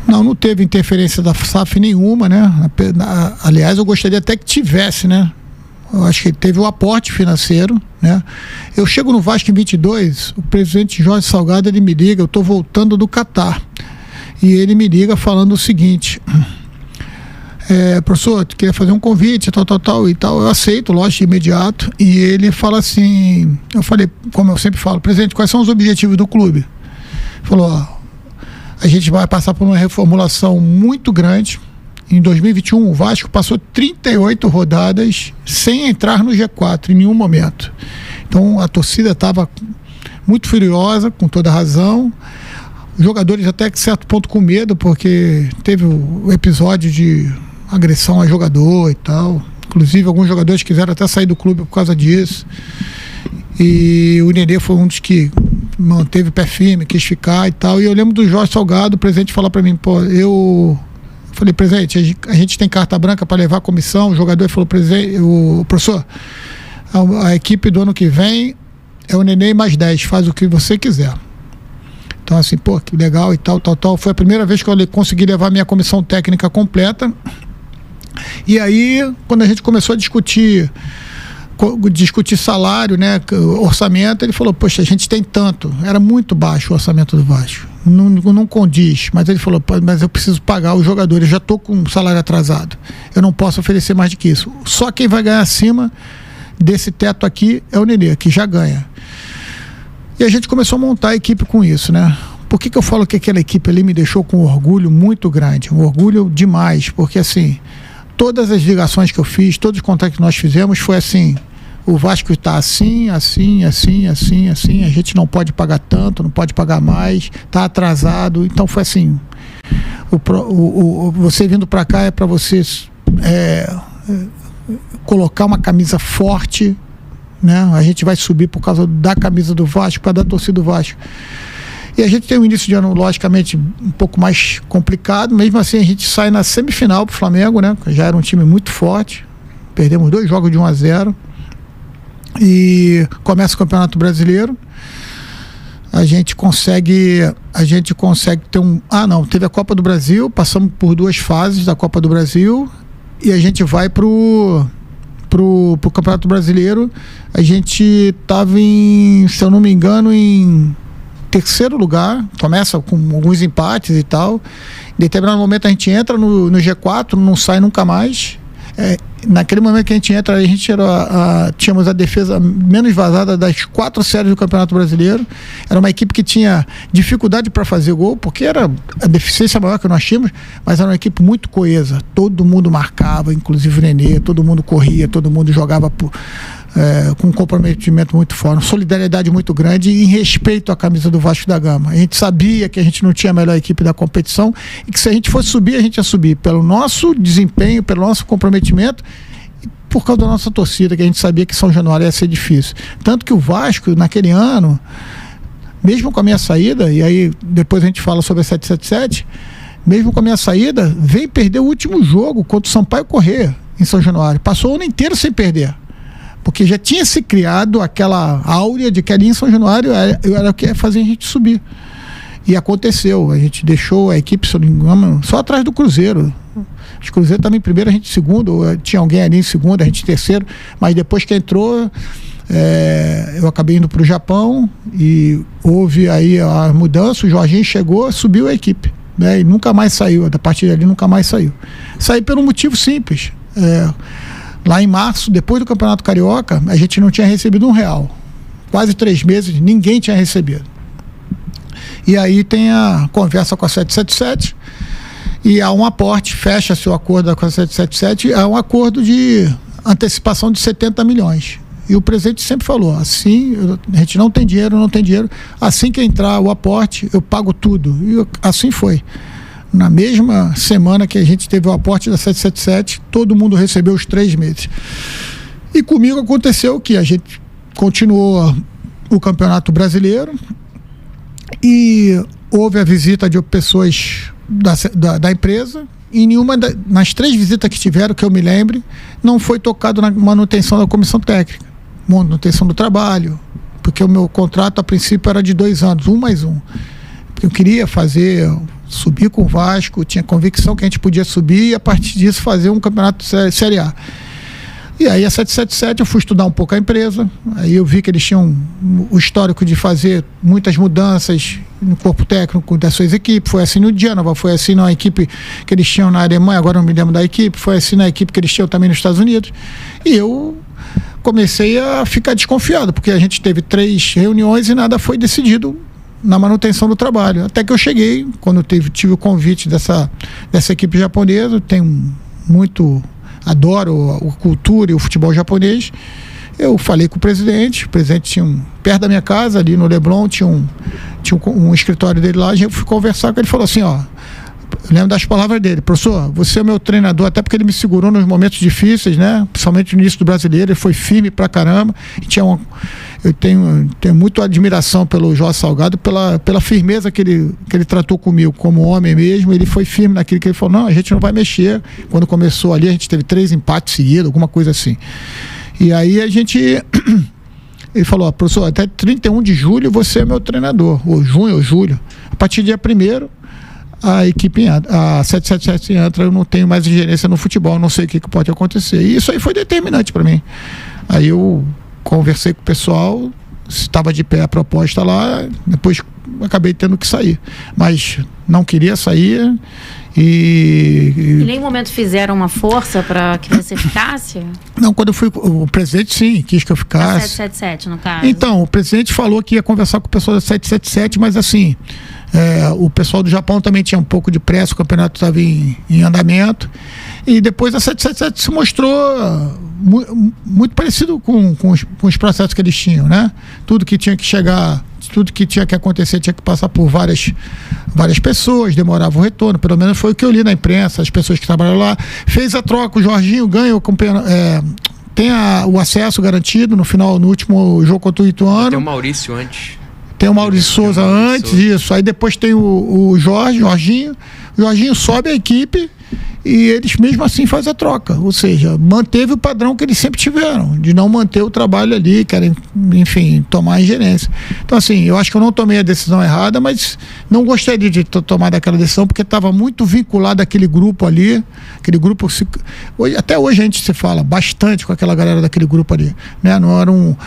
Speaker 3: Não teve interferência da SAF nenhuma, né? Aliás, eu gostaria até que tivesse, né? Eu acho que teve um aporte financeiro, né? Eu chego no Vasco em 22, o presidente Jorge Salgado, ele me liga, eu estou voltando do Catar, e ele me liga falando o seguinte: professor, tu queria fazer um convite, tal e tal. Eu aceito, lógico, de imediato. E ele fala assim, eu falei, como eu sempre falo, presidente, quais são os objetivos do clube? Ele falou, a gente vai passar por uma reformulação muito grande. Em 2021, o Vasco passou 38 rodadas sem entrar no G4 em nenhum momento. Então a torcida estava muito furiosa, com toda razão. Os jogadores até que certo ponto com medo, porque teve o episódio de agressão a jogador e tal. Inclusive alguns jogadores quiseram até sair do clube por causa disso. E o Nenê foi um dos que manteve o pé firme, quis ficar e tal. E eu lembro do Jorge Salgado, o presidente, falar para mim, eu falei, presidente, a gente tem carta branca para levar a comissão. O jogador falou, o professor, a equipe do ano que vem é o Nenê mais 10, faz o que você quiser. Então assim, que legal e tal. Foi a primeira vez que eu consegui levar minha comissão técnica completa. E aí, quando a gente começou a discutir salário, né, orçamento, ele falou, poxa, a gente tem tanto. Era muito baixo o orçamento do Vasco. Não condiz. Mas ele falou, mas eu preciso pagar os jogadores, eu já estou com um salário atrasado. Eu não posso oferecer mais do que isso. Só quem vai ganhar acima desse teto aqui é o Nenê, que já ganha. E a gente começou a montar a equipe com isso, né? Por que eu falo que aquela equipe ali me deixou com um orgulho muito grande? Um orgulho demais, porque assim, todas as ligações que eu fiz, todos os contatos que nós fizemos, foi assim, o Vasco está assim, a gente não pode pagar tanto, não pode pagar mais, está atrasado. Então foi assim, você vindo para cá é para você colocar uma camisa forte, né? A gente vai subir por causa da camisa do Vasco, por causa da torcida do Vasco. E a gente tem um início de ano, logicamente, um pouco mais complicado. Mesmo assim, a gente sai na semifinal pro Flamengo, né? Já era um time muito forte. Perdemos 2 jogos de 1-0. E começa o Campeonato Brasileiro. A gente consegue ter teve a Copa do Brasil, passamos por 2 fases da Copa do Brasil e a gente vai pro Campeonato Brasileiro. A gente estava se eu não me engano, em 3º lugar, começa com alguns empates e tal. Em determinado momento a gente entra no G4, não sai nunca mais. Naquele momento que a gente entra, a gente tínhamos a defesa menos vazada das 4 séries do Campeonato Brasileiro. Era uma equipe que tinha dificuldade para fazer gol, porque era a deficiência maior que nós tínhamos, mas era uma equipe muito coesa. Todo mundo marcava, inclusive o Nenê, todo mundo corria, todo mundo jogava com um comprometimento muito forte, uma solidariedade muito grande e em respeito à camisa do Vasco da Gama. A gente sabia que a gente não tinha a melhor equipe da competição e que se a gente fosse subir, a gente ia subir pelo nosso desempenho, pelo nosso comprometimento e por causa da nossa torcida, que a gente sabia que São Januário ia ser difícil. Tanto que o Vasco, naquele ano, mesmo com a minha saída, e aí depois a gente fala sobre a 777, mesmo com a minha saída, veio perder o último jogo contra o Sampaio Corrêa, em São Januário. Passou o ano inteiro sem perder. Porque já tinha se criado aquela áurea de que ali em São Januário era o que ia fazer a gente subir. E aconteceu. A gente deixou a equipe, se eu não me engano, só atrás do Cruzeiro. O Cruzeiro estava em primeiro, a gente em segundo. Tinha alguém ali em segundo, a gente em terceiro. Mas depois que entrou, eu acabei indo para o Japão e houve aí a mudança. O Jorginho chegou, subiu a equipe, né? E nunca mais saiu. A partir dali nunca mais saiu. Saiu pelo motivo simples. Lá em março, depois do Campeonato Carioca, a gente não tinha recebido R$1. Quase 3 meses, ninguém tinha recebido. E aí tem a conversa com a 777 e há um aporte, fecha-se o acordo com a 777, há um acordo de antecipação de 70 milhões. E o presidente sempre falou, assim, a gente não tem dinheiro, assim que entrar o aporte, eu pago tudo. E assim foi. Na mesma semana que a gente teve o aporte da 777, todo mundo recebeu os 3 meses. E comigo aconteceu que a gente continuou o Campeonato Brasileiro e houve a visita de pessoas da empresa. E nas 3 visitas que tiveram, que eu me lembre, não foi tocado na manutenção da comissão técnica, manutenção do trabalho, porque o meu contrato a princípio era de 2 anos, 1 mais 1. Porque eu queria subir com o Vasco, tinha convicção que a gente podia subir e a partir disso fazer um campeonato Série A. E aí a 777 eu fui estudar um pouco a empresa, aí eu vi que eles tinham o histórico de fazer muitas mudanças no corpo técnico das suas equipes, foi assim no Genova, foi assim na equipe que eles tinham na Alemanha, agora não me lembro da equipe, foi assim na equipe que eles tinham também nos Estados Unidos, e eu comecei a ficar desconfiado, porque a gente teve 3 reuniões e nada foi decidido na manutenção do trabalho, até que eu cheguei, quando tive o convite dessa equipe japonesa, adoro a cultura e o futebol japonês. Eu falei com o presidente tinha perto da minha casa, ali no Leblon, tinha um escritório dele lá, eu fui conversar com ele, falou assim, eu lembro das palavras dele, professor, você é meu treinador, até porque ele me segurou nos momentos difíceis, né? Principalmente no início do Brasileiro, ele foi firme pra caramba, eu tenho muita admiração pelo Jorge Salgado, pela firmeza que ele tratou comigo, como homem mesmo, ele foi firme naquilo que ele falou, não, a gente não vai mexer. Quando começou ali, a gente teve 3 empates seguidos, alguma coisa assim. E aí ele falou, professor, até 31 de julho você é meu treinador, ou junho ou julho. A partir do dia 1º, a equipe a 777 entra, eu não tenho mais ingerência no futebol, não sei o que pode acontecer. E isso aí foi determinante para mim. Aí eu conversei com o pessoal, estava de pé a proposta lá, depois acabei tendo que sair. Mas não queria sair e
Speaker 1: em nenhum momento fizeram uma força para que você ficasse?
Speaker 3: Não, quando eu fui, o presidente sim, quis que eu ficasse.
Speaker 1: 777, no caso.
Speaker 3: Então, o presidente falou que ia conversar com o pessoal da 777, mas assim, o pessoal do Japão também tinha um pouco de pressa, o campeonato estava em andamento. E depois a 777 se mostrou muito parecido com os processos que eles tinham, né? Tudo que tinha que chegar, tudo que tinha que acontecer tinha que passar por várias pessoas, demorava o retorno, pelo menos foi o que eu li na imprensa, as pessoas que trabalham lá. Fez a troca, o Jorginho ganha tem o acesso garantido no último jogo contra o Ituano.
Speaker 2: Tem o Maurício antes.
Speaker 3: Tem o Maurício Souza antes, isso. Aí depois tem o Jorginho. O Jorginho sobe a equipe e eles mesmo assim fazem a troca. Ou seja, manteve o padrão que eles sempre tiveram, de não manter o trabalho ali, querem, enfim, tomar a ingerência. Então, assim, eu acho que eu não tomei a decisão errada, mas não gostaria de ter tomado aquela decisão, porque estava muito vinculado àquele grupo ali. Aquele grupo, até hoje a gente se fala bastante com aquela galera daquele grupo ali, né? Não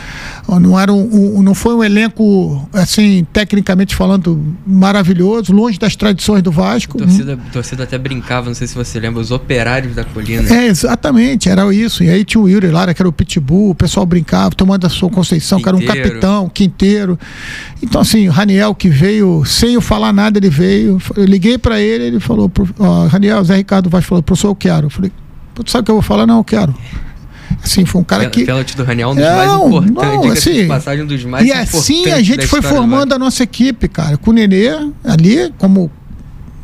Speaker 3: foi um elenco, assim, tecnicamente falando, maravilhoso, longe das tradições do Vasco.
Speaker 2: A torcida até brincava, não sei se você lembra, os operários da colina.
Speaker 3: Exatamente, era isso. E aí tinha o Yuri Lara, que era o Pitbull, o pessoal brincava, tomando a sua Conceição, que era um capitão, Quinteiro. Então, assim, o Raniel, que veio, sem eu falar nada, ele veio. Eu liguei pra ele falou, Raniel, Zé Ricardo Vaz falou, professor, eu quero. Eu falei, sabe o que eu vou falar? Não, eu quero. Assim, foi um cara que...
Speaker 2: O pênalti do Raniel é um dos mais importantes,
Speaker 3: assim,
Speaker 2: passagem, um dos mais importantes.
Speaker 3: E assim a gente foi formando a nossa equipe, cara, com o Nenê ali, como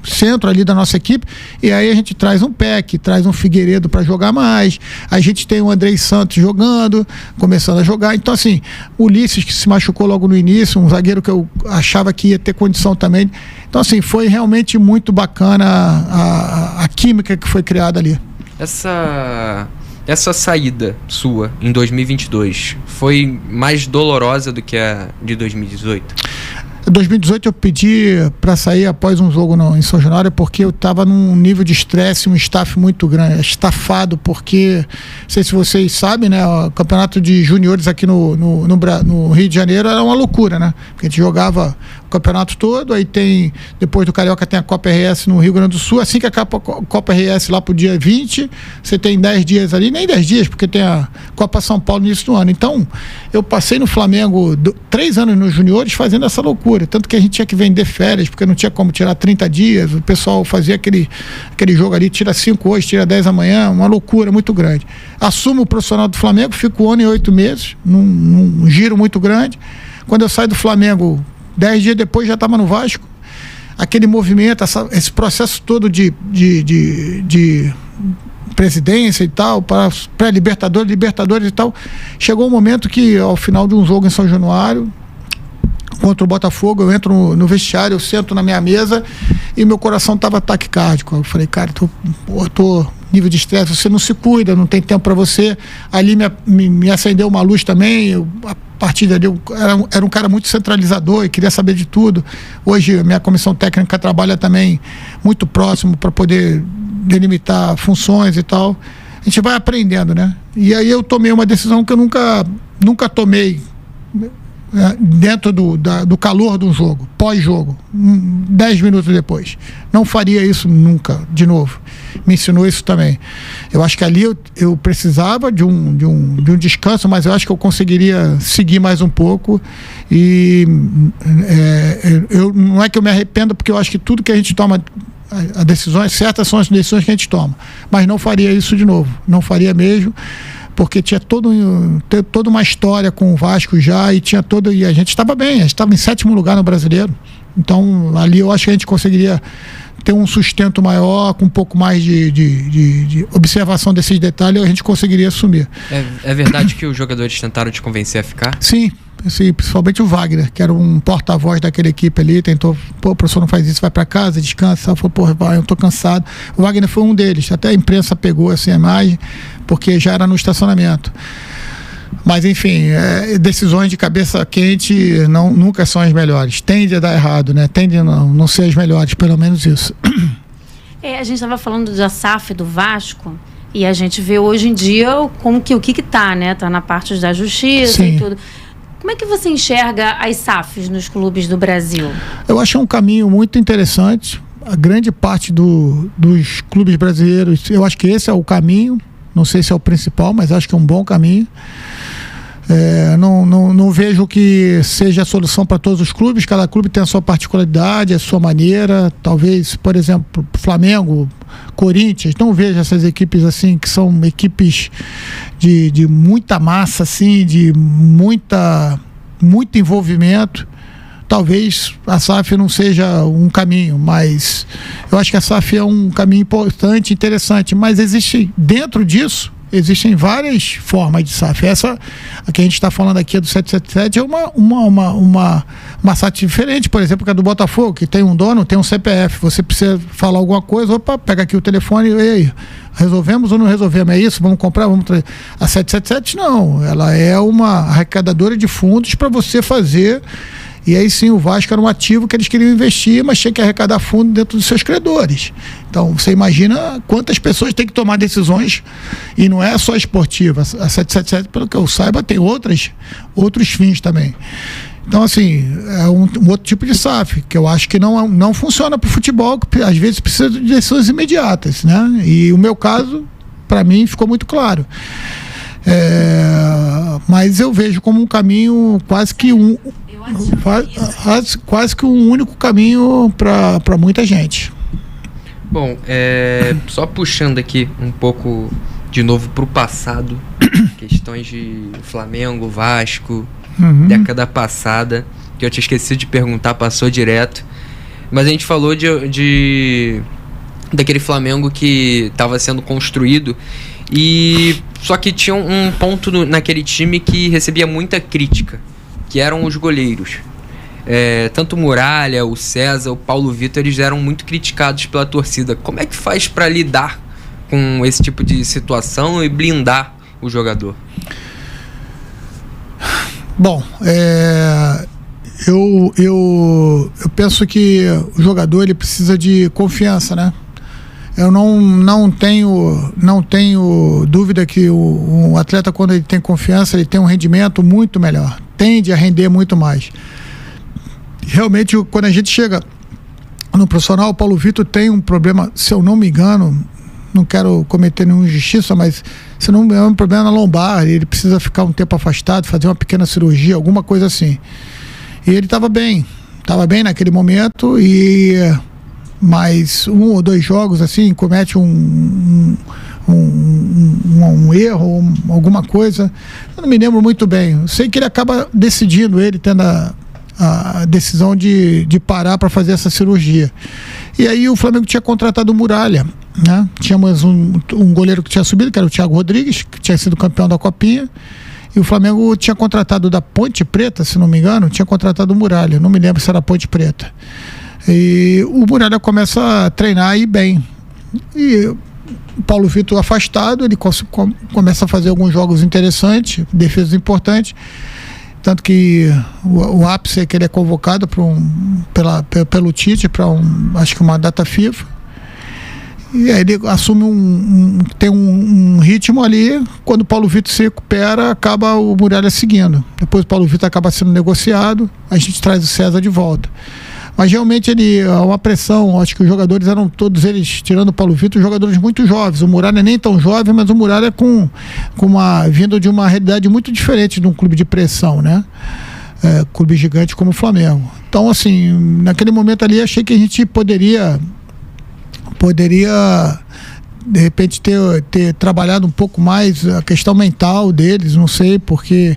Speaker 3: centro ali da nossa equipe, e aí a gente traz um Peck, traz um Figueiredo para jogar mais, a gente tem o Andrei Santos jogando, começando a jogar, então assim, o Ulisses, que se machucou logo no início, um zagueiro que eu achava que ia ter condição também, então assim, foi realmente muito bacana a química que foi criada ali.
Speaker 2: Essa saída sua em 2022 foi mais dolorosa do que a de 2018?
Speaker 3: Em 2018 eu pedi para sair após um jogo em São Januário, porque eu estava num nível de estresse, um staff muito grande, estafado, porque, não sei se vocês sabem, né, o campeonato de juniores aqui no Rio de Janeiro era uma loucura, né, porque a gente jogava, campeonato todo, aí tem, depois do Carioca tem a Copa RS no Rio Grande do Sul, assim que acaba a Copa RS lá pro dia 20, você tem 10 dias ali, nem 10 dias, porque tem a Copa São Paulo no início do ano. Então, eu passei no Flamengo 3 anos nos juniores fazendo essa loucura, tanto que a gente tinha que vender férias, porque não tinha como tirar 30 dias, o pessoal fazia aquele jogo ali, tira 5 hoje, tira 10 amanhã, uma loucura muito grande. Assumo o profissional do Flamengo, fico 1 ano e 8 meses, num giro muito grande. Quando eu saio do Flamengo, 10 dias depois já estava no Vasco. Aquele movimento, esse processo todo de presidência e tal, para pré-Libertadores, Libertadores e tal. Chegou um momento que, ao final de um jogo em São Januário, contra o Botafogo, eu entro no vestiário, eu sento na minha mesa e meu coração estava taquicárdico. Eu falei, cara, tô nível de estresse, você não se cuida, não tem tempo para você. Ali me acendeu uma luz também. A partir dali, eu era um cara muito centralizador e queria saber de tudo. Hoje, a minha comissão técnica trabalha também muito próximo para poder delimitar funções e tal. A gente vai aprendendo, né? E aí eu tomei uma decisão que eu nunca tomei dentro do calor do jogo, pós-jogo, 10 minutos depois. Não faria isso nunca, de novo. Me ensinou isso também. Eu acho que ali eu precisava de um descanso, mas eu acho que eu conseguiria seguir mais um pouco. E não é que eu me arrependo, porque eu acho que tudo que a gente toma, as decisões certas são as decisões que a gente toma. Mas não faria isso de novo. Não faria mesmo. Porque tinha toda uma história com o Vasco já, e a gente estava bem, a gente estava em 7º lugar no Brasileiro. Então, ali eu acho que a gente conseguiria ter um sustento maior, com um pouco mais de observação desses detalhes, a gente conseguiria assumir.
Speaker 2: É verdade que os jogadores tentaram te convencer a ficar?
Speaker 3: Sim, principalmente o Wagner, que era um porta-voz daquela equipe ali, tentou, o professor não faz isso, vai para casa, descansa, falou, eu tô cansado. O Wagner foi um deles, até a imprensa pegou assim, a imagem, porque já era no estacionamento. Mas enfim, decisões de cabeça quente nunca são as melhores, tende a dar errado, né? Tende a não ser as melhores, pelo menos isso.
Speaker 1: A gente estava falando da SAF do Vasco, e a gente vê hoje em dia o que tá, né? Tá na parte da justiça. Sim. E tudo. Como é que você enxerga as SAFs nos clubes do Brasil?
Speaker 3: Eu acho um caminho muito interessante. A grande parte dos clubes brasileiros, eu acho que esse é o caminho. Não sei se é o principal, mas acho que é um bom caminho. Não vejo que seja a solução para todos os clubes. Cada clube tem a sua particularidade, a sua maneira. Talvez, por exemplo, Flamengo, Corinthians, não vejo essas equipes assim, que são equipes de muita massa, assim, de muito envolvimento. Talvez a SAF não seja um caminho, mas eu acho que a SAF é um caminho importante, interessante, mas dentro disso existem várias formas de SAF. Essa a que a gente está falando aqui, do 777, é uma SAF diferente, por exemplo, que a do Botafogo, que tem um dono, tem um CPF. Você precisa falar alguma coisa, opa, pega aqui o telefone e aí, resolvemos ou não resolvemos? É isso? Vamos comprar? Vamos trazer. A 777 não, ela é uma arrecadadora de fundos para você fazer. E aí sim, o Vasco era um ativo que eles queriam investir, mas tinha que arrecadar fundo dentro dos seus credores. Então, você imagina quantas pessoas têm que tomar decisões, e não é só esportiva. A 777, pelo que eu saiba, tem outros fins também. Então, assim, é um outro tipo de SAF, que eu acho que não funciona para o futebol, que às vezes precisa de decisões imediatas, né? E o meu caso, para mim, ficou muito claro. Mas eu vejo como um caminho quase que um único caminho para muita gente.
Speaker 2: Bom, só puxando aqui um pouco de novo para o passado, questões de Flamengo, Vasco, década passada, que eu tinha esquecido de perguntar, passou direto, mas a gente falou daquele Flamengo que estava sendo construído, e só que tinha um ponto naquele time que recebia muita crítica, que eram os goleiros. Tanto o Muralha, o César, o Paulo Vitor, eles eram muito criticados pela torcida. Como é que faz para lidar com esse tipo de situação e blindar o jogador?
Speaker 3: Bom, eu penso que o jogador ele precisa de confiança, né? Eu não tenho dúvida que o atleta, quando ele tem confiança, ele tem um rendimento muito melhor, tende a render muito mais. realmente, quando a gente chega no profissional, o Paulo Vitor tem um problema, se eu não me engano, não quero cometer nenhuma injustiça, mas se não é um problema na lombar, ele precisa ficar um tempo afastado, fazer uma pequena cirurgia, alguma coisa assim. E ele estava bem naquele momento, mas 1 ou 2 jogos assim, comete um erro, alguma coisa, eu não me lembro muito bem. Eu sei que ele acaba decidindo, ele tendo a decisão de parar para fazer essa cirurgia. E aí o Flamengo tinha contratado o Muralha, né? Tínhamos um goleiro que tinha subido, que era o Thiago Rodrigues, que tinha sido campeão da Copinha, e o Flamengo tinha contratado da Ponte Preta, se não me engano, tinha contratado o Muralha, não me lembro se era a Ponte Preta. E o Muralha começa a treinar aí bem. E o Paulo Vitor afastado, ele começa a fazer alguns jogos interessantes, defesas importantes, tanto que o ápice é que ele é convocado pelo Tite para acho que uma data FIFA. E aí ele assume tem um ritmo ali. Quando o Paulo Vitor se recupera, acaba o Muralha seguindo. Depois o Paulo Vitor acaba sendo negociado, a gente traz o César de volta. Mas realmente uma pressão, acho que os jogadores eram todos eles, tirando o Paulo Vitor, jogadores muito jovens. O Muralha nem tão jovem, mas o Muralha vindo de uma realidade muito diferente de um clube de pressão, né? Clube gigante como o Flamengo. Então, assim, naquele momento ali, achei que a gente poderia de repente ter trabalhado um pouco mais a questão mental deles, não sei, porque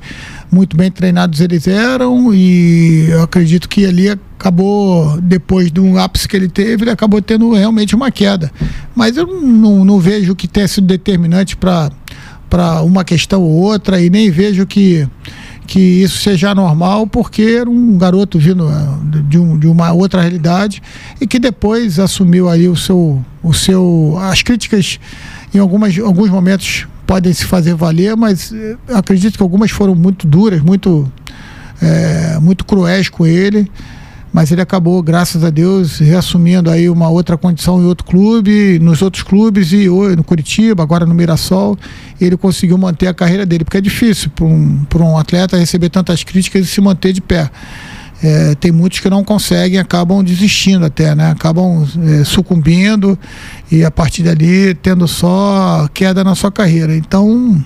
Speaker 3: muito bem treinados eles eram, e eu acredito que ali acabou, depois de um ápice que ele teve, ele acabou tendo realmente uma queda. Mas eu não vejo que tenha sido determinante para uma questão ou outra, e nem vejo que isso seja normal, porque era um garoto vindo de uma outra realidade, e que depois assumiu aí as críticas em alguns momentos podem se fazer valer, mas acredito que algumas foram muito duras, muito cruéis com ele, mas ele acabou, graças a Deus, reassumindo aí uma outra condição em outro clube, nos outros clubes, e no Curitiba, agora no Mirassol, ele conseguiu manter a carreira dele, porque é difícil para um atleta receber tantas críticas e se manter de pé. Tem muitos que não conseguem, acabam desistindo até, né? Acabam sucumbindo, e a partir dali tendo só queda na sua carreira. Então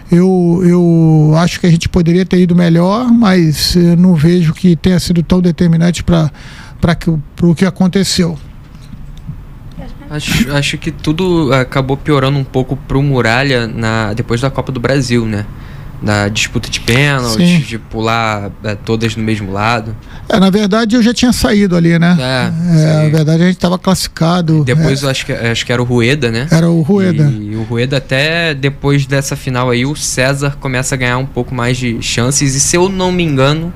Speaker 3: eu acho que a gente poderia ter ido melhor, mas eu não vejo que tenha sido tão determinante para o que aconteceu.
Speaker 2: Acho que tudo acabou piorando um pouco pro Muralha depois da Copa do Brasil, né? Da disputa de pênaltis, de pular todas no mesmo lado.
Speaker 3: Na verdade eu já tinha saído ali, né? Na verdade a gente estava classificado.
Speaker 2: Depois eu acho que era o Rueda, né?
Speaker 3: Era o Rueda.
Speaker 2: E o Rueda, até depois dessa final aí, o César começa a ganhar um pouco mais de chances, e se eu não me engano,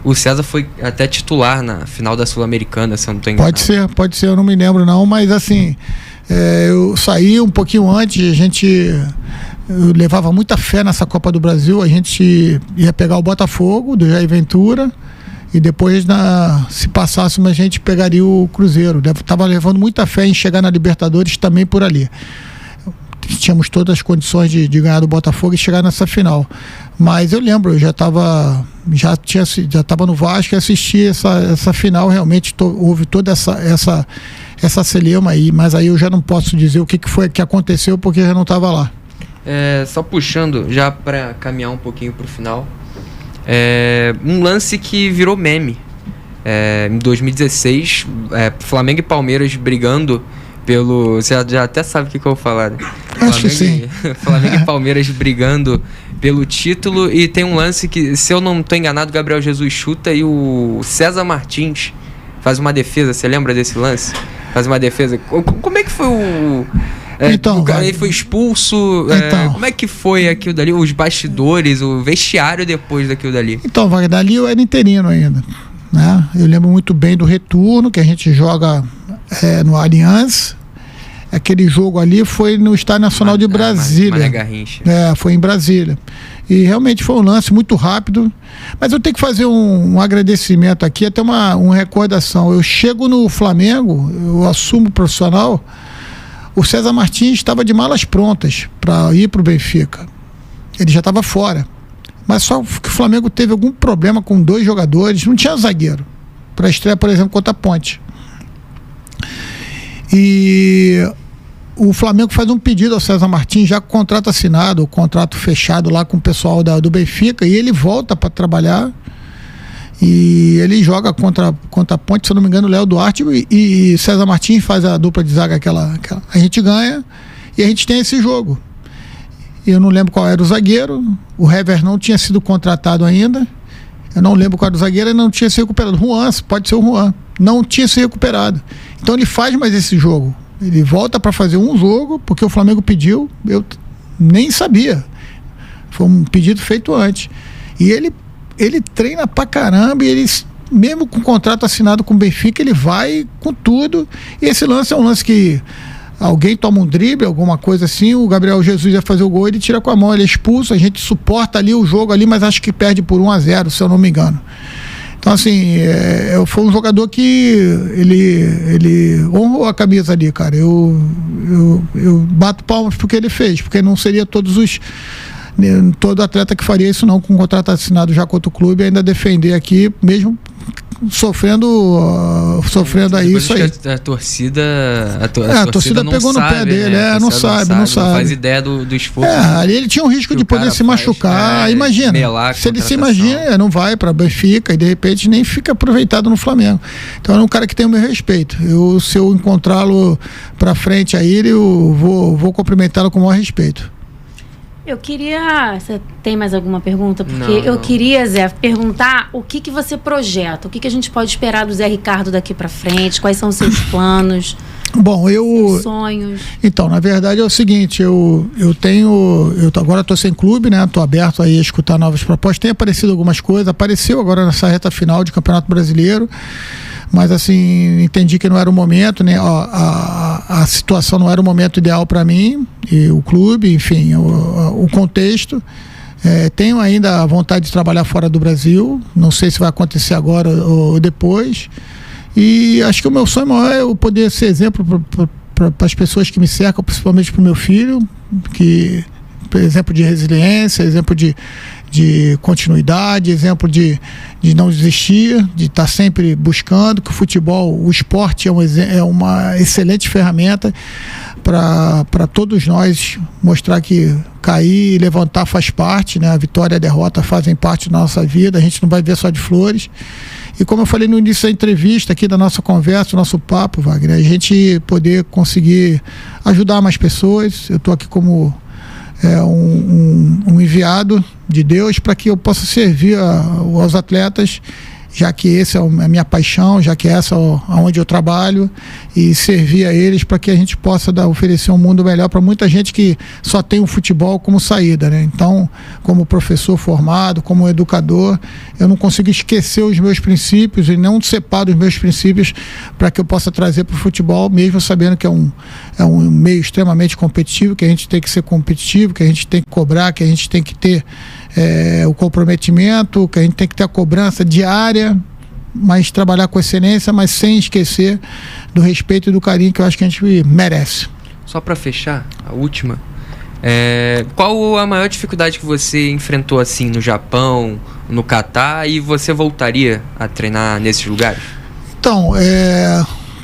Speaker 2: o César foi até titular na final da Sul-Americana, se eu não estou enganado.
Speaker 3: Pode ser, eu não me lembro não, mas assim, eu saí um pouquinho antes, eu levava muita fé nessa Copa do Brasil. A gente ia pegar o Botafogo, do Jair Ventura, e depois, se passássemos, a gente pegaria o Cruzeiro. Estava levando muita fé em chegar na Libertadores também por ali. Tínhamos todas as condições de ganhar do Botafogo e chegar nessa final. Mas eu lembro, eu já estava no Vasco e assisti essa final. Realmente houve toda essa celeuma aí, mas aí eu já não posso dizer o que foi que aconteceu, porque eu já não estava lá.
Speaker 2: Só puxando, já para caminhar um pouquinho pro final, um lance que virou meme. Em 2016, Flamengo e Palmeiras brigando pelo... Você já até sabe o que eu vou falar, né?
Speaker 3: Acho que sim.
Speaker 2: Flamengo e Palmeiras brigando pelo título, e tem um lance que, se eu não estou enganado, Gabriel Jesus chuta e o César Martins faz uma defesa. Você lembra desse lance? Faz uma defesa. Como é que foi o... ele foi expulso. Como é que foi aquilo dali? Os bastidores, o vestiário depois daquilo dali?
Speaker 3: Então, Wagner, dali eu era interino ainda, né? Eu lembro muito bem do retorno, que a gente joga no Allianz. Aquele jogo ali foi no Estádio Nacional de Brasília.
Speaker 2: Mané Garrincha.
Speaker 3: Foi em Brasília. E realmente foi um lance muito rápido. Mas eu tenho que fazer um agradecimento aqui, até uma recordação. Eu chego no Flamengo, eu assumo profissional. O César Martins estava de malas prontas para ir para o Benfica. Ele já estava fora. Mas só que o Flamengo teve algum problema com 2 jogadores, não tinha zagueiro. para a estreia, por exemplo, contra a Ponte. E o Flamengo faz um pedido ao César Martins, já com o contrato assinado, o contrato fechado lá com o pessoal do Benfica, e ele volta para trabalhar. E ele joga contra a Ponte, se eu não me engano, Léo Duarte e César Martins faz a dupla de zaga, aquela. A gente ganha e a gente tem esse jogo. Eu não lembro qual era o zagueiro, o Hever não tinha sido contratado ainda, eu não lembro qual era o zagueiro, ele não tinha se recuperado. Juan, pode ser o Juan, não tinha se recuperado. Então ele faz mais esse jogo, ele volta para fazer um jogo, porque o Flamengo pediu, eu nem sabia, foi um pedido feito antes. E ele treina pra caramba, e ele, mesmo com o contrato assinado com o Benfica, ele vai com tudo. E esse lance é um lance que alguém toma um drible, alguma coisa assim, o Gabriel Jesus ia fazer o gol, ele tira com a mão, ele é expulso, a gente suporta ali o jogo ali, mas acho que perde por 1-0, se eu não me engano. Então, assim, foi um jogador que ele honrou a camisa ali, cara. Eu bato palmas porque ele fez, porque não seria todo atleta que faria isso não, com um contrato assinado já contra o clube, ainda defender aqui, mesmo sofrendo aí isso aí.
Speaker 2: A torcida não
Speaker 3: pegou
Speaker 2: sabe,
Speaker 3: no pé dele,
Speaker 2: né?
Speaker 3: Não sabe.
Speaker 2: Não faz ideia do esforço.
Speaker 3: Ali ele tinha um risco de poder se machucar, imagina, se ele se imagina, não vai para Benfica e de repente nem fica aproveitado no Flamengo. Então é um cara que tem o meu respeito. Se eu encontrá-lo para frente aí, eu vou cumprimentá-lo com o maior respeito.
Speaker 1: Eu queria... Você tem mais alguma pergunta? Porque eu
Speaker 2: não.
Speaker 1: queria, Zé, perguntar o que você projeta, o que a gente pode esperar do Zé Ricardo daqui para frente, quais são os seus planos,
Speaker 3: Bom,
Speaker 1: seus sonhos.
Speaker 3: Então, na verdade é o seguinte, eu agora estou sem clube, né? Estou aberto aí a escutar novas propostas. Tem aparecido algumas coisas, apareceu agora nessa reta final de Campeonato Brasileiro, mas assim, entendi que não era o momento, né? A situação não era o momento ideal para mim, e o clube, enfim, o contexto. Tenho ainda a vontade de trabalhar fora do Brasil, não sei se vai acontecer agora ou depois, e acho que o meu sonho maior é eu poder ser exemplo para as pessoas que me cercam, principalmente para o meu filho, que exemplo de resiliência, exemplo de continuidade, exemplo de não desistir, de estar sempre buscando, que o futebol, o esporte é uma excelente ferramenta para todos nós mostrar que cair e levantar faz parte, né? A vitória e a derrota fazem parte da nossa vida, a gente não vai ver só de flores. E como eu falei no início da entrevista aqui, da nossa conversa, do nosso papo, Wagner, a gente poder conseguir ajudar mais pessoas. Eu estou aqui como um enviado de Deus para que eu possa servir aos atletas, já que essa é a minha paixão, já que essa é onde eu trabalho, e servir a eles para que a gente possa oferecer um mundo melhor para muita gente que só tem o futebol como saída, né? Então, como professor formado, como educador, eu não consigo esquecer os meus princípios e não separo os meus princípios para que eu possa trazer para o futebol, mesmo sabendo que é um meio extremamente competitivo, que a gente tem que ser competitivo, que a gente tem que cobrar, que a gente tem que ter o comprometimento, que a gente tem que ter a cobrança diária, mas trabalhar com excelência, mas sem esquecer do respeito e do carinho que eu acho que a gente merece.
Speaker 2: Só para fechar, a última, qual a maior dificuldade que você enfrentou assim no Japão, no Catar, e você voltaria a treinar nesses lugares?
Speaker 3: Então,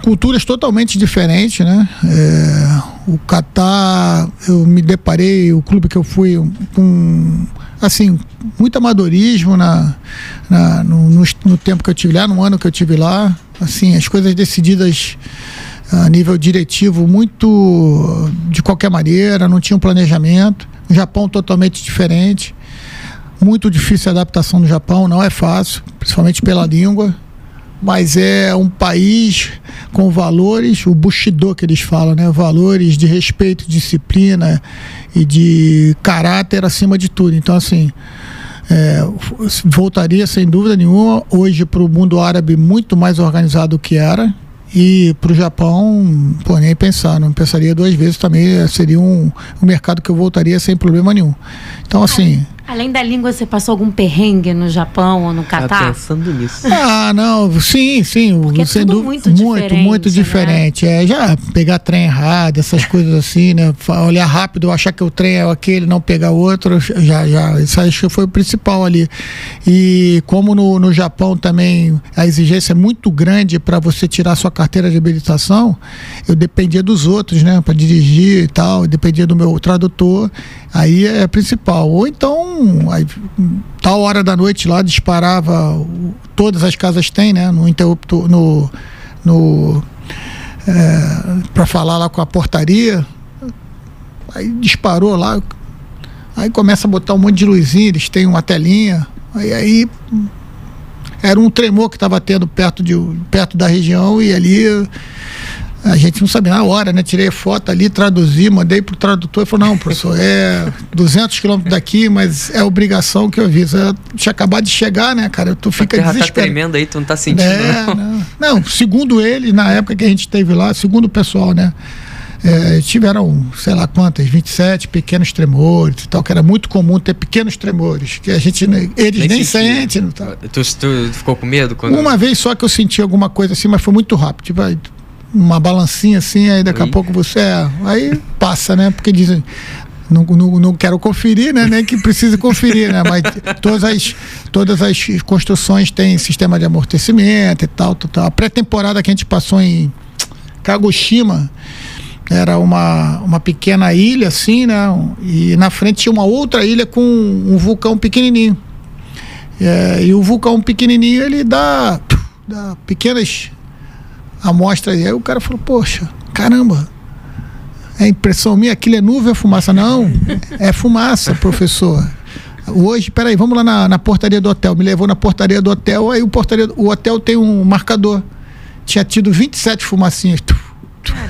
Speaker 3: culturas totalmente diferentes, né? O Catar, eu me deparei, o clube que eu fui, com assim, muito amadorismo no tempo que eu tive lá, no ano que eu tive lá, assim, as coisas decididas a nível diretivo muito de qualquer maneira, não tinha um planejamento. O Japão totalmente diferente, muito difícil a adaptação no Japão, não é fácil, principalmente pela língua, mas é um país com valores, o Bushido que eles falam, né? Valores de respeito, disciplina e de caráter acima de tudo. Então, assim, voltaria sem dúvida nenhuma hoje para o mundo árabe muito mais organizado do que era, e para o Japão, nem pensar, não pensaria duas vezes também, seria um mercado que eu voltaria sem problema nenhum. Então, assim...
Speaker 1: Além da língua, você passou algum perrengue no Japão ou no Catar?
Speaker 2: Pensando nisso.
Speaker 3: Não, sim.
Speaker 1: Porque é tudo muito
Speaker 3: diferente.
Speaker 1: Né?
Speaker 3: Já pegar trem errado, essas coisas assim, né? Olhar rápido, achar que o trem é aquele, não pegar outro, isso acho que foi o principal ali. E como no Japão também a exigência é muito grande para você tirar sua carteira de habilitação, eu dependia dos outros, né? Para dirigir e tal, dependia do meu tradutor, aí é principal. Ou então, aí, tal hora da noite lá disparava, todas as casas têm, né, no interruptor, para falar lá com a portaria, aí disparou lá, aí começa a botar um monte de luzinha, eles têm uma telinha, aí era um tremor que estava tendo perto da região, e ali a gente não sabia na hora, né? Tirei foto ali, traduzi, mandei pro tradutor e falou, não, professor, é 200 quilômetros daqui, mas é obrigação que eu aviso. Eu tinha acabado de chegar, né, cara? Tu fica desesperado.
Speaker 2: Tá tremendo aí, tu não tá sentindo,
Speaker 3: não, segundo ele, na época que a gente esteve lá, segundo o pessoal, né? Tiveram, sei lá quantas, 27 pequenos tremores e tal, que era muito comum ter pequenos tremores, que a gente, eles nem sentem.
Speaker 2: Tu ficou com medo?
Speaker 3: Uma vez só que eu senti alguma coisa assim, mas foi muito rápido, tipo, uma balancinha assim, aí daqui a pouco você aí passa, né? Porque dizem, não quero conferir, né? Nem que precise conferir, né? Mas todas as construções têm sistema de amortecimento e tal. A pré-temporada que a gente passou em Kagoshima era uma pequena ilha assim, né? E na frente tinha uma outra ilha com um vulcão pequenininho. E o vulcão pequenininho, ele dá pequenas amostra, e aí o cara falou, poxa, caramba, é impressão minha, aquilo é nuvem ou fumaça? Não, é fumaça, professor. Hoje, peraí, vamos lá na portaria do hotel. Me levou na portaria do hotel, aí o hotel tem um marcador. Tinha tido 27 fumacinhas.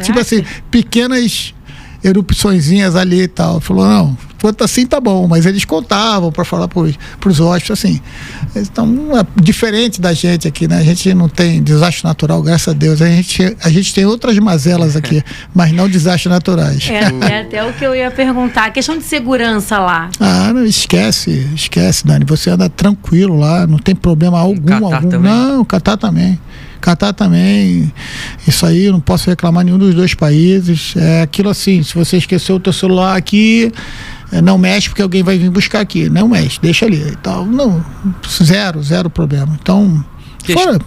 Speaker 3: Tipo assim, pequenas erupçõezinhas ali e tal. Falou, não, quanto assim tá bom, mas eles contavam para falar pros hóspedes, assim. Então, é diferente da gente aqui, né? A gente não tem desastre natural, graças a Deus. A gente tem outras mazelas aqui, mas não desastres naturais.
Speaker 1: É até o que eu ia perguntar, a questão de segurança lá.
Speaker 3: Não, esquece, Dani. Você anda tranquilo lá, não tem problema algum.
Speaker 2: Também.
Speaker 3: Não, Catar também, isso aí eu não posso reclamar nenhum dos dois países. É aquilo assim, se você esqueceu o teu celular aqui, não mexe porque alguém vai vir buscar aqui, não mexe, deixa ali e tal. Não, zero problema. Então,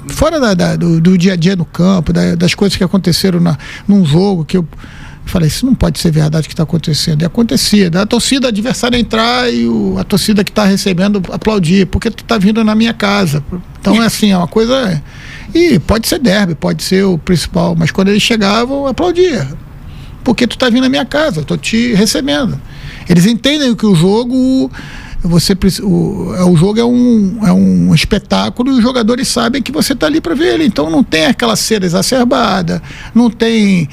Speaker 3: fora do dia a dia no campo, das coisas que aconteceram num jogo, que eu falei, isso não pode ser verdade que está acontecendo. E acontecia, da torcida adversária entrar e a torcida que está recebendo aplaudir, porque tu está vindo na minha casa. Então é assim, é uma coisa. E pode ser derby, pode ser o principal, mas quando eles chegavam, aplaudia. Porque tu está vindo na minha casa, eu estou te recebendo. Eles entendem que o jogo. O jogo é um espetáculo e os jogadores sabem que você está ali para ver ele, então não tem aquela cera exacerbada, não tem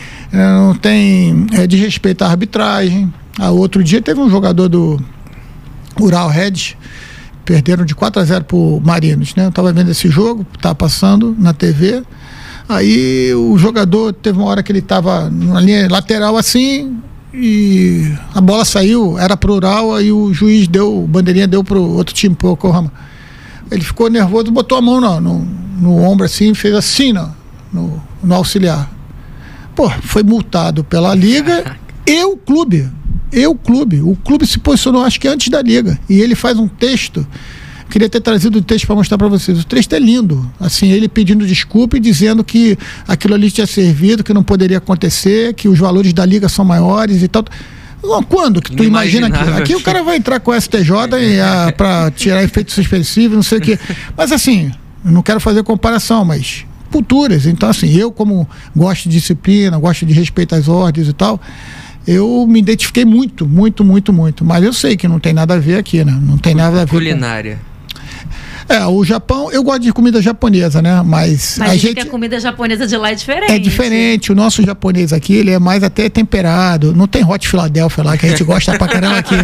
Speaker 3: desrespeito à arbitragem. Outro dia teve um jogador do Ural Red, perderam de 4-0 pro Marinos, né? Eu estava vendo esse jogo, estava passando na TV, aí o jogador teve uma hora que ele estava na linha lateral assim, e a bola saiu, era pro Ural, aí o juiz o bandeirinha deu pro outro time, pro Yokohama. Ele ficou nervoso, botou a mão no ombro assim, fez assim no auxiliar. Foi multado pela liga e o clube. O clube se posicionou, acho que antes da liga, e ele faz um texto. Queria ter trazido o texto para mostrar para vocês. O texto é lindo, assim, ele pedindo desculpa e dizendo que aquilo ali tinha servido, que não poderia acontecer, que os valores da liga são maiores e tal. Quando que tu imagina aquilo? Aqui o cara vai entrar com o STJ para tirar efeitos suspensivos, não sei o quê. Mas assim, eu não quero fazer comparação, mas culturas. Então assim, eu como gosto de disciplina, gosto de respeito às ordens e tal, eu me identifiquei muito. Mas eu sei que não tem nada a ver aqui, né? Não tem nada a ver
Speaker 2: culinária.
Speaker 3: O Japão, eu gosto de comida japonesa, né? Mas
Speaker 1: a gente... a comida japonesa de lá é diferente.
Speaker 3: É diferente. O nosso japonês aqui, ele é mais até temperado. Não tem Hot Philadelphia lá, que a gente gosta pra caramba aqui.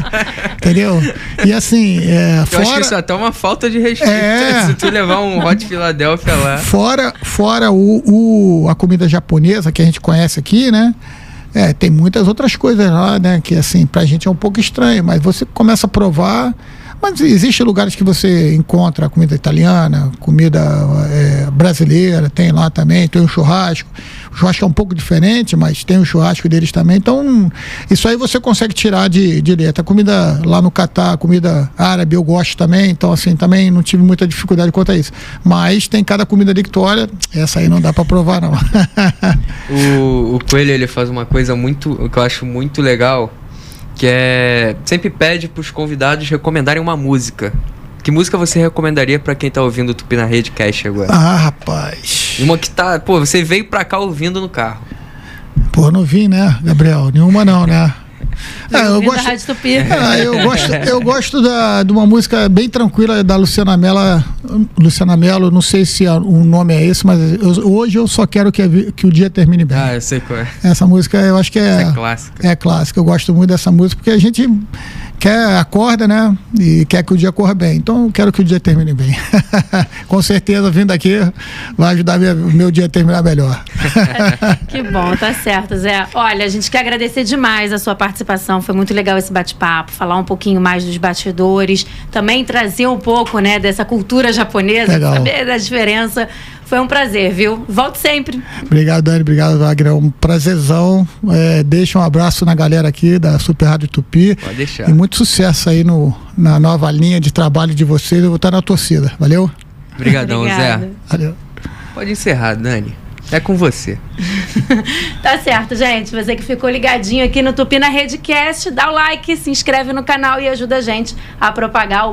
Speaker 3: Entendeu? E assim,
Speaker 2: eu acho que isso é até uma falta de respeito. Se tu levar um Hot Philadelphia lá.
Speaker 3: Fora a comida japonesa que a gente conhece aqui, né? Tem muitas outras coisas lá, né? Que assim, pra gente é um pouco estranho, mas você começa a provar. Mas existem lugares que você encontra comida italiana, comida brasileira, tem lá também, tem um churrasco. O churrasco é um pouco diferente, mas tem o churrasco deles também. Então, isso aí você consegue tirar de letra. Comida lá no Catar, comida árabe, eu gosto também. Então, assim, também não tive muita dificuldade quanto a isso. Mas tem cada comida ali que tu olha, essa aí não dá pra provar, não.
Speaker 2: O Coelho, ele faz uma coisa que eu acho muito legal, que é... sempre pede pros convidados recomendarem uma música. Que música você recomendaria pra quem tá ouvindo o Tupi na Rede Cash agora?
Speaker 3: Ah, rapaz.
Speaker 2: Uma que tá... Pô, você veio pra cá ouvindo no carro.
Speaker 3: Pô, não vi, né, Gabriel? Nenhuma não, né?
Speaker 1: Eu gosto da Rádio Tupi.
Speaker 3: Eu gosto de uma música bem tranquila da Luciana Mello, não sei se o nome é esse, mas hoje eu só quero que o dia termine bem.
Speaker 2: Ah, eu sei qual é.
Speaker 3: Essa música eu acho que
Speaker 2: é clássica.
Speaker 3: É clássica, eu gosto muito dessa música, porque a gente acorda, né? E quer que o dia corra bem. Então eu quero que o dia termine bem. Com certeza, vindo aqui, vai ajudar meu dia a terminar melhor.
Speaker 1: Que bom, tá certo, Zé. Olha, a gente quer agradecer demais a sua participação. Foi muito legal esse bate-papo, falar um pouquinho mais dos bastidores, também trazer um pouco, né, dessa cultura japonesa, saber da diferença. Foi um prazer, viu? Volte sempre.
Speaker 3: Obrigado, Dani. Obrigado, Wagner. Um prazerzão. Deixa um abraço na galera aqui da Super Rádio Tupi.
Speaker 2: Pode deixar.
Speaker 3: E muito sucesso aí na nova linha de trabalho de vocês. Eu vou estar na torcida. Valeu?
Speaker 2: Obrigadão, Zé.
Speaker 3: Valeu.
Speaker 2: Pode encerrar, Dani. É com você.
Speaker 1: Tá certo, gente. Você que ficou ligadinho aqui no Tupi na Redecast, dá o like, se inscreve no canal e ajuda a gente a propagar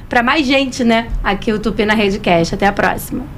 Speaker 1: para mais gente, né? Aqui o Tupi na Redecast. Até a próxima.